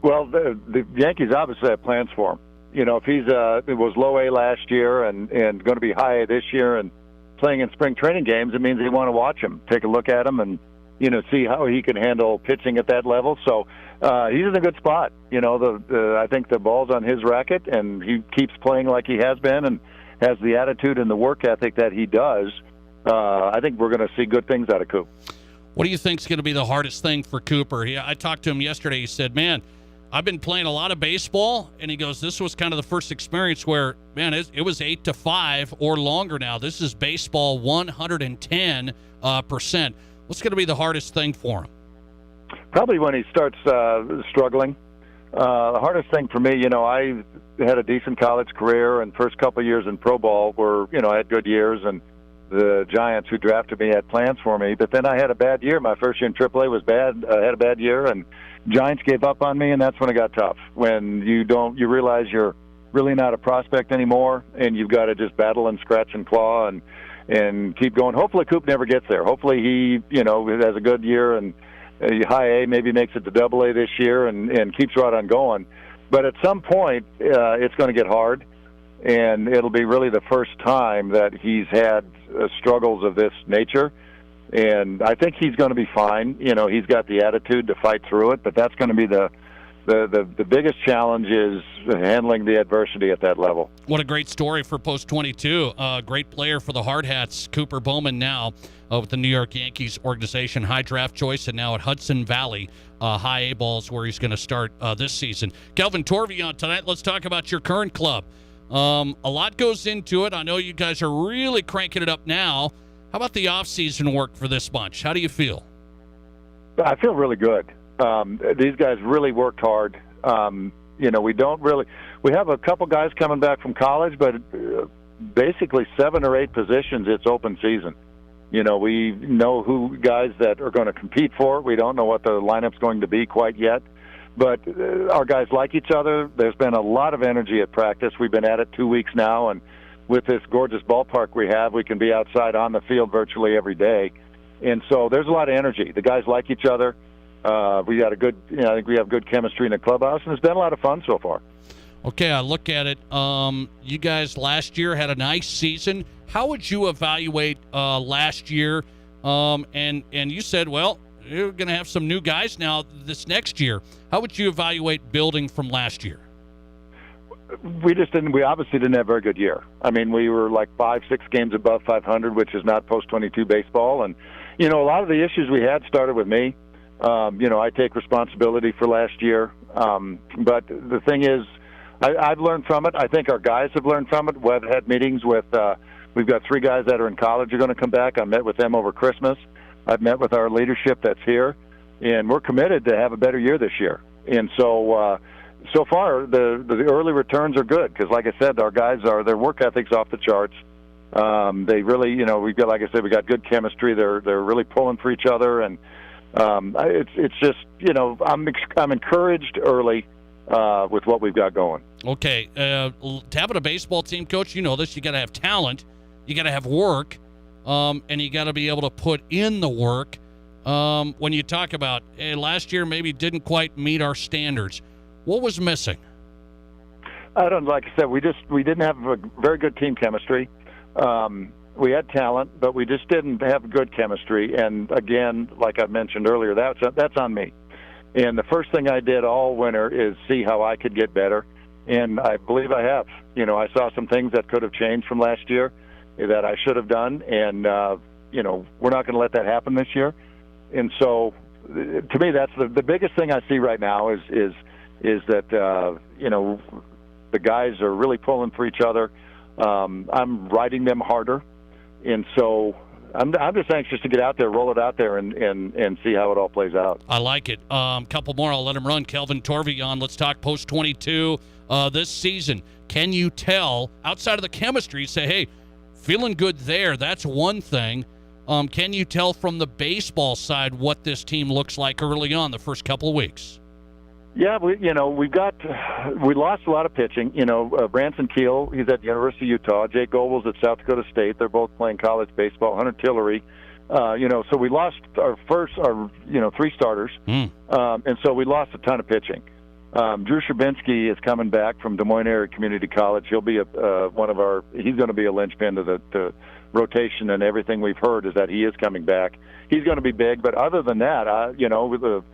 [SPEAKER 17] Well, the Yankees obviously have plans for him. You know, if he's it was low A last year and going to be high A this year and playing in spring training games, it means they want to watch him, take a look at him, and see how he can handle pitching at that level. So he's in a good spot. I think the ball's on his racket, and he keeps playing like he has been and has the attitude and the work ethic that he does. I think we're going to see good things out of Coop.
[SPEAKER 1] What do you think is going to be the hardest thing for Cooper? I talked to him yesterday. He said, man, I've been playing a lot of baseball, and he goes, this was kind of the first experience where, man, it was 8-5 or longer now. This is baseball 110%. What's going to be the hardest thing for him?
[SPEAKER 17] Probably when he starts struggling. The hardest thing for me, I had a decent college career, and first couple of years in pro ball were, I had good years, and the Giants who drafted me had plans for me. But then I had a bad year. My first year in AAA was bad. I had a bad year, and Giants gave up on me, and that's when it got tough. When you realize you're really not a prospect anymore, and you've got to just battle and scratch and claw and keep going. Hopefully Coop never gets there. Hopefully he, has a good year and high A, maybe makes it to AA this year and keeps right on going. But at some point, it's going to get hard, and it'll be really the first time that he's had struggles of this nature. And I think he's going to be fine. He's got the attitude to fight through it, but that's going to be the biggest challenge is handling the adversity at that level.
[SPEAKER 1] What a great story for Post-22. Great player for the Hard Hats, Cooper Bowman now with the New York Yankees organization. High draft choice, and now at Hudson Valley High A balls where he's going to start this season. Kelvin Torvey on tonight. Let's talk about your current club. A lot goes into it. I know you guys are really cranking it up now. How about the off-season work for this bunch? How do you feel?
[SPEAKER 17] I feel really good. These guys really worked hard. We have a couple guys coming back from college, but basically 7 or 8 positions, it's open season. You know, we know who guys that are going to compete for it. We don't know what the lineup's going to be quite yet. But our guys like each other. There's been a lot of energy at practice. We've been at it 2 weeks now, and with this gorgeous ballpark we have, we can be outside on the field virtually every day. And so there's a lot of energy. The guys like each other. We got a good, I think we have good chemistry in the clubhouse, and it's been a lot of fun so far.
[SPEAKER 1] Okay, I look at it. You guys last year had a nice season. How would you evaluate last year? And you said, well, you're going to have some new guys now this next year. How would you evaluate building from last year?
[SPEAKER 17] We obviously didn't have a very good year. I mean, we were like 5-6 games above 500, which is not post-22 baseball. And, a lot of the issues we had started with me. I take responsibility for last year. But the thing is, I've learned from it. I think our guys have learned from it. We've had meetings with, we've got 3 guys that are in college are going to come back. I met with them over Christmas. I've met with our leadership that's here, and we're committed to have a better year this year. And so far, the early returns are good because, like I said, our guys their work ethic's off the charts. They really, we've got, like I said, we got good chemistry. They're really pulling for each other, and it's just, I'm encouraged early with what we've got going.
[SPEAKER 1] Okay, having a baseball team, Coach, you know this. You got to have talent, you got to have work, and you got to be able to put in the work. When you talk about last year, maybe didn't quite meet our standards. What was missing?
[SPEAKER 17] Like I said, we didn't have a very good team chemistry. We had talent, but we just didn't have good chemistry. And again, like I mentioned earlier, that's on me. And the first thing I did all winter is see how I could get better. And I believe I have. I saw some things that could have changed from last year that I should have done. And, we're not going to let that happen this year. And so to me, that's the biggest thing I see right now is that, the guys are really pulling for each other. I'm riding them harder. And so I'm just anxious to get out there, roll it out there, and see how it all plays out.
[SPEAKER 1] I like it. Couple more. I'll let him run. Kelvin Torvion, let's talk post-22 this season. Can you tell, outside of the chemistry, say, hey, feeling good there, that's one thing. Can you tell from the baseball side what this team looks like early on the first couple of weeks?
[SPEAKER 17] Yeah, we lost a lot of pitching. Branson Keel, he's at the University of Utah. Jake Goebels at South Dakota State. They're both playing college baseball. Hunter Tillery, so we lost our 3 starters, and so we lost a ton of pitching. Drew Sherbinsky is coming back from Des Moines Area Community College. He'll be he's going to be a linchpin to the rotation, and everything we've heard is that he is coming back. He's going to be big, but other than that, with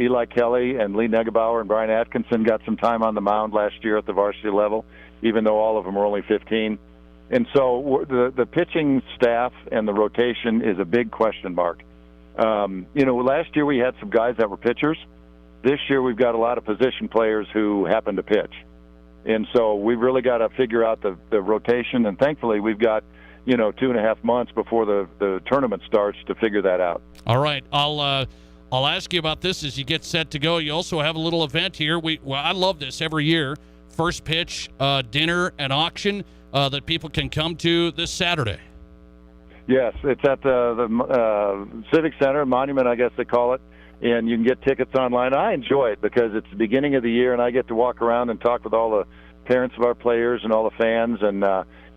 [SPEAKER 17] Eli Kelly and Lee Negebauer and Brian Atkinson got some time on the mound last year at the varsity level, even though all of them were only 15. And so the pitching staff and the rotation is a big question mark. Last year we had some guys that were pitchers. This year we've got a lot of position players who happen to pitch. And so we've really got to figure out the rotation, and thankfully we've got 2.5 months before the tournament starts to figure that out.
[SPEAKER 1] All right, I'll ask you about this as you get set to go. You also have a little event here. I love this every year. First pitch, dinner, and auction that people can come to this Saturday.
[SPEAKER 17] Yes, it's at the Civic Center, Monument, I guess they call it, and you can get tickets online. I enjoy it because it's the beginning of the year, and I get to walk around and talk with all the parents of our players and all the fans, and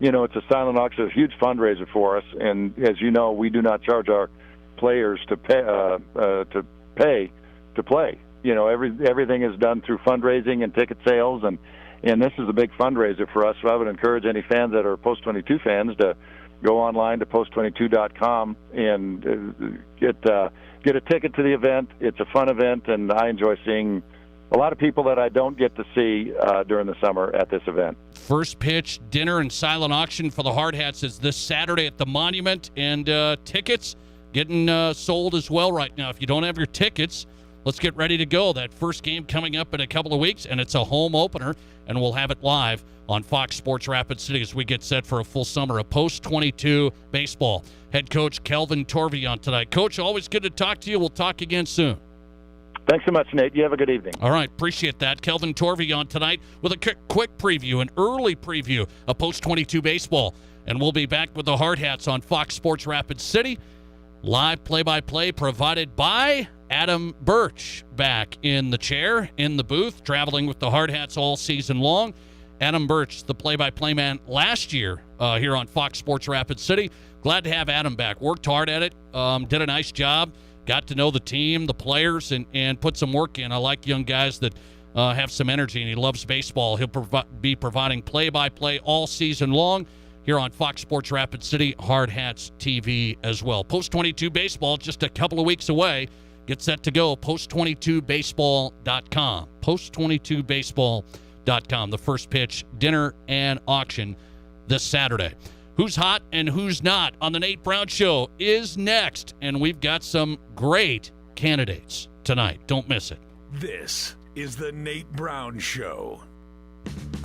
[SPEAKER 17] it's a silent auction, a huge fundraiser for us. And as you know, we do not charge our players to pay to play. Everything is done through fundraising and ticket sales, and this is a big fundraiser for us. So I would encourage any fans that are Post 22 fans to go online to post22.com and get a ticket to the event. It's a fun event, and I enjoy seeing a lot of people that I don't get to see during the summer at this event.
[SPEAKER 1] First pitch, dinner, and silent auction for the Hard Hats is this Saturday at the Monument, and tickets getting sold as well right now. If you don't have your tickets, let's get ready to go. That first game coming up in a couple of weeks, and it's a home opener, and we'll have it live on Fox Sports Rapid City as we get set for a full summer of post-22 baseball. Head coach Kelvin Torvion tonight. Coach, always good to talk to you. We'll talk again soon.
[SPEAKER 17] Thanks so much, Nate. You have a good evening.
[SPEAKER 1] All right, appreciate that. Kelvin Torvion tonight with a quick preview, an early preview of post-22 baseball And we'll be back with the Hard Hats on Fox Sports Rapid City. Live play-by-play provided by Adam Birch, back in the chair, in the booth, traveling with the Hard Hats all season long. Adam Birch, the play-by-play man last year here on Fox Sports Rapid City. Glad to have Adam back. Worked hard at it, did a nice job, got to know the team, the players, and put some work in. I like young guys that have some energy, and he loves baseball. He'll be providing play-by-play all season long here on Fox Sports Rapid City, Hard Hats TV as well. Post-22 baseball just a couple of weeks away. Get set to go, post22baseball.com. Post22baseball.com. The first pitch, dinner, and auction this Saturday. Who's hot and who's not on the Nate Brown Show is next, and we've got some great candidates tonight. Don't miss it.
[SPEAKER 6] This is the Nate Brown Show.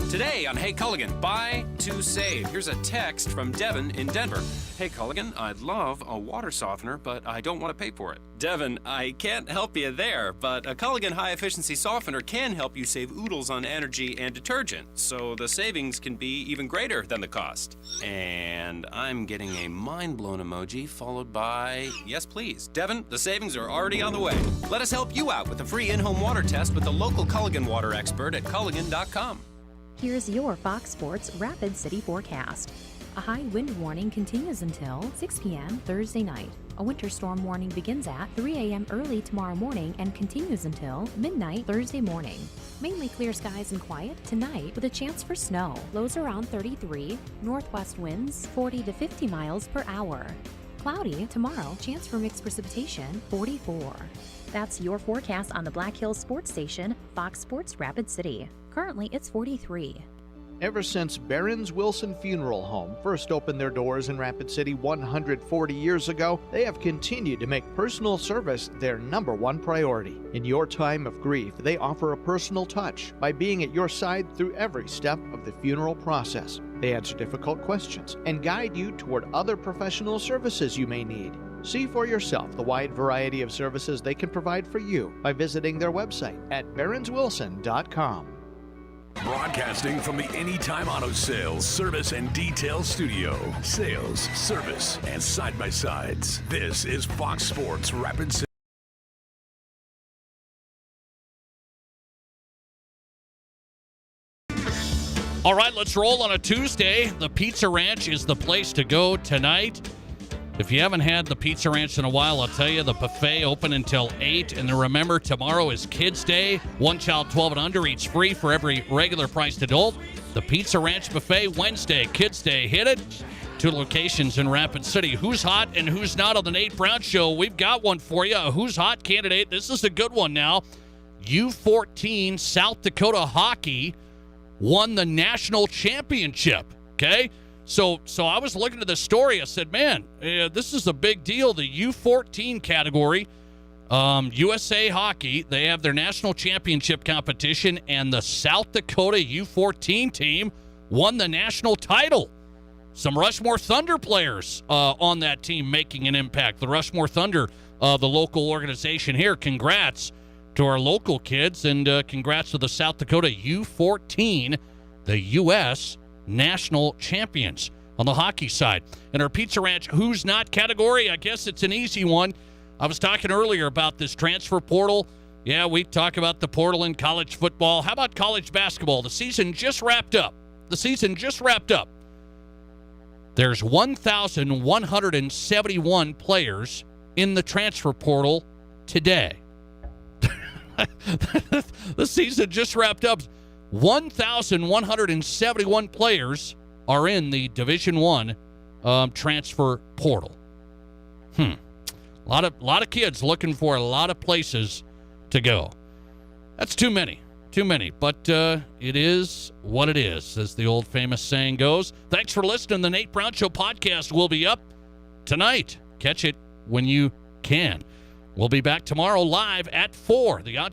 [SPEAKER 18] Today on Hey Culligan, buy to save. Here's a text from Devin in Denver. Hey Culligan, I'd love a water softener, but I don't want to pay for it. Devin, I can't help you there, but a Culligan high-efficiency softener can help you save oodles on energy and detergent, so the savings can be even greater than the cost. And I'm getting a mind-blown emoji followed by, yes please. Devin, the savings are already on the way. Let us help you out with a free in-home water test with the local Culligan water expert at Culligan.com.
[SPEAKER 10] Here's your Fox Sports Rapid City forecast. A high wind warning continues until 6 p.m. Thursday night. A winter storm warning begins at 3 a.m. early tomorrow morning and continues until midnight Thursday morning. Mainly clear skies and quiet tonight with a chance for snow. Lows around 33, northwest winds 40 to 50 miles per hour. Cloudy tomorrow, chance for mixed precipitation 44. That's your forecast on the Black Hills Sports Station, Fox Sports Rapid City. Currently, it's 43.
[SPEAKER 19] Ever since Barron's Wilson Funeral Home first opened their doors in Rapid City 140 years ago, they have continued to make personal service their #1 priority. In your time of grief, they offer a personal touch by being at your side through every step of the funeral process. They answer difficult questions and guide you toward other professional services you may need. See for yourself the wide variety of services they can provide for you by visiting their website at barronswilson.com.
[SPEAKER 6] Broadcasting from the Anytime Auto Sales, Service, and Detail Studio. Sales, service, and side-by-sides. This is Fox Sports Rapid City.
[SPEAKER 1] All right, let's roll on a Tuesday. The Pizza Ranch is the place to go tonight. If you haven't had the Pizza Ranch in a while, I'll tell you, the buffet open until 8. And then remember, tomorrow is Kids Day. One child 12 and under eats free for every regular priced adult. The Pizza Ranch Buffet Wednesday, Kids Day. Hit it. 2 locations in Rapid City. Who's hot and who's not on the Nate Brown Show? We've got one for you. A who's hot candidate. This is a good one now. U14 South Dakota Hockey won the national championship. Okay? So I was looking at the story. I said, man, this is a big deal. The U14 category, USA Hockey, they have their national championship competition, and the South Dakota U14 team won the national title. Some Rushmore Thunder players on that team making an impact. The Rushmore Thunder, the local organization here. Congrats to our local kids, and congrats to the South Dakota U14, the U.S. national champions on the hockey side. In our Pizza Ranch Who's Not category, I guess it's an easy one. I was talking earlier about this transfer portal. Yeah, we talk about the portal in college football. How about college basketball? The season just wrapped up. There's 1,171 players in the transfer portal today. The season just wrapped up. 1,171 players are in the Division I transfer portal. A lot of kids looking for a lot of places to go. That's too many. But it is what it is, as the old famous saying goes. Thanks for listening. The Nate Brown Show podcast will be up tonight. Catch it when you can. We'll be back tomorrow live at 4. The